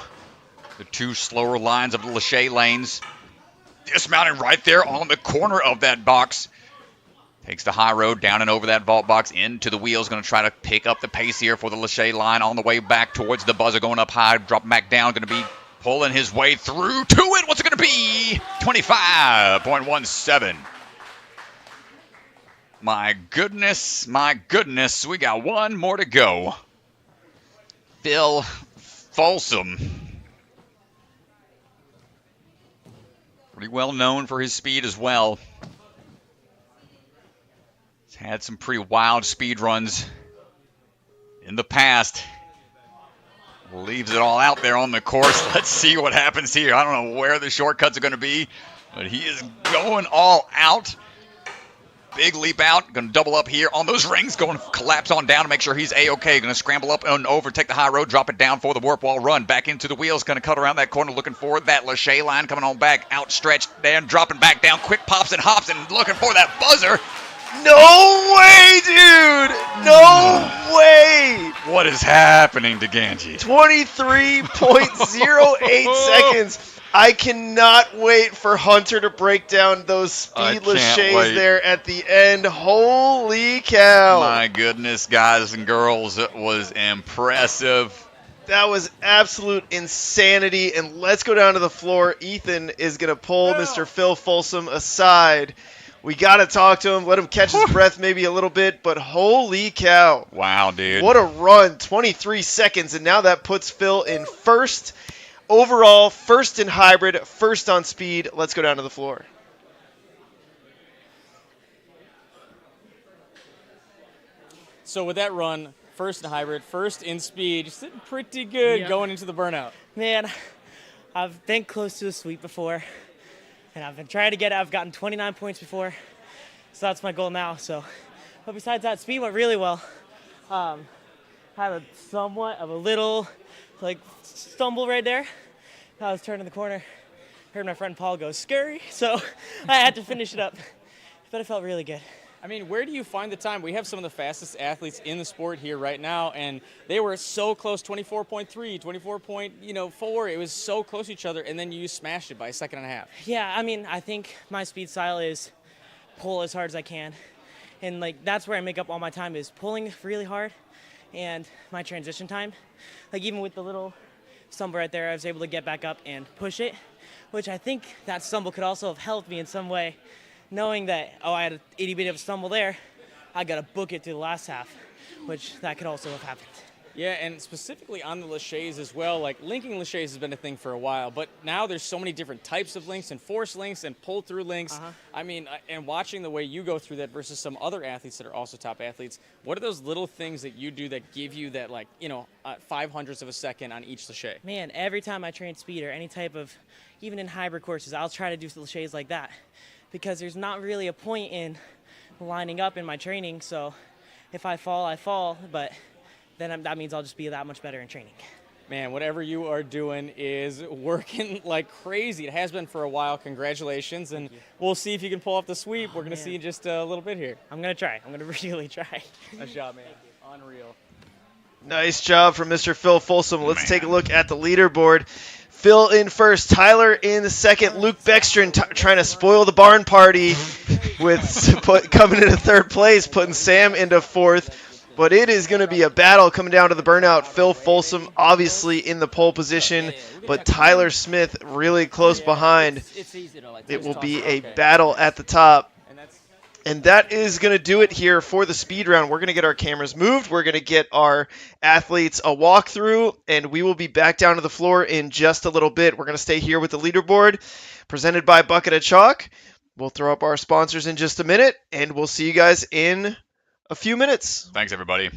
the two slower lines of the Lachey lanes. Dismounting right there on the corner of that box. Takes the high road down and over that vault box into the wheels. Going to try to pick up the pace here for the Lachey line on the way back towards the buzzer. Going up high, dropping back down. Going to be pulling his way through to it. What's it going to be? 25.17. My goodness. We got one more to go. Phil Folsom. Pretty well known for his speed as well. He's had some pretty wild speed runs in the past. Leaves it all out there on the course. Let's see what happens here. I don't know where the shortcuts are going to be, but he is going all out. Big leap out. Going to double up here on those rings. Going to collapse on down to make sure he's A-OK. Going to scramble up and over, take the high road, drop it down for the warp wall run. Back into the wheels. Going to cut around that corner, looking for that Lachey line. Coming on back, outstretched, then dropping back down. Quick pops and hops and looking for that buzzer. No way, dude! No way! What is happening to Ganji? 23.08 seconds. I cannot wait for Hunter to break down those speed Lachey's there at the end. Holy cow. My goodness, guys and girls, it was impressive. That was absolute insanity. And let's go down to the floor. Ethan is going to pull Mr. Phil Folsom aside. We got to talk to him, let him catch his breath maybe a little bit, but holy cow. Wow, dude. What a run, 23 seconds, and now that puts Phil in first overall, first in hybrid, first on speed. Let's go down to the floor. So with that run, first in hybrid, first in speed, sitting pretty good going into the burnout. Man, I've been close to a sweep before. And I've been trying to get it. I've gotten 29 points before, so that's my goal now. But besides that, speed went really well. Had a somewhat of a little, stumble right there. I was turning the corner, heard my friend Paul go, scurry, so I had to finish it up. But it felt really good. I mean, where do you find the time? We have some of the fastest athletes in the sport here right now, and they were so close, 24.3, 24.4. It was so close to each other, and then you smashed it by a second and a half. Yeah, I mean, I think my speed style is pull as hard as I can. And, that's where I make up all my time is pulling really hard and my transition time. Even with the little stumble right there, I was able to get back up and push it, which I think that stumble could also have helped me in some way. Knowing that, I had an itty bitty of a stumble there, I got to book it through the last half, which that could also have happened. Yeah, and specifically on the Lachey's as well, linking Lachey's has been a thing for a while, but now there's so many different types of links and force links and pull-through links. I mean, and watching the way you go through that versus some other athletes that are also top athletes, what are those little things that you do that give you that, 5/100ths of a second on each Lachey? Man, every time I train speed or any type of, even in hybrid courses, I'll try to do Lachey's like that. Because there's not really a point in lining up in my training, so if I fall, I fall, but then that means I'll just be that much better in training. Man, whatever you are doing is working like crazy. It has been for a while. Congratulations, and we'll see if you can pull off the sweep. We're going to see in just a little bit here. I'm going to try. I'm going to really try. Nice job, man. Unreal. Nice job from Mr. Phil Folsom. Let's take a look at the leaderboard. Phil in first, Tyler in second, Luke Bergstrom trying to spoil the barn party with coming into third place, putting Sam into fourth. But it is going to be a battle coming down to the burnout. Phil Folsom obviously in the pole position, but Tyler Smith really close behind. It will be a battle at the top. And that is going to do it here for the speed round. We're going to get our cameras moved. We're going to get our athletes a walkthrough, and we will be back down to the floor in just a little bit. We're going to stay here with the leaderboard presented by Bucket of Chalk. We'll throw up our sponsors in just a minute, and we'll see you guys in a few minutes. Thanks, everybody.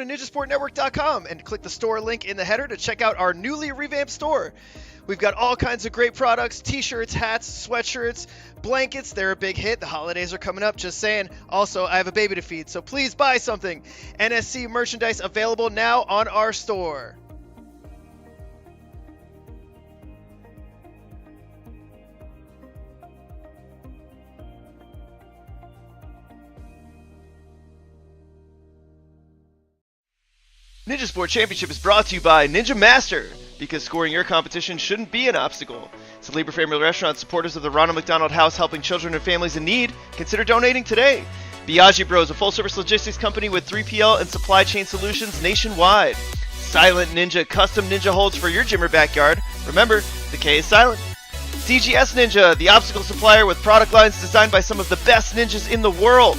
to ninjasportnetwork.com and click the store link in the header to check out our newly revamped store. We've got all kinds of great products, t-shirts, hats, sweatshirts, blankets. They're a big hit. The holidays are coming up, just saying. Also, I have a baby to feed, so please buy something. NSC merchandise available now on our store. Ninja Sport Championship is brought to you by Ninja Master, because scoring your competition shouldn't be an obstacle. It's a Libre Family Restaurant, supporters of the Ronald McDonald House, helping children and families in need. Consider donating today. Biagi Bros, a full-service logistics company with 3PL and supply chain solutions nationwide. Silent Ninja, custom ninja holds for your gym or backyard. Remember, the K is silent. DGS Ninja, the obstacle supplier with product lines designed by some of the best ninjas in the world.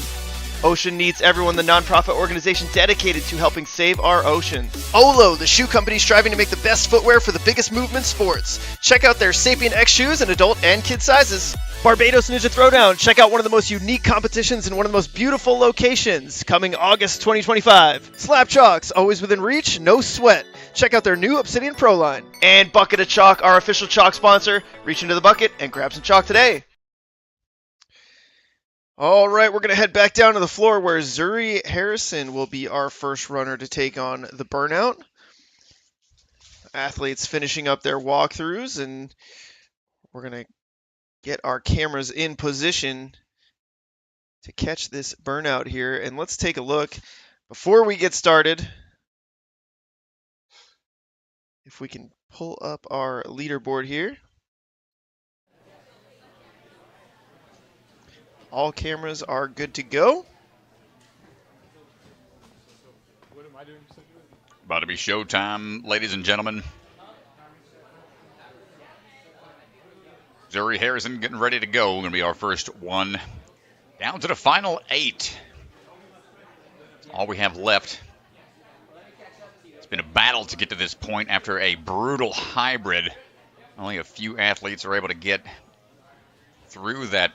Ocean Needs Everyone, the nonprofit organization dedicated to helping save our oceans. Olo, the shoe company striving to make the best footwear for the biggest movement sports. Check out their Sapien X shoes in adult and kid sizes. Barbados Ninja Throwdown. Check out one of the most unique competitions in one of the most beautiful locations. Coming August 2025. Slap Chalks, always within reach, no sweat. Check out their new Obsidian Pro line. And Bucket of Chalk, our official chalk sponsor. Reach into the bucket and grab some chalk today. All right, we're going to head back down to the floor where Zuri Harrison will be our first runner to take on the burnout. Athletes finishing up their walkthroughs, and we're going to get our cameras in position to catch this burnout here. And let's take a look before we get started. If we can pull up our leaderboard here. All cameras are good to go. About to be showtime, ladies and gentlemen. Zuri Harrison getting ready to go. Going to be our first one. Down to the final 8. That's all we have left. It's been a battle to get to this point after a brutal hybrid. Only a few athletes are able to get through that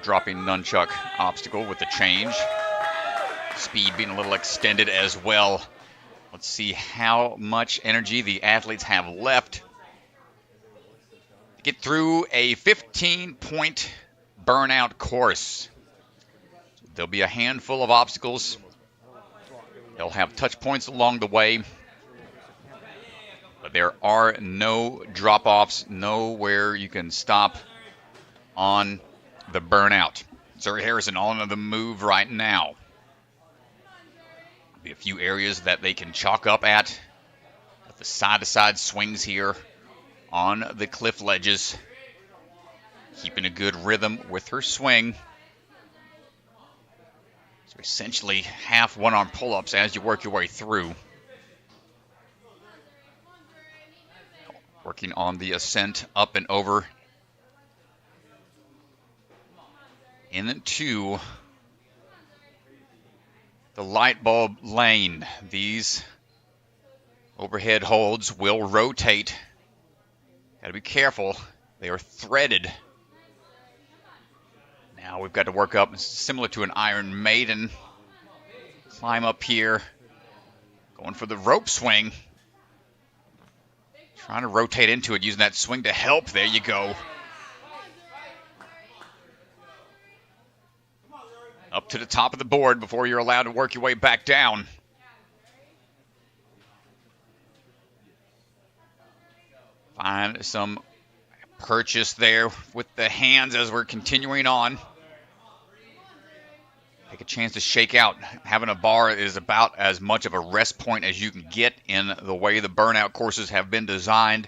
dropping nunchuck obstacle with the change. Speed being a little extended as well. Let's see how much energy the athletes have left to get through a 15-point burnout course. There'll be a handful of obstacles. They'll have touch points along the way. But there are no drop-offs, nowhere you can stop on the burnout. Zuri Harrison on the move right now. Be a few areas that they can chalk up at. The side-to-side swings here on the cliff ledges. Keeping a good rhythm with her swing. So essentially half one-arm pull-ups as you work your way through. Working on the ascent up and over into the light bulb lane. These overhead holds will rotate. Got to be careful. They are threaded. Now we've got to work up, similar to an Iron Maiden. Climb up here. Going for the rope swing. Trying to rotate into it, using that swing to help. There you go. Up to the top of the board before you're allowed to work your way back down. Find some purchase there with the hands as we're continuing on. Take a chance to shake out. Having a bar is about as much of a rest point as you can get in the way the burnout courses have been designed.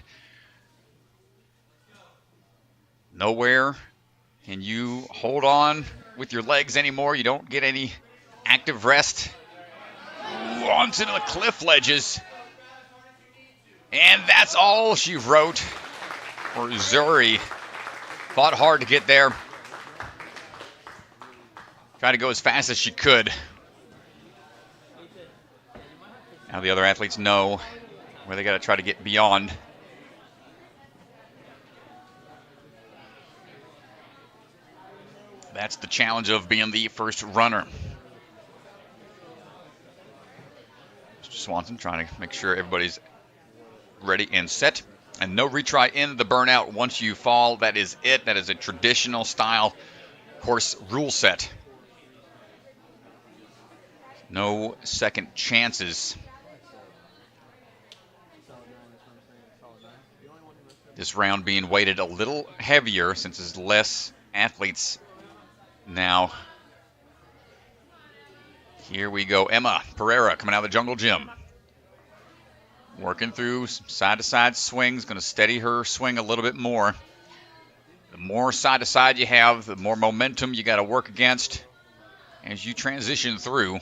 Nowhere can you hold on with your legs anymore. You don't get any active rest. Onto the cliff ledges. And that's all she wrote for Zuri. Fought hard to get there. Tried to go as fast as she could. Now the other athletes know where they got to try to get beyond. That's the challenge of being the first runner. Swanson trying to make sure everybody's ready and set. And no retry in the burnout. Once you fall, that is it. That is a traditional style course rule set. No second chances. This round being weighted a little heavier since there's less athletes now. Here we go. Emma Pereira coming out of the jungle gym. Working through side-to-side swings, going to steady her swing a little bit more. The more side-to-side you have, the more momentum you got to work against as you transition through.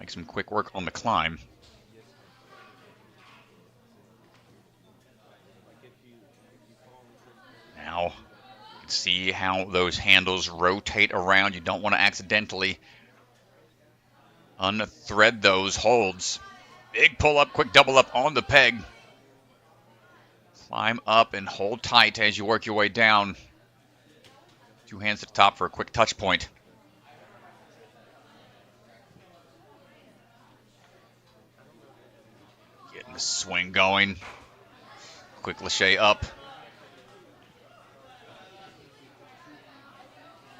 Make some quick work on the climb. Now, you can see how those handles rotate around. You don't want to accidentally unthread those holds. Big pull up, quick double up on the peg. Climb up and hold tight as you work your way down. 2 hands at the top for a quick touch point. Getting the swing going. Quick lache up.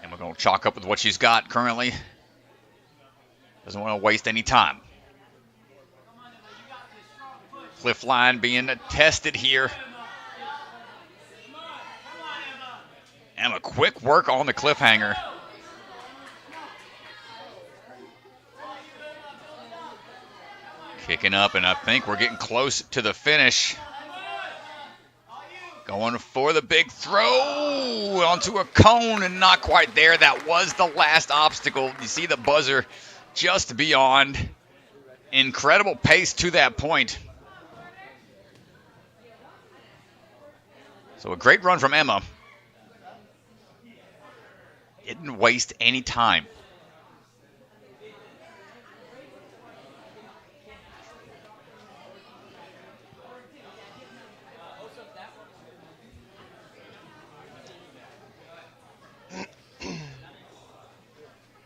And we're going to chalk up with what she's got currently. Doesn't want to waste any time. Cliff line being tested here. And a quick work on the cliffhanger. Kicking up, and I think we're getting close to the finish. Going for the big throw onto a cone and not quite there. That was the last obstacle. You see the buzzer just beyond. Incredible pace to that point. So a great run from Emma. Didn't waste any time.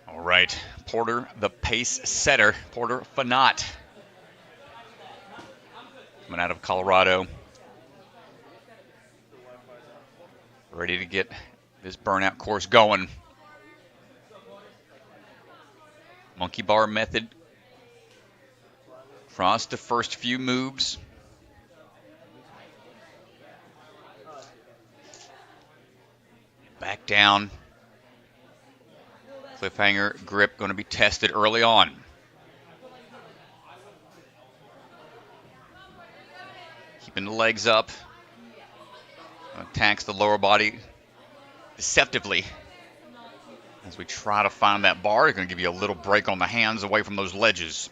All right, Porter, the pace setter, Porter Fagnant, coming out of Colorado. Ready to get this burnout course going. Monkey bar method. Across the first few moves. Back down. Cliffhanger grip going to be tested early on. Keeping the legs up. Attacks the lower body deceptively. As we try to find that bar, it's going to give you a little break on the hands away from those ledges.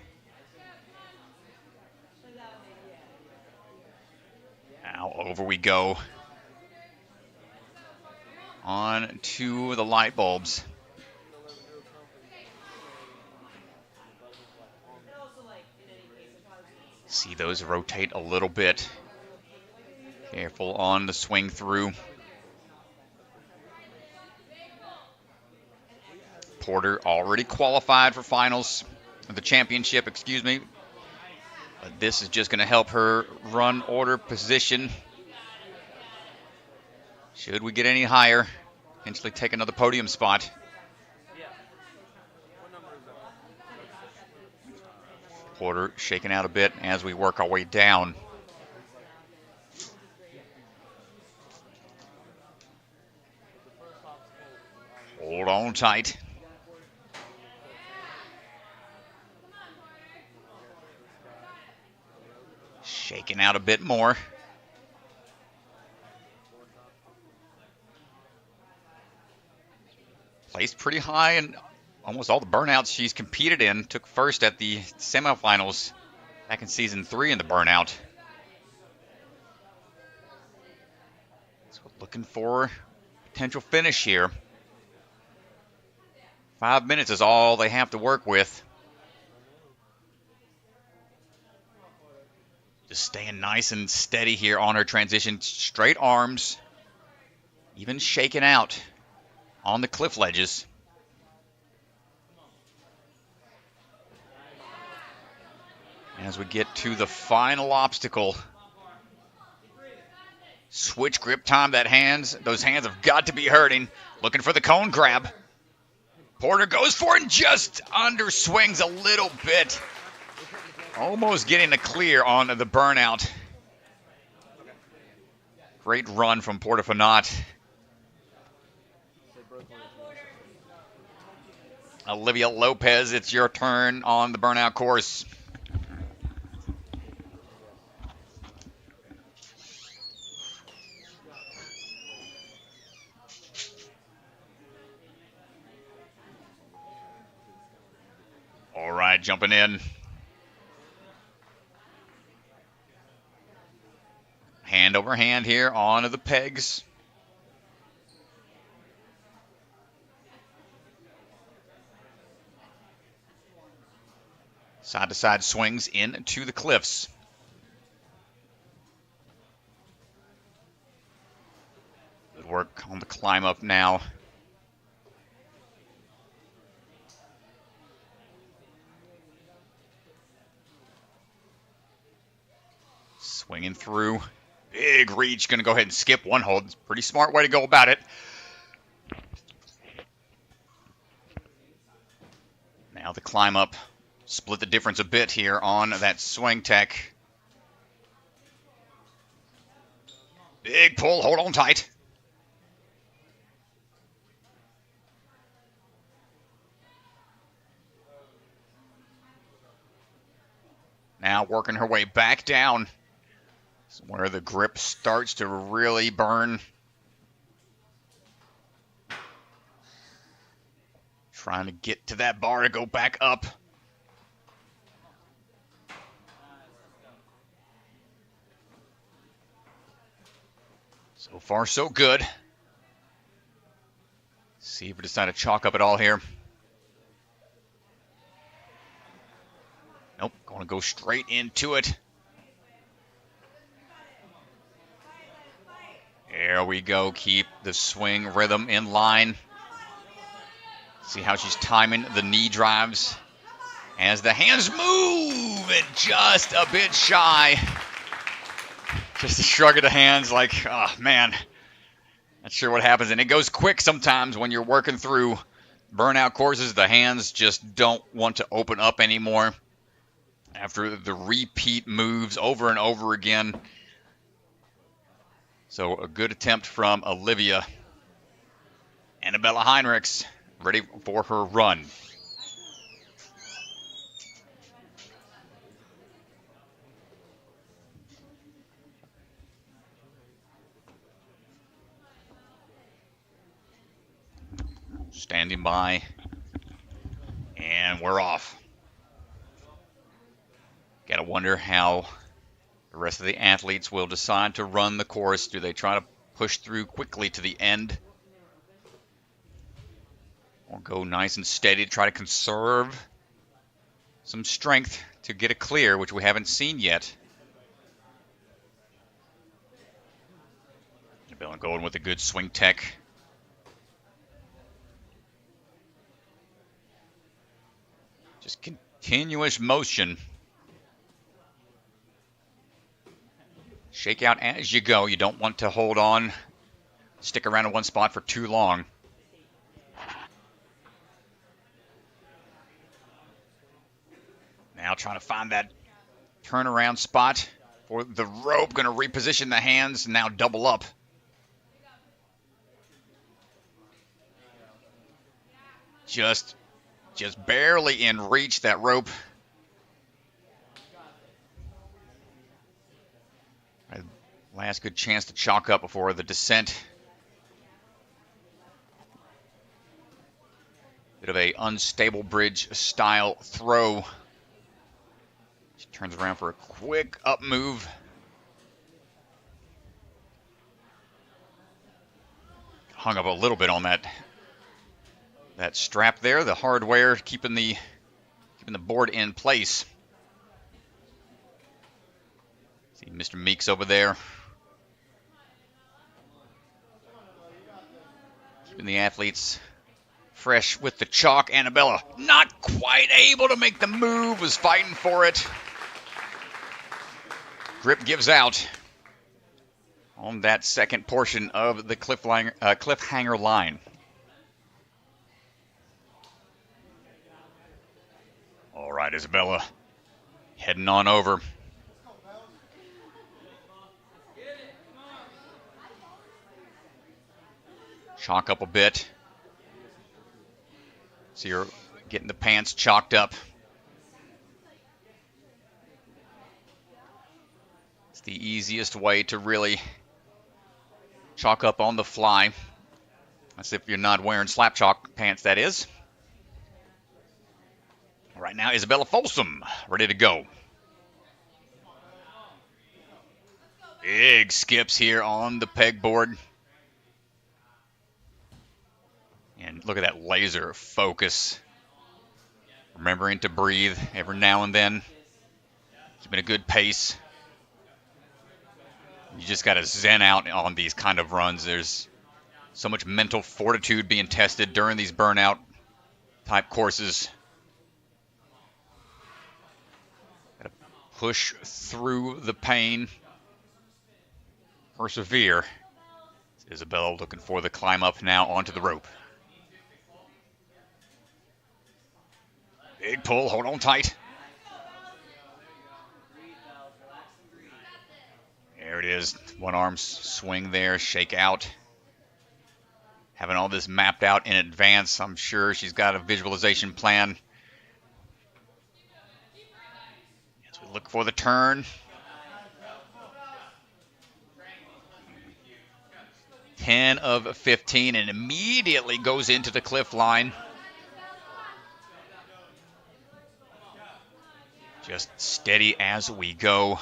Now over we go. On to the light bulbs. See those rotate a little bit. Careful on the swing through. Porter already qualified for finals, the championship, excuse me. But this is just going to help her run order position. Should we get any higher, potentially take another podium spot. Porter shaking out a bit as we work our way down. Hold on tight. Shaking out a bit more. Placed pretty high in almost all the burnouts she's competed in. Took first at the semifinals back in season 3 in the burnout. So looking for potential finish here. 5 minutes is all they have to work with. Just staying nice and steady here on her transition. Straight arms. Even shaking out on the cliff ledges. As we get to the final obstacle. Switch grip time. Those hands have got to be hurting. Looking for the cone grab. Porter goes for it and just underswings a little bit. Almost getting a clear on the burnout. Great run from Porter Fagnant. Olivia Lopez, it's your turn on the burnout course. All right, jumping in. Hand over hand here onto the pegs. Side-to-side swings into the cliffs. Good work on the climb up now. Swinging through. Big reach. Going to go ahead and skip one hold. It's a pretty smart way to go about it. Now the climb up. Split the difference a bit here on that swing tech. Big pull. Hold on tight. Now working her way back down. Where the grip starts to really burn. Trying to get to that bar to go back up. So far, so good. See if we decide to chalk up at all here. Nope, going to go straight into it. There we go. Keep the swing rhythm in line. See how she's timing the knee drives. As the hands move, and just a bit shy. Just a shrug of the hands like, oh, man. Not sure what happens. And it goes quick sometimes when you're working through burnout courses. The hands just don't want to open up anymore. After the repeat moves over and over again. So a good attempt from Olivia. Annabella Heinrichs ready for her run. Standing by. And we're off. Gotta wonder how the rest of the athletes will decide to run the course. Do they try to push through quickly to the end? Or go nice and steady to try to conserve some strength to get a clear, which we haven't seen yet. Annabella going with a good swing tech. Just continuous motion. Shake out as you go. You don't want to hold on, stick around in one spot for too long. Now trying to find that turnaround spot for the rope. Going to reposition the hands, now double up. Just barely in reach, that rope. Last good chance to chalk up before the descent. Bit of a unstable bridge style throw. She turns around for a quick up move. Hung up a little bit on that strap there. The hardware keeping the board in place. See Mr. Meeks over there. Keeping the athletes fresh with the chalk. Annabella not quite able to make the move, was fighting for it. Grip gives out on that second portion of the cliffhanger line. All right, Isabella heading on over. Chalk up a bit. So you're getting the pants chalked up. It's the easiest way to really chalk up on the fly. That's if you're not wearing slap chalk pants, that is. Right now, Isabella Folsom ready to go. Big skips here on the pegboard. And look at that laser focus. Remembering to breathe every now and then. Keeping a good pace. You just got to zen out on these kind of runs. There's so much mental fortitude being tested during these burnout type courses. Got to push through the pain. Persevere. Isabella looking for the climb up now onto the rope. Big pull, hold on tight. There it is. One arm swing there, shake out. Having all this mapped out in advance, I'm sure she's got a visualization plan. As we look for the turn. 10 of 15 and immediately goes into the cliff line. Just steady as we go.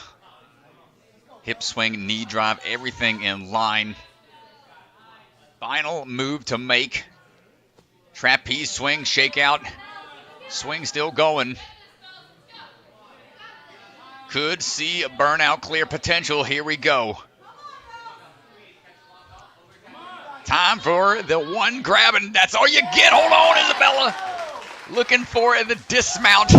Hip swing, knee drive, everything in line. Final move to make. Trapeze swing, shake out. Swing still going. Could see a burnout clear potential. Here we go. Time for the one grab, and that's all you get. Hold on, Isabella. Looking for the dismount.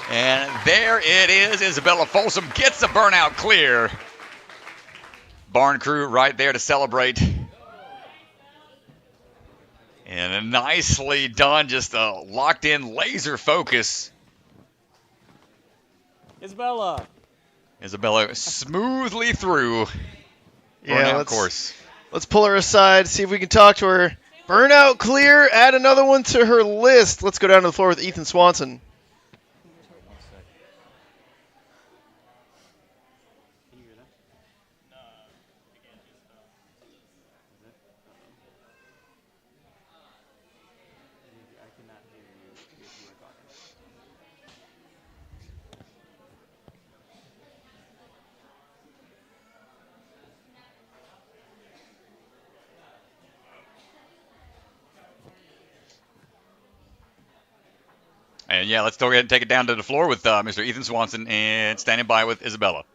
And there it is. Isabella Folsom gets the burnout clear. Barn crew right there to celebrate. And nicely done. Just a locked in laser focus. Isabella smoothly through Yeah, burnout course. Let's pull her aside, see if we can talk to her. Burnout clear. Add another one to her list. Let's go down to the floor with Ethan Swanson. And yeah, let's go ahead and take it down to the floor with Mr. Ethan Swanson and standing by with Isabella.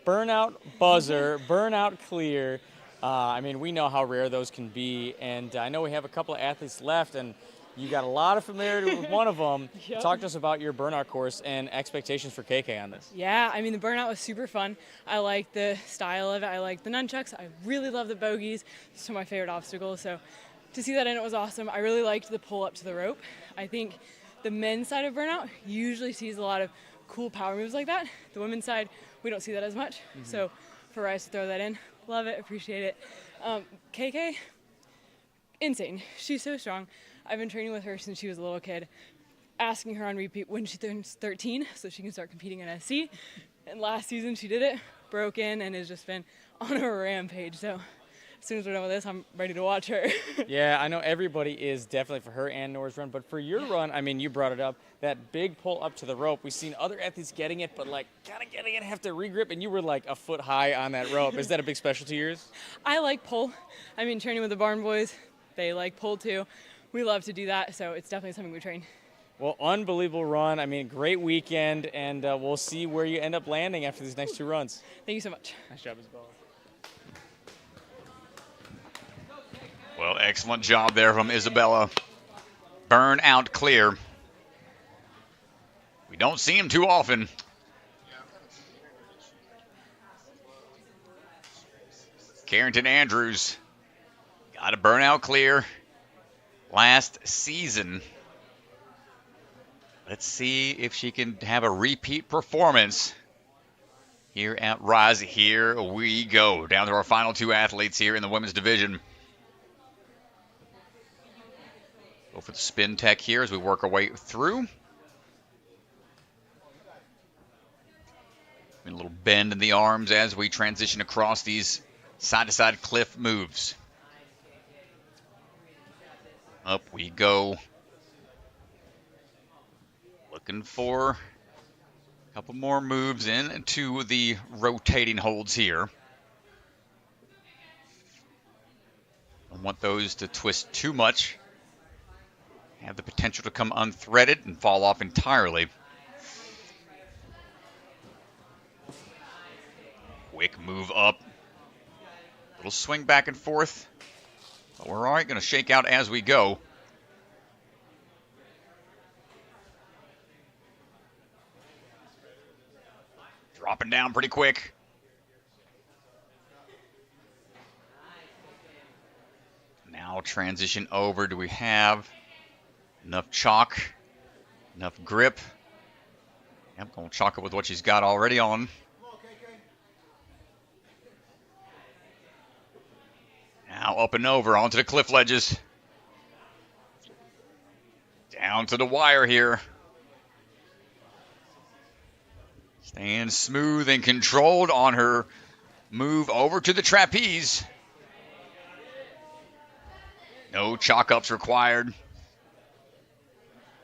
Burnout buzzer, burnout clear. I mean, we know how rare those can be, and I know we have a couple of athletes left, and you got a lot of familiarity with one of them. Yep. Talk to us about your burnout course and expectations for KK on this. Yeah, I mean, the burnout was super fun. I like the style of it. I like the nunchucks. I really love the bogeys. It's one of my favorite obstacles. So to see that in it was awesome. I really liked the pull up to the rope. I think the men's side of burnout usually sees a lot of cool power moves like that. The women's side, we don't see that as much. Mm-hmm. So for Rice to throw that in, love it, appreciate it. KK, insane. She's so strong. I've been training with her since she was a little kid, asking her on repeat when she turns 13 so she can start competing in NSC. And last season she did it, broke in, and has just been on a rampage. So as soon as we're done with this, I'm ready to watch her. Yeah, I know everybody is definitely for her and Nora's run, but for your run, I mean, you brought it up, that big pull up to the rope. We've seen other athletes getting it, but like kind of getting it, have to regrip, and you were like a foot high on that rope. Is that a big specialty of yours? I like pull. I mean, training with the Barn Boys, they like pull too. We love to do that, so it's definitely something we train. Well, unbelievable run. I mean, great weekend, and we'll see where you end up landing after these next two runs. Thank you so much. Nice job, Isabella. Well, excellent job there from Isabella. burnout clear. We don't see him too often. Carrington Andrews got a burnout clear last season. Let's see if she can have a repeat performance here at Rise. Here we go. Down to our final two athletes here in the women's division. Go for the spin tech here as we work our way through. A little bend in the arms as we transition across these side-to-side cliff moves. Up we go. Looking for a couple more moves into the rotating holds here. Don't want those to twist too much. Have the potential to come unthreaded and fall off entirely. Quick move up. Little swing back and forth. But we're all right, going to shake out as we go. Dropping down pretty quick. Now transition over. Do we have enough chalk? Enough grip? Yep, going to chalk it with what she's got already on. Now up and over onto the cliff ledges. Down to the wire here. Staying smooth and controlled on her move over to the trapeze. No chalk ups required.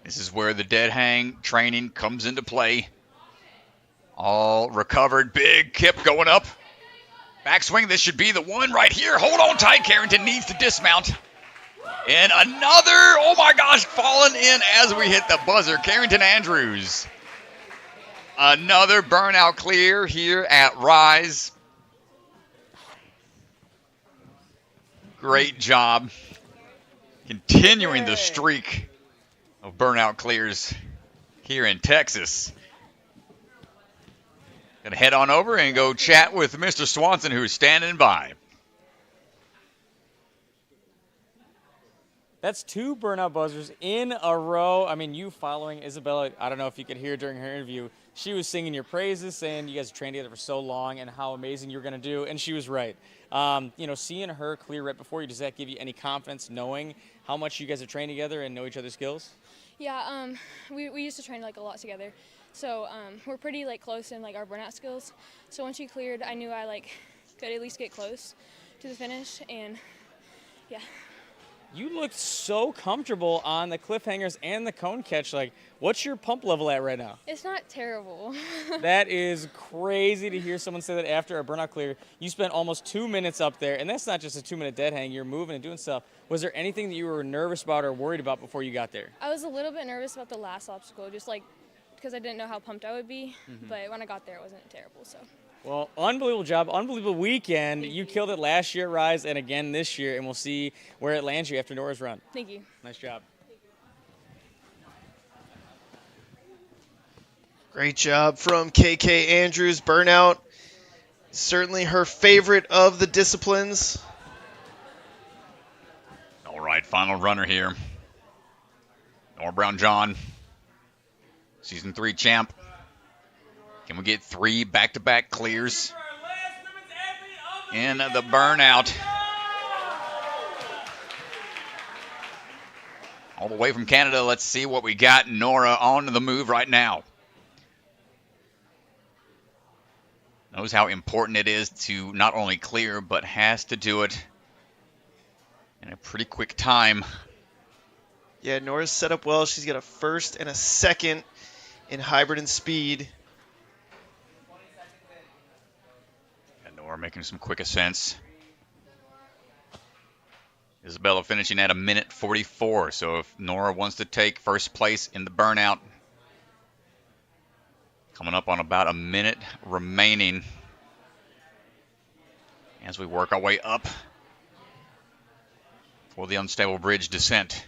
This is where the dead hang training comes into play. All recovered. Big kip going up. Backswing, this should be the one right here. Hold on tight. Carrington needs to dismount. And another, oh my gosh, falling in as we hit the buzzer. Carrington Andrews. Another burnout clear here at Rise. Great job. Continuing the streak of burnout clears here in Texas. Gonna head on over and go chat with Mr. Swanson, who's standing by. That's 2 burnout buzzers in a row. I mean, you following Isabella, I don't know if you could hear during her interview, she was singing your praises, saying you guys trained together for so long and how amazing you were going to do, and she was right. You know, seeing her clear right before you, does that give you any confidence knowing how much you guys have trained together and know each other's skills? Yeah, we used to train like a lot together. So we're pretty like close in like our burnout skills. So once she cleared, I knew I like could at least get close to the finish, and yeah. You looked so comfortable on the cliffhangers and the cone catch. Like, what's your pump level at right now? It's not terrible. That is crazy to hear someone say that after a burnout clear. You spent almost 2 minutes up there, and that's not just a 2-minute dead hang. You're moving and doing stuff. Was there anything that you were nervous about or worried about before you got there? I was a little bit nervous about the last obstacle, just like because I didn't know how pumped I would be. But when I got there, it wasn't terrible. So. Well, unbelievable job, unbelievable weekend. You killed it last year at Rise and again this year, and we'll see where it lands you after Nora's run. Thank you. Nice job. Great job from KK Andrews. Burnout, certainly her favorite of the disciplines. All right, final runner here. Nora Brown-John, Season 3 champ. Can we get 3 back-to-back clears in the burnout? All the way from Canada, let's see what we got. Nora on the move right now. Knows how important it is to not only clear, but has to do it in a pretty quick time. Yeah, Nora's set up well. She's got a first and a second in hybrid and speed. Nora making some quick ascents. Isabella finishing at 1:44. So if Nora wants to take first place in the burnout, coming up on about a minute remaining as we work our way up for the unstable bridge descent.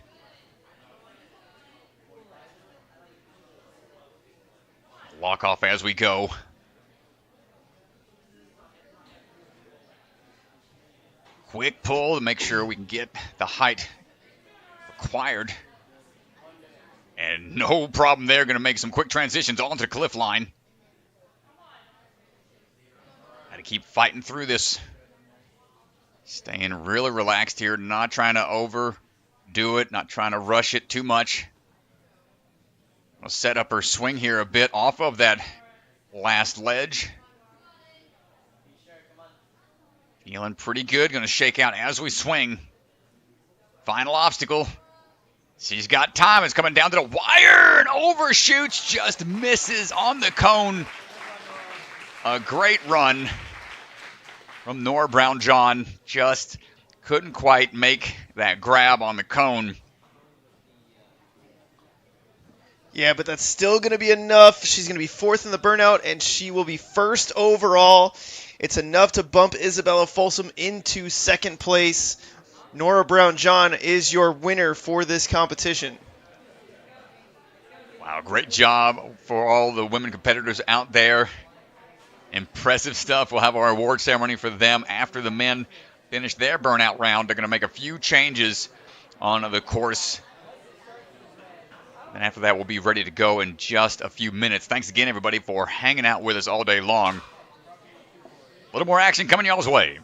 Lock off as we go. Quick pull to make sure we can get the height required. And no problem there. Going to make some quick transitions onto the cliff line. Got to keep fighting through this. Staying really relaxed here. Not trying to overdo it. Not trying to rush it too much. We'll set up her swing here a bit off of that last ledge. Feeling pretty good. Going to shake out as we swing. Final obstacle. She's got time. It's coming down to the wire and overshoots. Just misses on the cone. A great run from Nora Brown-John. Just couldn't quite make that grab on the cone. Yeah, but that's still going to be enough. She's going to be 4th in the burnout, and she will be 1st overall. It's enough to bump Isabella Folsom into 2nd place. Nora Brown-John is your winner for this competition. Wow, great job for all the women competitors out there. Impressive stuff. We'll have our award ceremony for them after the men finish their burnout round. They're going to make a few changes on the course. And after that, we'll be ready to go in just a few minutes. Thanks again, everybody, for hanging out with us all day long. A little more action coming y'all's way.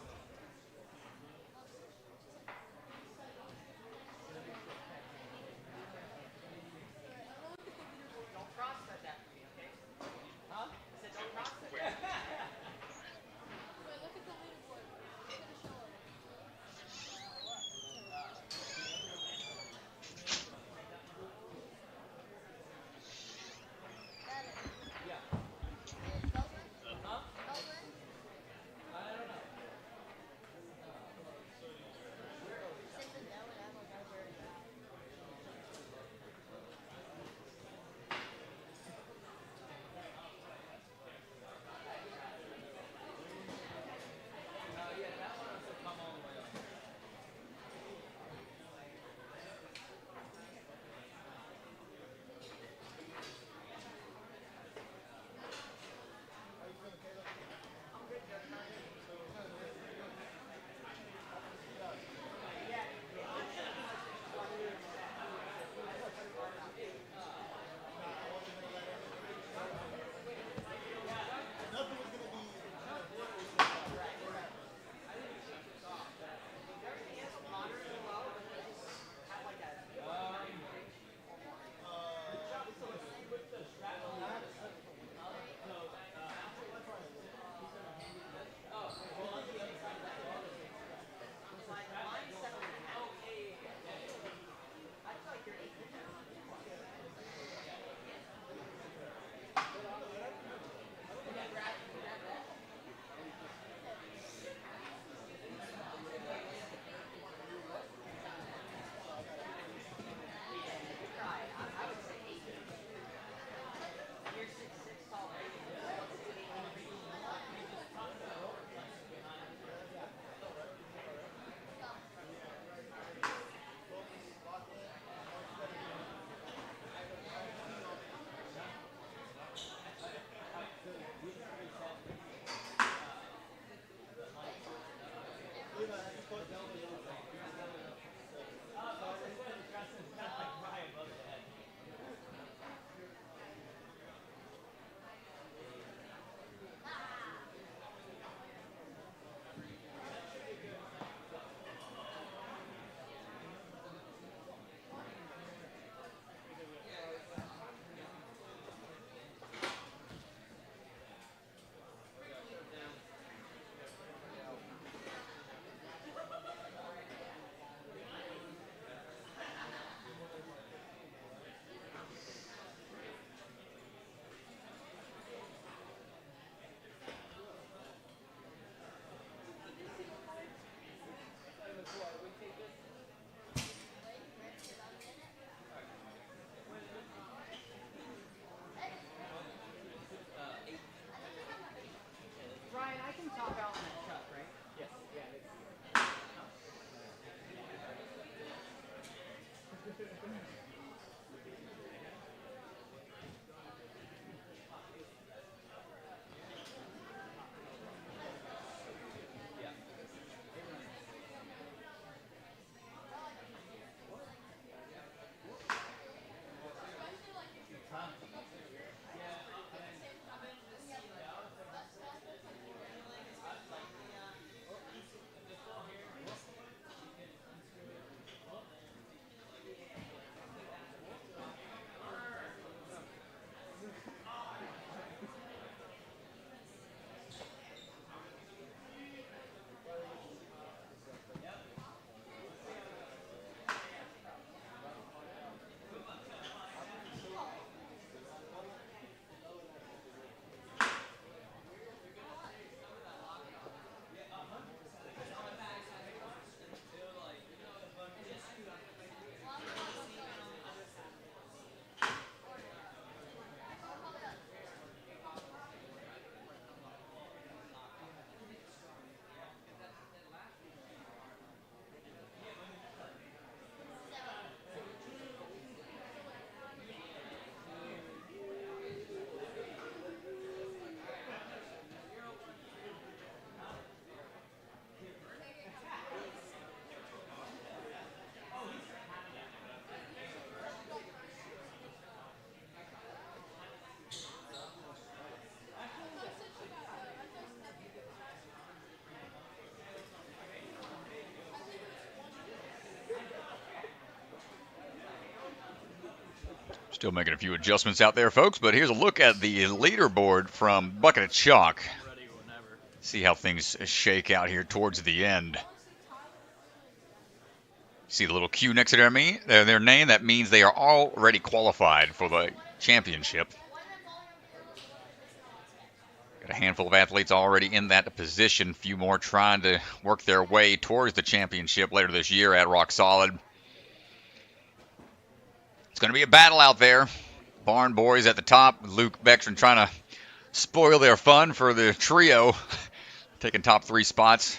Still making a few adjustments out there, folks, but here's a look at the leaderboard from Bucket of Chalk. See how things shake out here towards the end. See the little Q next to their name? That means they are already qualified for the championship. Got a handful of athletes already in that position. A few more trying to work their way towards the championship later this year at Rock Solid. It's going to be a battle out there. Barn Boys at the top. Luke Bergstrom trying to spoil their fun for the trio. Taking top 3 spots.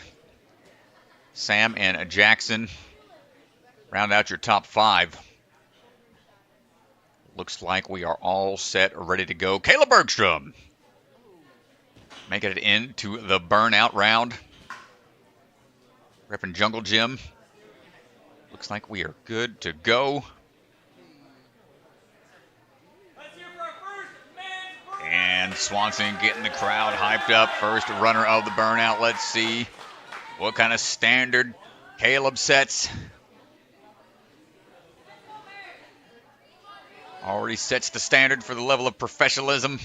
Sam and Jackson round out your top 5. Looks like we are all set, ready to go. Caitlyn Bergstrom making it into the burnout round. Repping Jungle Gym. Looks like we are good to go. And Swanson getting the crowd hyped up. First runner of the burnout. Let's see what kind of standard Caleb sets. Already sets the standard for the level of professionalism.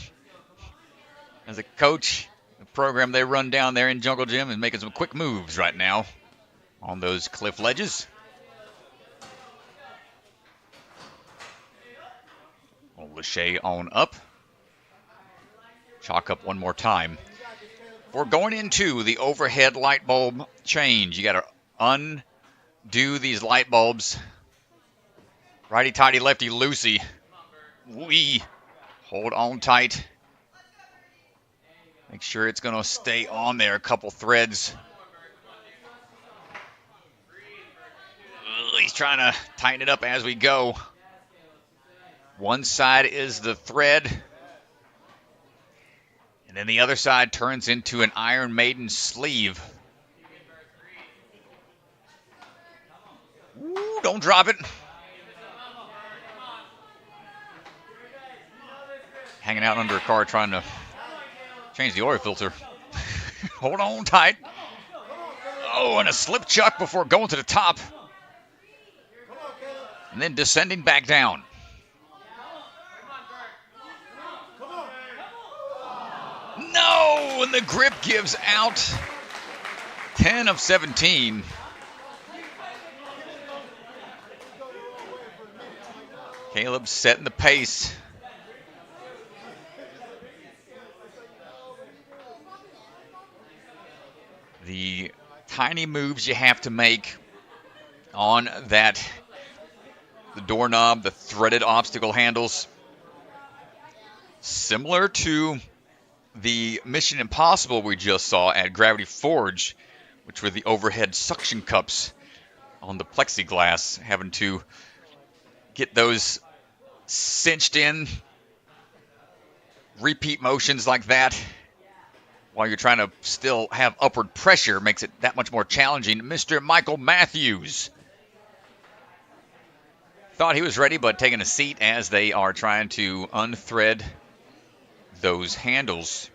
As a coach, the program they run down there in Jungle Gym is making some quick moves right now on those cliff ledges. Lachey on up. Chalk up one more time. We're going into the overhead light bulb change. You got to undo these light bulbs. Righty-tighty, lefty-loosey. We hold on tight. Make sure it's going to stay on there. A couple threads. He's trying to tighten it up as we go. One side is the thread. And then the other side turns into an Iron Maiden sleeve. Ooh, don't drop it. Hanging out under a car trying to change the oil filter. Hold on tight. Oh, and a slip chuck before going to the top. And then descending back down. No, and the grip gives out. 10 of 17. Caleb setting the pace. The tiny moves you have to make on the doorknob, the threaded obstacle handles. Similar to the Mission Impossible we just saw at Gravity Forge, which were the overhead suction cups on the plexiglass, having to get those cinched in, repeat motions like that, while you're trying to still have upward pressure, makes it that much more challenging. Mr. Michael Matthews thought he was ready, but taking a seat as they are trying to unthread those handles.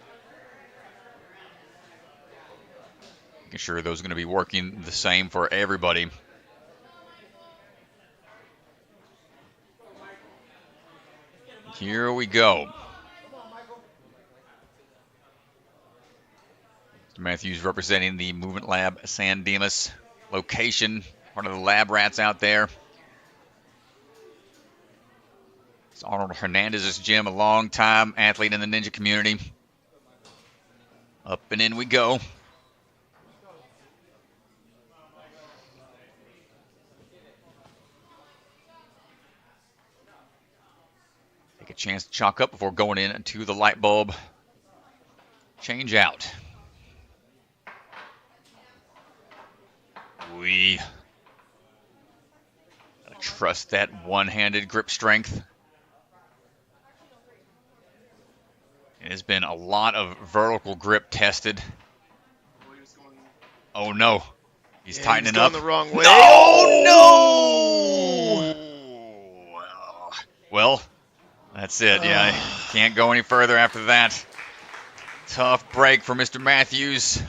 Making sure those are going to be working the same for everybody. Here we go. Mr. Matthews representing the Movement Lab San Dimas location, one of the lab rats out there. It's Arnold Hernandez's gym, a long-time athlete in the ninja community. Up and in we go. Take a chance to chalk up before going into the light bulb change out. We trust that one-handed grip strength. It has been a lot of vertical grip tested. Oh no, he's tightening up. The wrong way. Oh no! Well, that's it. Yeah, can't go any further after that. Tough break for Mr. Matthews.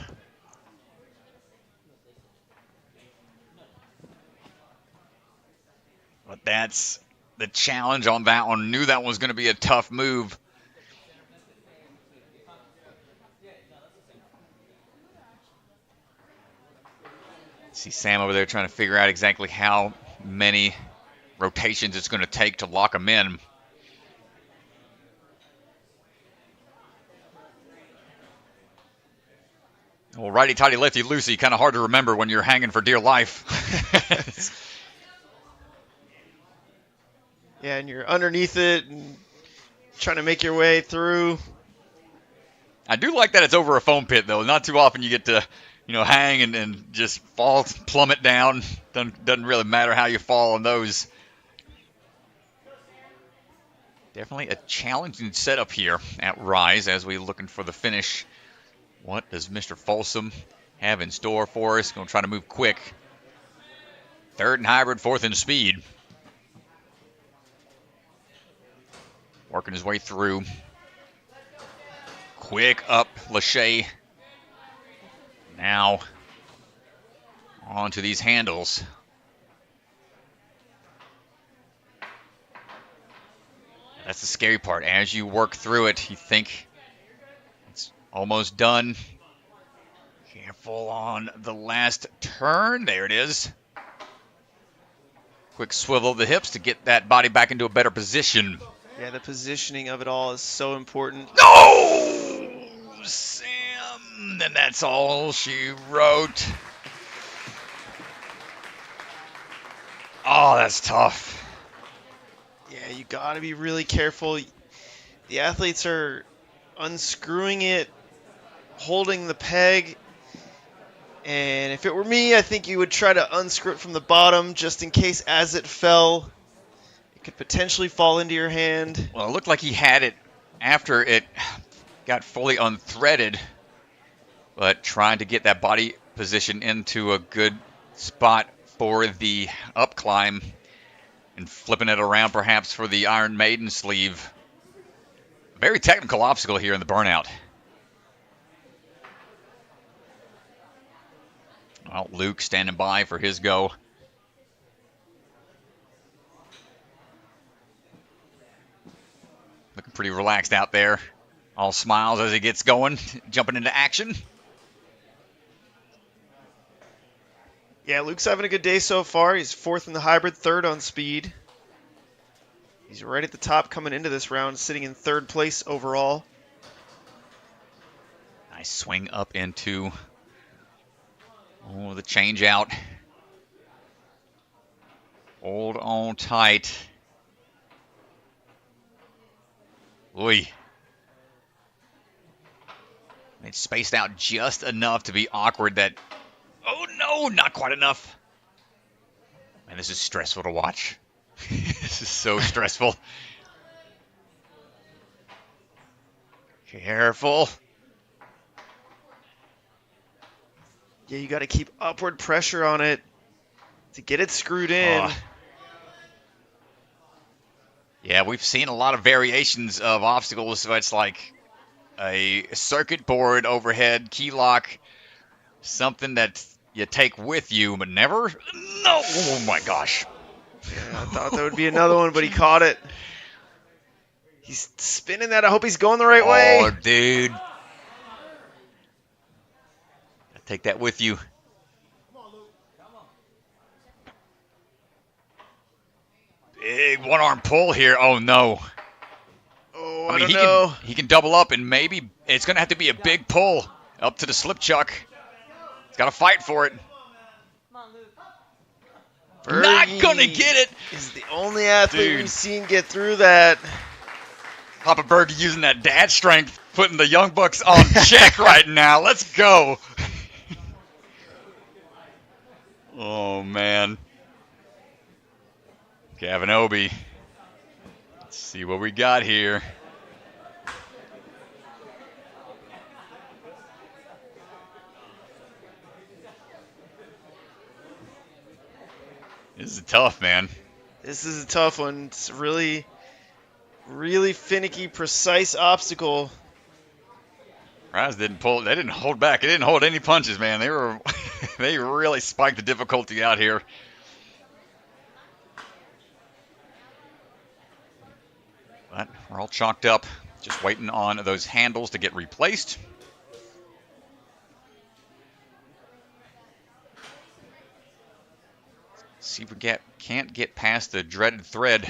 But that's the challenge on that one. Knew that was going to be a tough move. See Sam over there trying to figure out exactly how many rotations it's going to take to lock him in. Well, righty-tighty, lefty-loosey, kind of hard to remember when you're hanging for dear life. Yeah, and you're underneath it and trying to make your way through. I do like that it's over a foam pit, though. Not too often you get to, hang and just fall, plummet down. Doesn't really matter how you fall on those. Definitely a challenging setup here at Rise as we're looking for the finish. What does Mr. Folsom have in store for us? Going to try to move quick. Third in hybrid, fourth in speed. Working his way through. Quick up Lachey. Now onto these handles. That's the scary part. As you work through it, you think it's almost done. Careful on the last turn. There it is. Quick swivel of the hips to get that body back into a better position. Yeah, the positioning of it all is so important. No! Sam! And that's all she wrote. Oh, that's tough. Yeah, you got to be really careful. The athletes are unscrewing it, holding the peg. And if it were me, I think you would try to unscrew it from the bottom just in case as it fell, it could potentially fall into your hand. Well, it looked like he had it after it got fully unthreaded, but trying to get that body position into a good spot for the up climb and flipping it around perhaps for the Iron Maiden sleeve. Very technical obstacle here in the burnout. Well, Luke standing by for his go. Looking pretty relaxed out there. All smiles as he gets going, jumping into action. Yeah, Luke's having a good day so far. He's fourth in the hybrid, third on speed. He's right at the top coming into this round, sitting in third place overall. Nice swing up into the change out. Hold on tight. Oy. It's spaced out just enough to be awkward that... Oh no, not quite enough. Man, this is stressful to watch. This is so stressful. Careful. Yeah, you got to keep upward pressure on it to get it screwed in. Yeah, we've seen a lot of variations of obstacles. So it's like a circuit board overhead, key lock, something that you take with you, but never. No! Oh my gosh. Yeah, I thought that would be another one, but he caught it. He's spinning that. I hope he's going the right way. Oh, dude. Take that with you. Big one-arm pull here. Oh, no. Oh, I mean, don't know. he can double up, and maybe it's going to have to be a big pull up to the slip chuck. He's got to fight for it. Bergie Not going to get it. Is the only athlete we've seen get through that. Papa Bergie using that dad strength, putting the Young Bucks on check right now. Let's go. Oh, man. Gavin Obi. Let's see what we got here. This is tough, man. This is a tough one. It's a really, really finicky, precise obstacle. Rise didn't pull. They didn't hold back. They didn't hold any punches, man. They really spiked the difficulty out here. We're all chalked up, just waiting on those handles to get replaced. See if we can't get past the dreaded thread.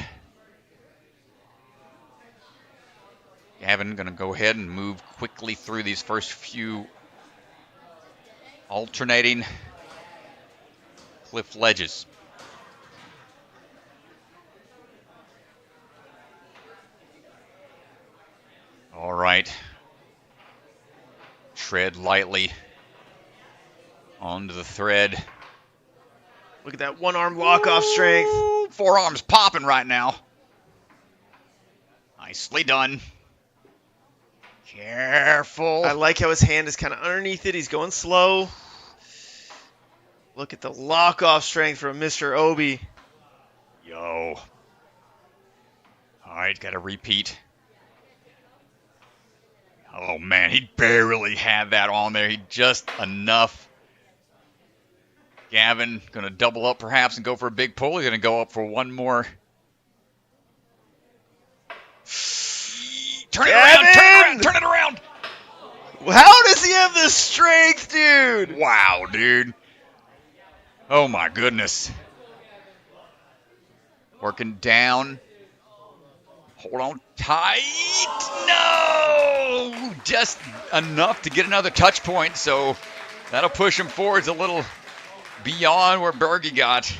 Gavin going to go ahead and move quickly through these first few alternating cliff ledges. All right. Tread lightly onto the thread. Look at that one-arm lock-off strength. Forearms popping right now. Nicely done. Careful. I like how his hand is kind of underneath it. He's going slow. Look at the lock-off strength from Mr. Obi. Yo. All right, got to repeat. Oh, man, he barely had that on there. He just enough. Gavin going to double up perhaps and go for a big pull. He's going to go up for one more. Turn it around, turn it around. How does he have the strength, dude? Wow, dude. Oh, my goodness. Working down. Hold on tight. No! Just enough to get another touch point, so that'll push him forwards a little beyond where Bergie got.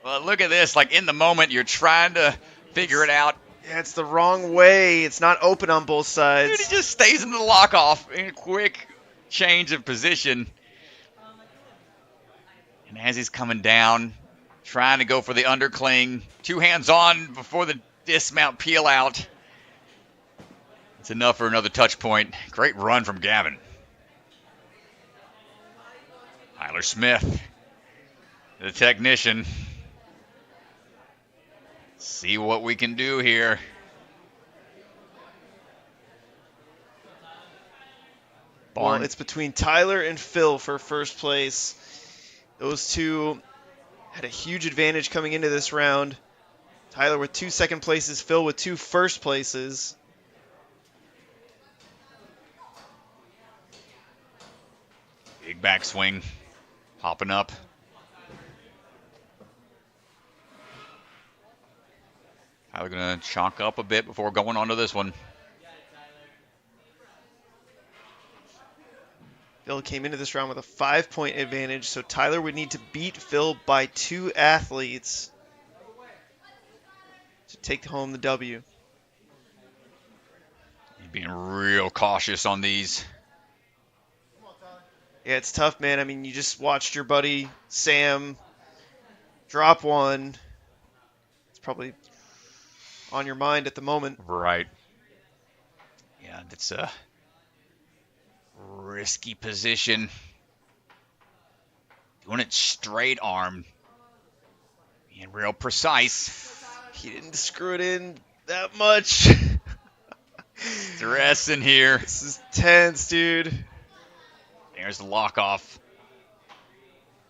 Well, look at this. Like, in the moment, you're trying to figure it out. Yeah, it's the wrong way. It's not open on both sides. Dude, he just stays in the lock-off in a quick change of position. And as he's coming down, trying to go for the undercling, 2 hands on before the dismount peel out. It's enough for another touch point. Great run from Gavin. Tyler Smith, the technician. See what we can do here. Well, it's between Tyler and Phil for first place. Those two had a huge advantage coming into this round. Tyler with 2 second places, Phil with 2 first places. Big backswing, hopping up. Tyler gonna chalk up a bit before going on to this one. Phil came into this round with a 5-point advantage, so Tyler would need to beat Phil by 2 athletes to take home the W. He's being real cautious on these. Yeah, it's tough, man. I mean, you just watched your buddy Sam drop one. It's probably on your mind at the moment. Right. Yeah, that's a risky position. Doing it straight arm. Being real precise. He didn't screw it in that much. Dressing here. This is tense, dude. There's the lock off.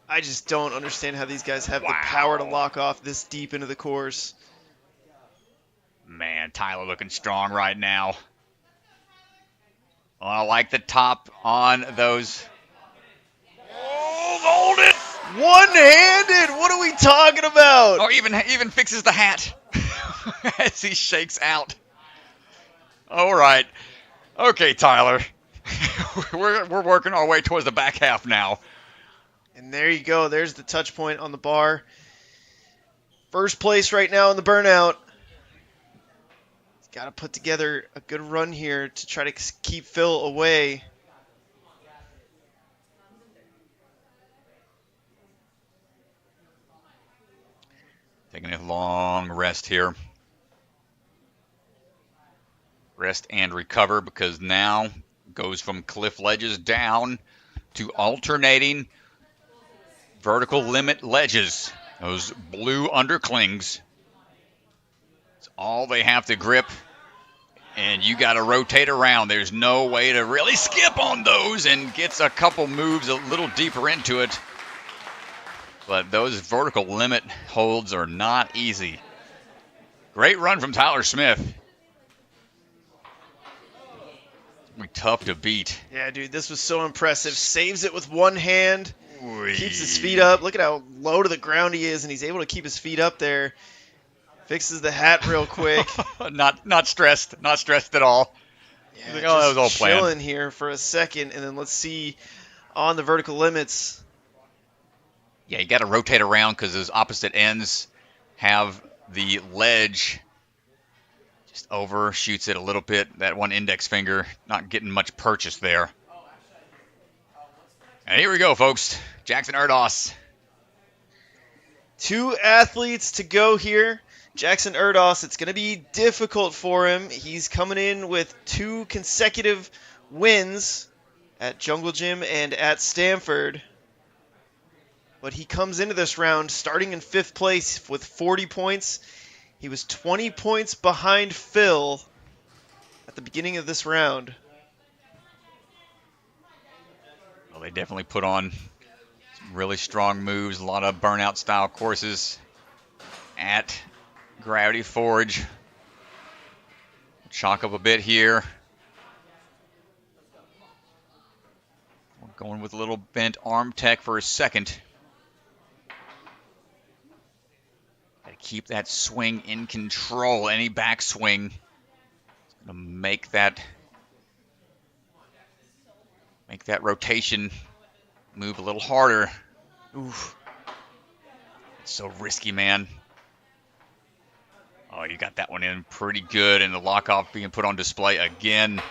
I just don't understand how these guys have the power to lock off this deep into the course. Man, Tyler looking strong right now. Oh, I like the top on those. Oh, hold it! One-handed! What are we talking about? Oh, even fixes the hat as he shakes out. All right. Okay, Tyler. We're working our way towards the back half now. And there you go. There's the touch point on the bar. First place right now in the burnout. He's got to put together a good run here to try to keep Phil away. Taking a long rest here. Rest and recover, because now goes from cliff ledges down to alternating vertical limit ledges. Those blue underclings. It's all they have to grip, and you got to rotate around. There's no way to really skip on those, and gets a couple moves a little deeper into it. But those vertical limit holds are not easy. Great run from Tyler Smith. It's gonna be tough to beat. Yeah, dude, this was so impressive. Saves it with one hand. Oy. Keeps his feet up. Look at how low to the ground he is, and he's able to keep his feet up there. Fixes the hat real quick. not stressed at all. Yeah, like, oh, that was all planned. Chilling here for a second, and then let's see on the vertical limits. Yeah, you got to rotate around because those opposite ends have the ledge. Just overshoots it a little bit. That one index finger not getting much purchase there. And here we go, folks. Jackson Erdos. 2 athletes to go here. Jackson Erdos, it's going to be difficult for him. He's coming in with 2 consecutive wins at Jungle Gym and at Stanford. But he comes into this round starting in 5th place with 40 points. He was 20 points behind Phil at the beginning of this round. Well, they definitely put on some really strong moves, a lot of burnout style courses at Gravity Forge. Chalk up a bit here. We're going with a little bent arm tech for a second. Gotta keep that swing in control. Any backswing is gonna make that rotation move a little harder. Oof. It's so risky, man. Oh, you got that one in pretty good, and the lock-off being put on display again.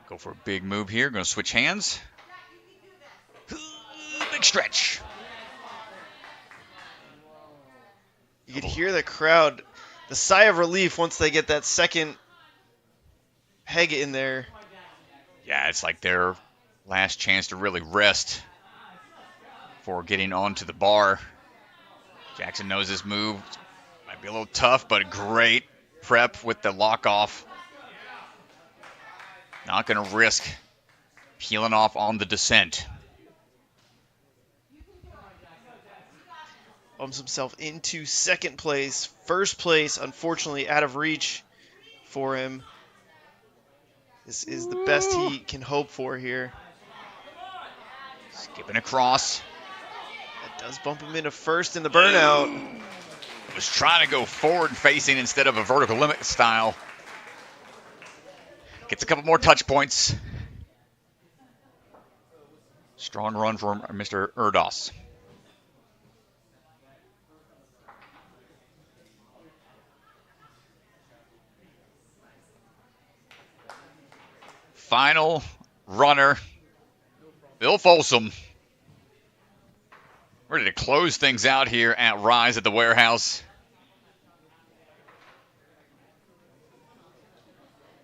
Go for a big move here. Going to switch hands. Big stretch. You could hear the crowd, the sigh of relief once they get that second peg in there. Yeah, it's like their last chance to really rest before getting onto the bar. Jackson knows this move. Might be a little tough, but great prep with the lock-off. Not going to risk peeling off on the descent. Bumps himself into 2nd place. 1st place, unfortunately, out of reach for him. This is the best he can hope for here. Skipping across. That does bump him into 1st in the burnout. Was trying to go forward facing instead of a vertical limit style. Gets a couple more touch points. Strong run from Mr. Erdos. Final runner, Bill Folsom. Ready to close things out here at Rise at the Warehouse.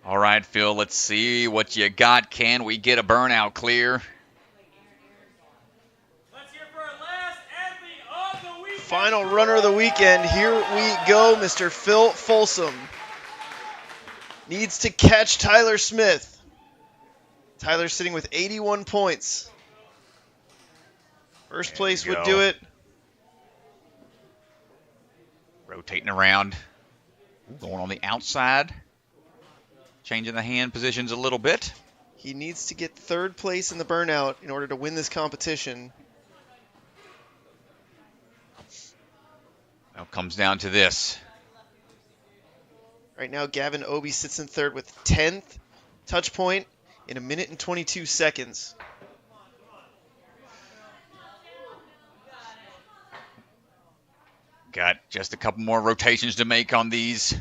All right, Phil, let's see what you got. Can we get a burnout clear? Let's hear for our last athlete of the weekend. Final runner of the weekend. Here we go, Mr. Phil Folsom. Needs to catch Tyler Smith. Tyler's sitting with 81 points. First place would do it. Rotating around. Going on the outside. Changing the hand positions a little bit. He needs to get 3rd place in the burnout in order to win this competition. Now it comes down to this. Right now, Gavin Obi sits in 3rd with 10th touch point in 1 minute and 22 seconds. Got just a couple more rotations to make on these.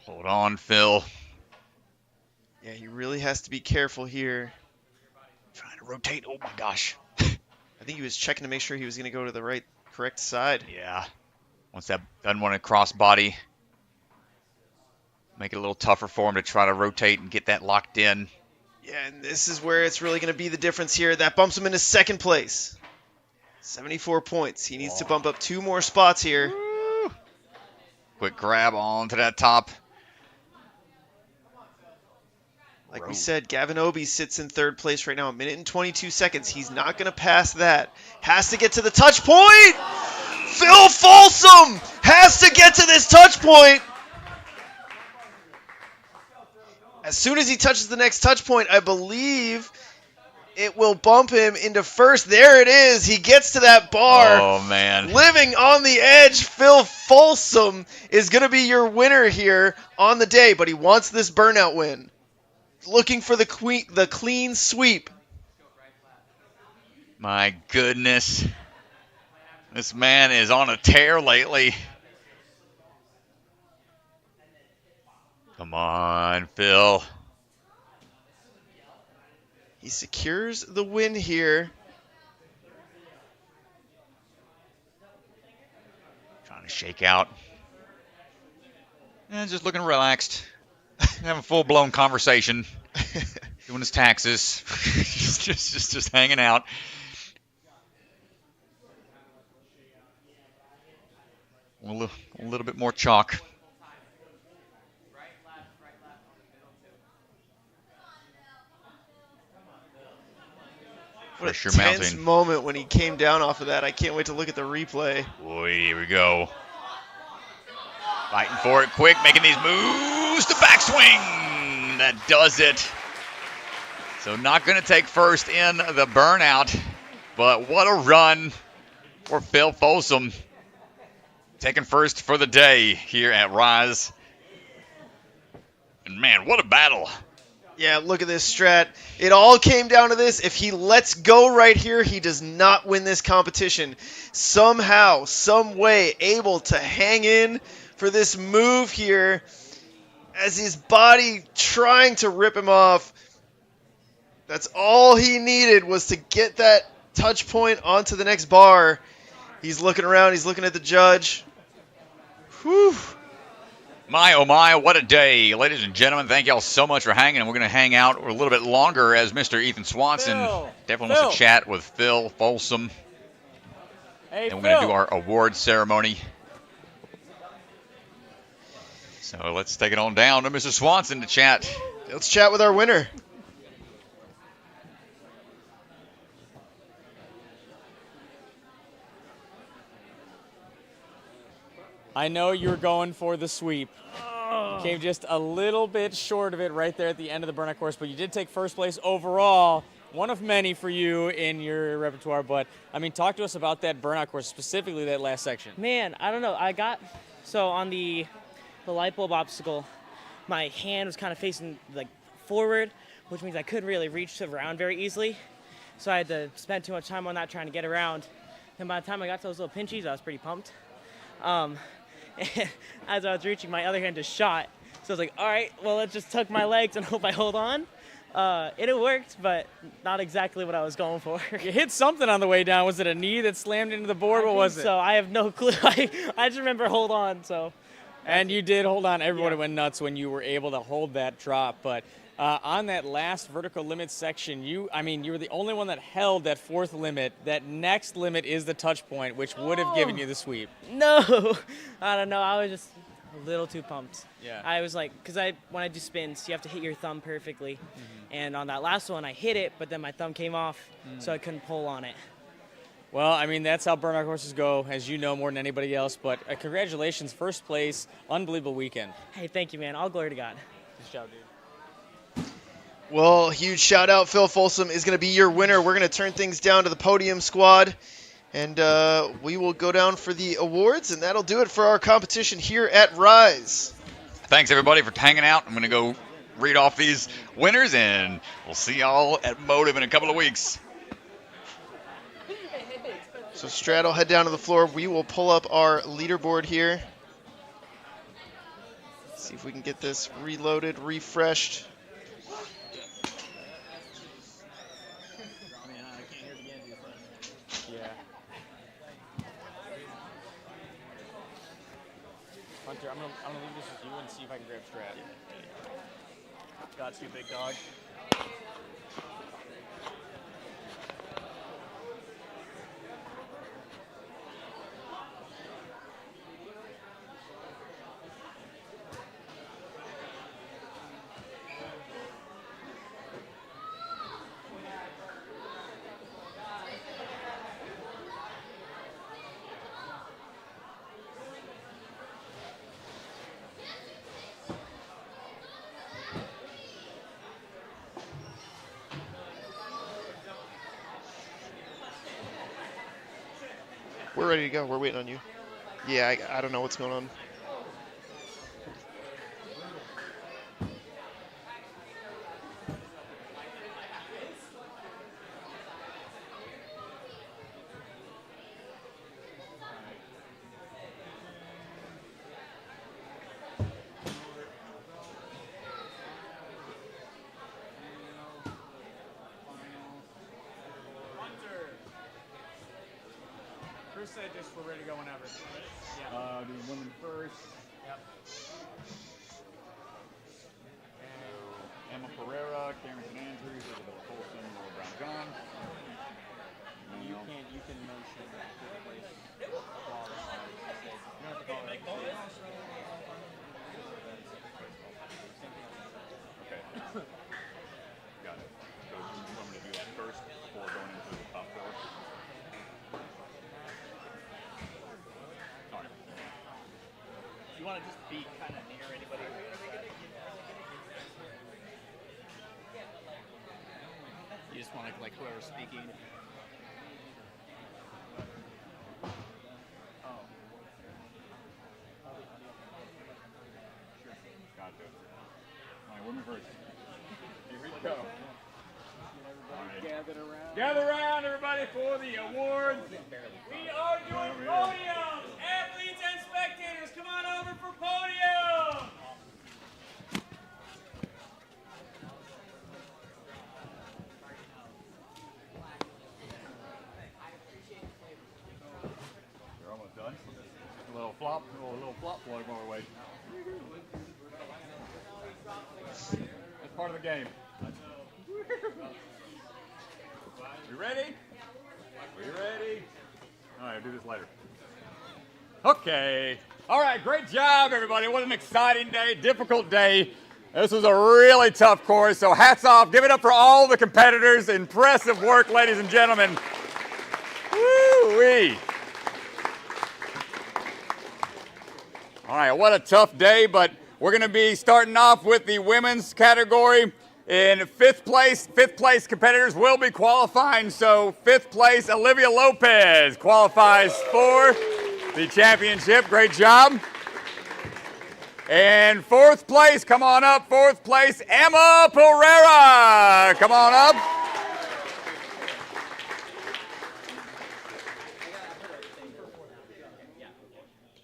Hold on, Phil. Yeah, he really has to be careful here. Trying to rotate. Oh, my gosh. I think he was checking to make sure he was going to go to the correct side. Yeah. Once that doesn't want to cross body, make it a little tougher for him to try to rotate and get that locked in. Yeah, and this is where it's really going to be the difference here. That bumps him into 2nd place. 74 points. He needs to bump up 2 more spots here. Woo. Quick grab onto that top. Like we said, Gavin Obi sits in third place right now, 1 minute and 22 seconds. He's not going to pass that. Has to get to the touch point. Phil Folsom has to get to this touch point. As soon as he touches the next touch point, I believe it will bump him into first. There it is. He gets to that bar. Oh, man. Living on the edge, Phil Folsom is going to be your winner here on the day, but he wants this burnout win. Looking for the clean sweep. My goodness. This man is on a tear lately. Come on, Phil. He secures the win here. Trying to shake out. And just looking relaxed. Having a full-blown conversation. Doing his taxes. just hanging out. A little bit more chalk. What a Pressure tense mounting. moment when he came down off of that. I can't wait to look at the replay. Boy, here we go. Fighting for it quick, making these moves. The backswing. That does it. So not going to take first in the burnout. But what a run for Phil Folsom. Taking first for the day here at Rise. And man, what a battle. Yeah, look at this strat. It all came down to this. If he lets go right here, he does not win this competition. Somehow, some way, able to hang in for this move here as his body trying to rip him off. That's all he needed was to get that touch point onto the next bar. He's looking around. He's looking at the judge. Whew. My, oh my, what a day. Ladies and gentlemen, thank y'all so much for hanging. And we're going to hang out a little bit longer as Mr. Ethan Swanson definitely wants to chat with Phil Folsom. Hey, and we're going to do our award ceremony. So let's take it on down to Mr. Swanson to chat. Let's chat with our winner. I know you were going for the sweep. You came just a little bit short of it right there at the end of the burnout course, but you did take first place overall. One of many for you in your repertoire, but I mean, talk to us about that burnout course, specifically that last section. Man, I don't know. So on the light bulb obstacle, my hand was kind of facing like forward, which means I couldn't really reach around very easily. So I had to spend too much time on that trying to get around. And by the time I got to those little pinchies, I was pretty pumped. As I was reaching, my other hand just shot. So I was like, all right, well, let's just tuck my legs and hope I hold on. It worked, but not exactly what I was going for. You hit something on the way down. Was it a knee that slammed into the board? What was it? So I have no clue. I just remember hold on. So. And you did hold on. Everybody went nuts when you were able to hold that drop. But on that last vertical limit section, you were the only one that held that fourth limit. That next limit is the touch point, which would have given you the sweep. No, I don't know. I was just a little too pumped. Yeah. I was like, because when I do spins, you have to hit your thumb perfectly. Mm-hmm. And on that last one, I hit it, but then my thumb came off, so I couldn't pull on it. Well, I mean, that's how burnout courses go, as you know more than anybody else. But congratulations, first place, unbelievable weekend. Hey, thank you, man. All glory to God. Good job, dude. Well, huge shout out. Phil Folsom is going to be your winner. We're going to turn things down to the podium squad, and we will go down for the awards, and that'll do it for our competition here at Rise. Thanks, everybody, for hanging out. I'm going to go read off these winners, and we'll see y'all at Motive in a couple of weeks. So Strat will head down to the floor. We will pull up our leaderboard here. See if we can get this reloaded, refreshed. Yeah. Hunter, I'm gonna leave this with you and see if I can grab Strat. Got you, big dog. We're ready to go. We're waiting on you. Yeah, I don't know what's going on. Chris said just we're ready to go whenever. Yeah. Do women first. Yep. Emma Pereira, Caitlyn Andrews, Isabella Folsom, Nora Brown-John. You can mention fifth place qualifiers. You don't have to call it. Okay. Got it. So you want me to do that first before going into the top four? All right. You want to just be kind of near anybody? You just want to like whoever's speaking. Gotcha. All right, women first. Here we go. All right. Gather around, everybody, for the awards. We are doing podiums. Athletes and spectators, come on over for podium. You're almost done. A little flop floating our way. That's part of the game. You ready? We ready? All right, I'll do this later. Okay. All right, great job, everybody. What an exciting day, difficult day. This was a really tough course, so hats off. Give it up for all the competitors. Impressive work, ladies and gentlemen. Woo-wee. All right, what a tough day, but we're going to be starting off with the women's category. In fifth place competitors will be qualifying. So fifth place, Olivia Lopez qualifies for the championship. Great job. And fourth place, come on up. Fourth place, Emma Pereira. Come on up.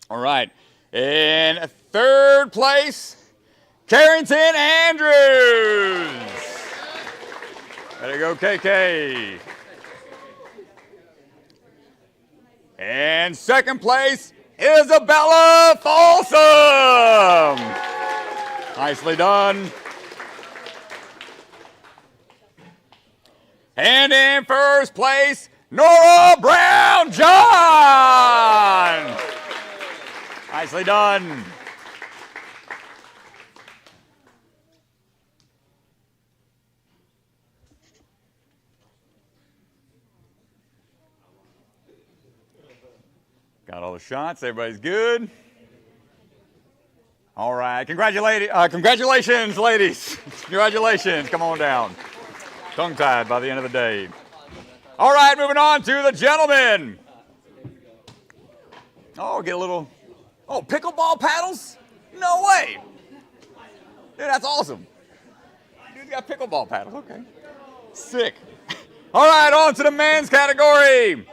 All right. In third place, Carrington Andrews. There you go, KK. And second place, Isabella Folsom. Nicely done. And in first place, Nora Brown-John. Nicely done. Got all the shots. Everybody's good. All right. Congratulations, ladies. Congratulations. Come on down. Tongue-tied by the end of the day. All right, moving on to the gentlemen. Oh, get a little... Oh, pickleball paddles? No way. Dude, that's awesome. Dude's got pickleball paddles. Okay. Sick. All right, on to the men's category.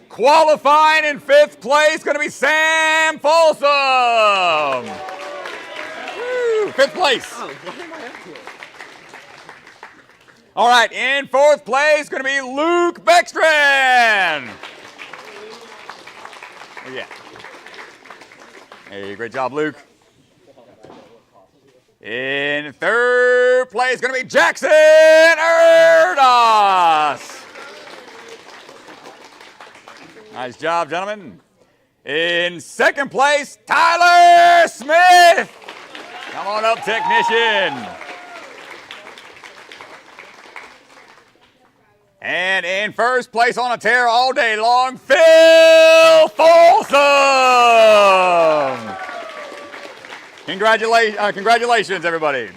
Qualifying in fifth place, going to be Sam Folsom. Woo, fifth place. All right, in fourth place, going to be Luke Bergstrom. Yeah. Hey, great job, Luke. In third place, going to be Jackson Erdos. Nice job, gentlemen. In second place, Tyler Smith. Come on up, technician. And in first place on a tear all day long, Phil Folsom. Congratulations, everybody.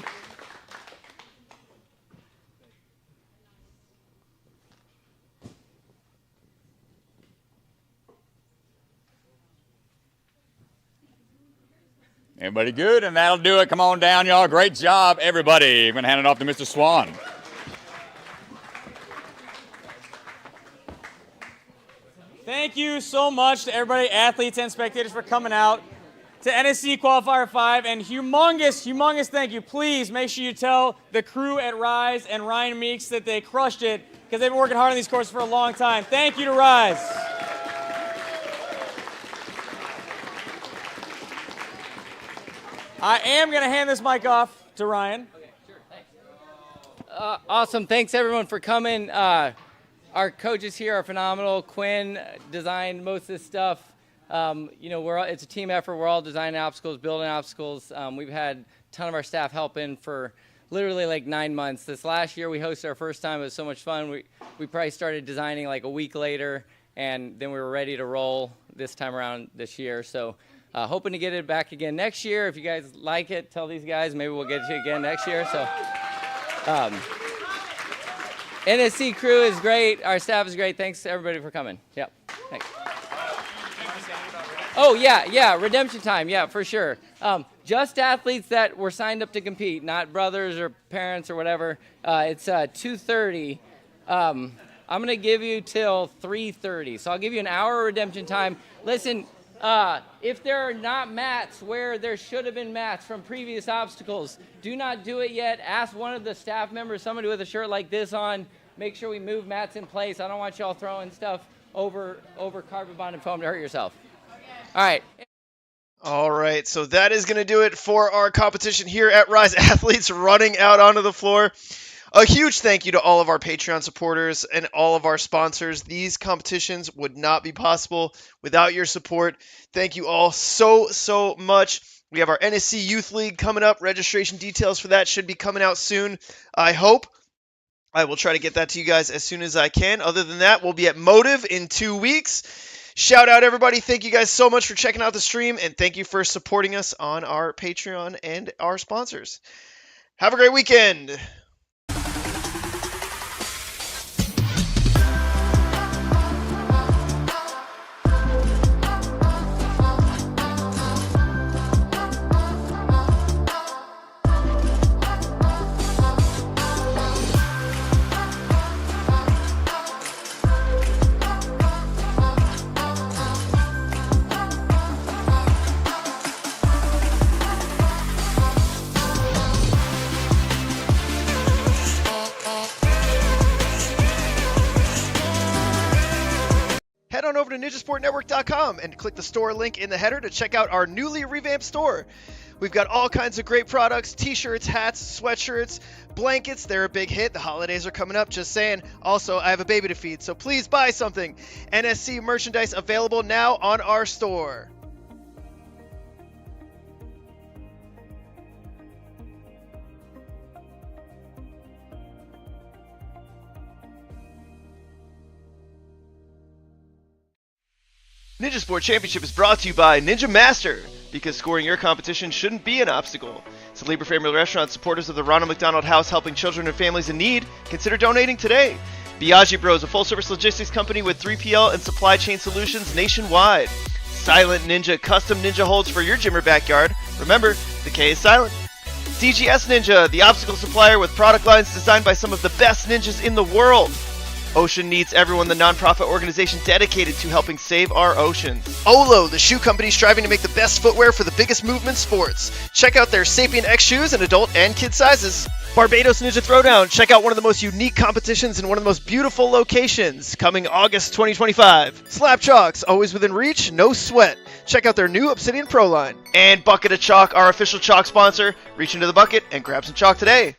Everybody good? And that'll do it. Come on down, y'all. Great job, everybody. I'm going to hand it off to Mr. Swan. Thank you so much to everybody, athletes and spectators, for coming out to NSC Qualifier 5, and humongous thank you. Please make sure you tell the crew at Rise and Ryan Meeks that they crushed it, because they've been working hard on these courses for a long time. Thank you to Rise. I am going to hand this mic off to Ryan. Okay, sure, thanks. Awesome, thanks everyone for coming. Our coaches here are phenomenal. Quinn designed most of this stuff. It's a team effort. We're all designing obstacles, building obstacles. We've had a ton of our staff helping for literally like 9 months. This last year we hosted our first time. It was so much fun. We probably started designing like a week later, and then we were ready to roll this time around this year. So hoping to get it back again next year. If you guys like it, tell these guys. Maybe we'll get it again next year. So NSC crew is great. Our staff is great. Thanks everybody for coming. Yep. Thanks. Oh, yeah, redemption time, yeah, for sure. Just athletes that were signed up to compete, not brothers or parents or whatever. It's 2:30. I'm going to give you till 3:30, so I'll give you an hour of redemption time. Listen, if there are not mats where there should have been mats from previous obstacles, do not do it yet. Ask one of the staff members, somebody with a shirt like this on, make sure we move mats in place. I don't want y'all throwing stuff over carbon bonded foam to hurt yourself. All right, so that is going to do it for our competition here at Rise. Athletes running out onto the floor. A huge thank you to all of our Patreon supporters and all of our sponsors. These competitions would not be possible without your support. Thank you all so much. We have our NSC Youth League coming up. Registration details for that should be coming out soon, I hope. I will try to get that to you guys as soon as I can. Other than that, we'll be at Motive in 2 weeks. Shout out, everybody. Thank you guys so much for checking out the stream, and thank you for supporting us on our Patreon and our sponsors. Have a great weekend. Head on over to NinjaSportNetwork.com and click the store link in the header to check out our newly revamped store. We've got all kinds of great products, t-shirts, hats, sweatshirts, blankets. They're a big hit. The holidays are coming up, just saying. Also, I have a baby to feed, so please buy something. NSC merchandise available now on our store. Ninja Sport Championship is brought to you by Ninja Master, because scoring your competition shouldn't be an obstacle. It's a Libre Family Restaurant, supporters of the Ronald McDonald House, helping children and families in need. Consider donating today. Biagi Bros, a full-service logistics company with 3PL and supply chain solutions nationwide. Silent Ninja, custom ninja holds for your gym or backyard. Remember, the K is silent. DGS Ninja, the obstacle supplier with product lines designed by some of the best ninjas in the world. Ocean Needs Everyone, the nonprofit organization dedicated to helping save our oceans. Olo, the shoe company striving to make the best footwear for the biggest movement sports. Check out their Sapien X shoes in adult and kid sizes. Barbados Ninja Throwdown. Check out one of the most unique competitions in one of the most beautiful locations, coming August 2025. Slap Chalks, always within reach, no sweat. Check out their new Obsidian Pro line. And Bucket of Chalk, our official chalk sponsor. Reach into the bucket and grab some chalk today.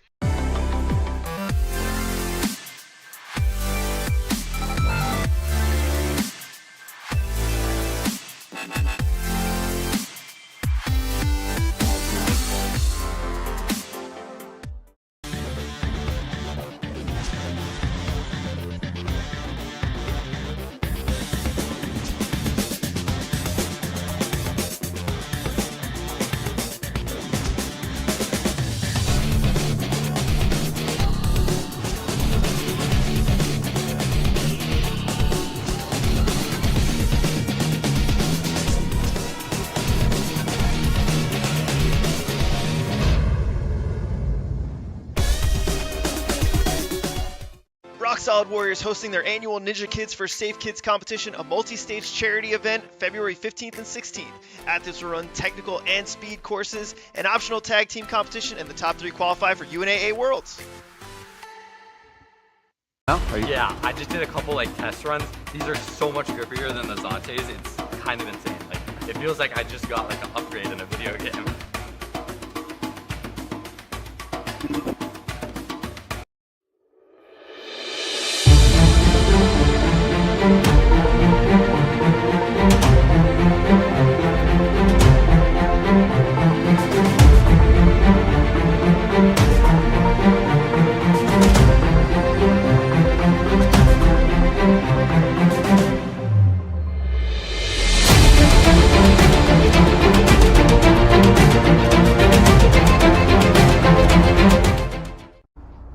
Cloud Warriors hosting their annual Ninja Kids for Safe Kids competition, a multi-stage charity event February 15th and 16th. Athletes will run technical and speed courses, an optional tag team competition, and the top 3 qualify for UNAA Worlds. Yeah, I just did a couple test runs. These are so much grippier than the Zantes. It's kind of insane. It feels like I just got an upgrade in a video game.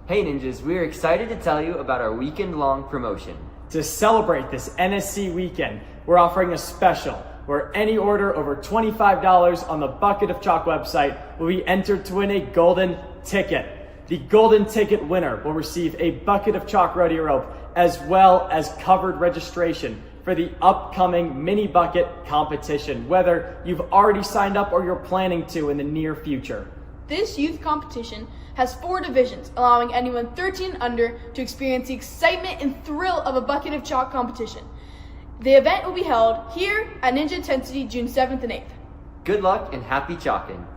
Hey Ninjas, we are excited to tell you about our weekend-long promotion. To celebrate this NSC weekend, we're offering a special where any order over $25 on the Bucket of Chalk website will be entered to win a golden ticket. The golden ticket winner will receive a Bucket of Chalk rodeo rope as well as covered registration for the upcoming mini bucket competition, whether you've already signed up or you're planning to in the near future. This youth competition has 4 divisions, allowing anyone 13 under to experience the excitement and thrill of a Bucket of Chalk competition. The event will be held here at Ninja Intensity June 7th and 8th. Good luck and happy chalking.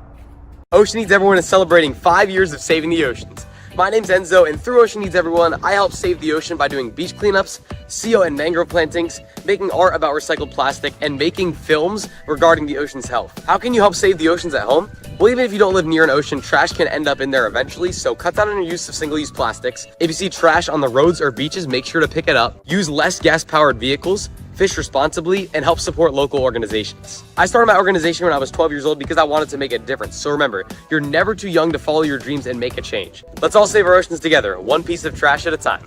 Ocean Needs Everyone is celebrating 5 years of saving the oceans. My name's Enzo, and through Ocean Needs Everyone, I help save the ocean by doing beach cleanups, seal and mangrove plantings, making art about recycled plastic, and making films regarding the ocean's health. How can you help save the oceans at home? Well, even if you don't live near an ocean, trash can end up in there eventually, so cut down on your use of single-use plastics. If you see trash on the roads or beaches, make sure to pick it up. Use less gas-powered vehicles, fish responsibly, and help support local organizations. I started my organization when I was 12 years old because I wanted to make a difference. So remember, you're never too young to follow your dreams and make a change. Let's all save our oceans together, one piece of trash at a time.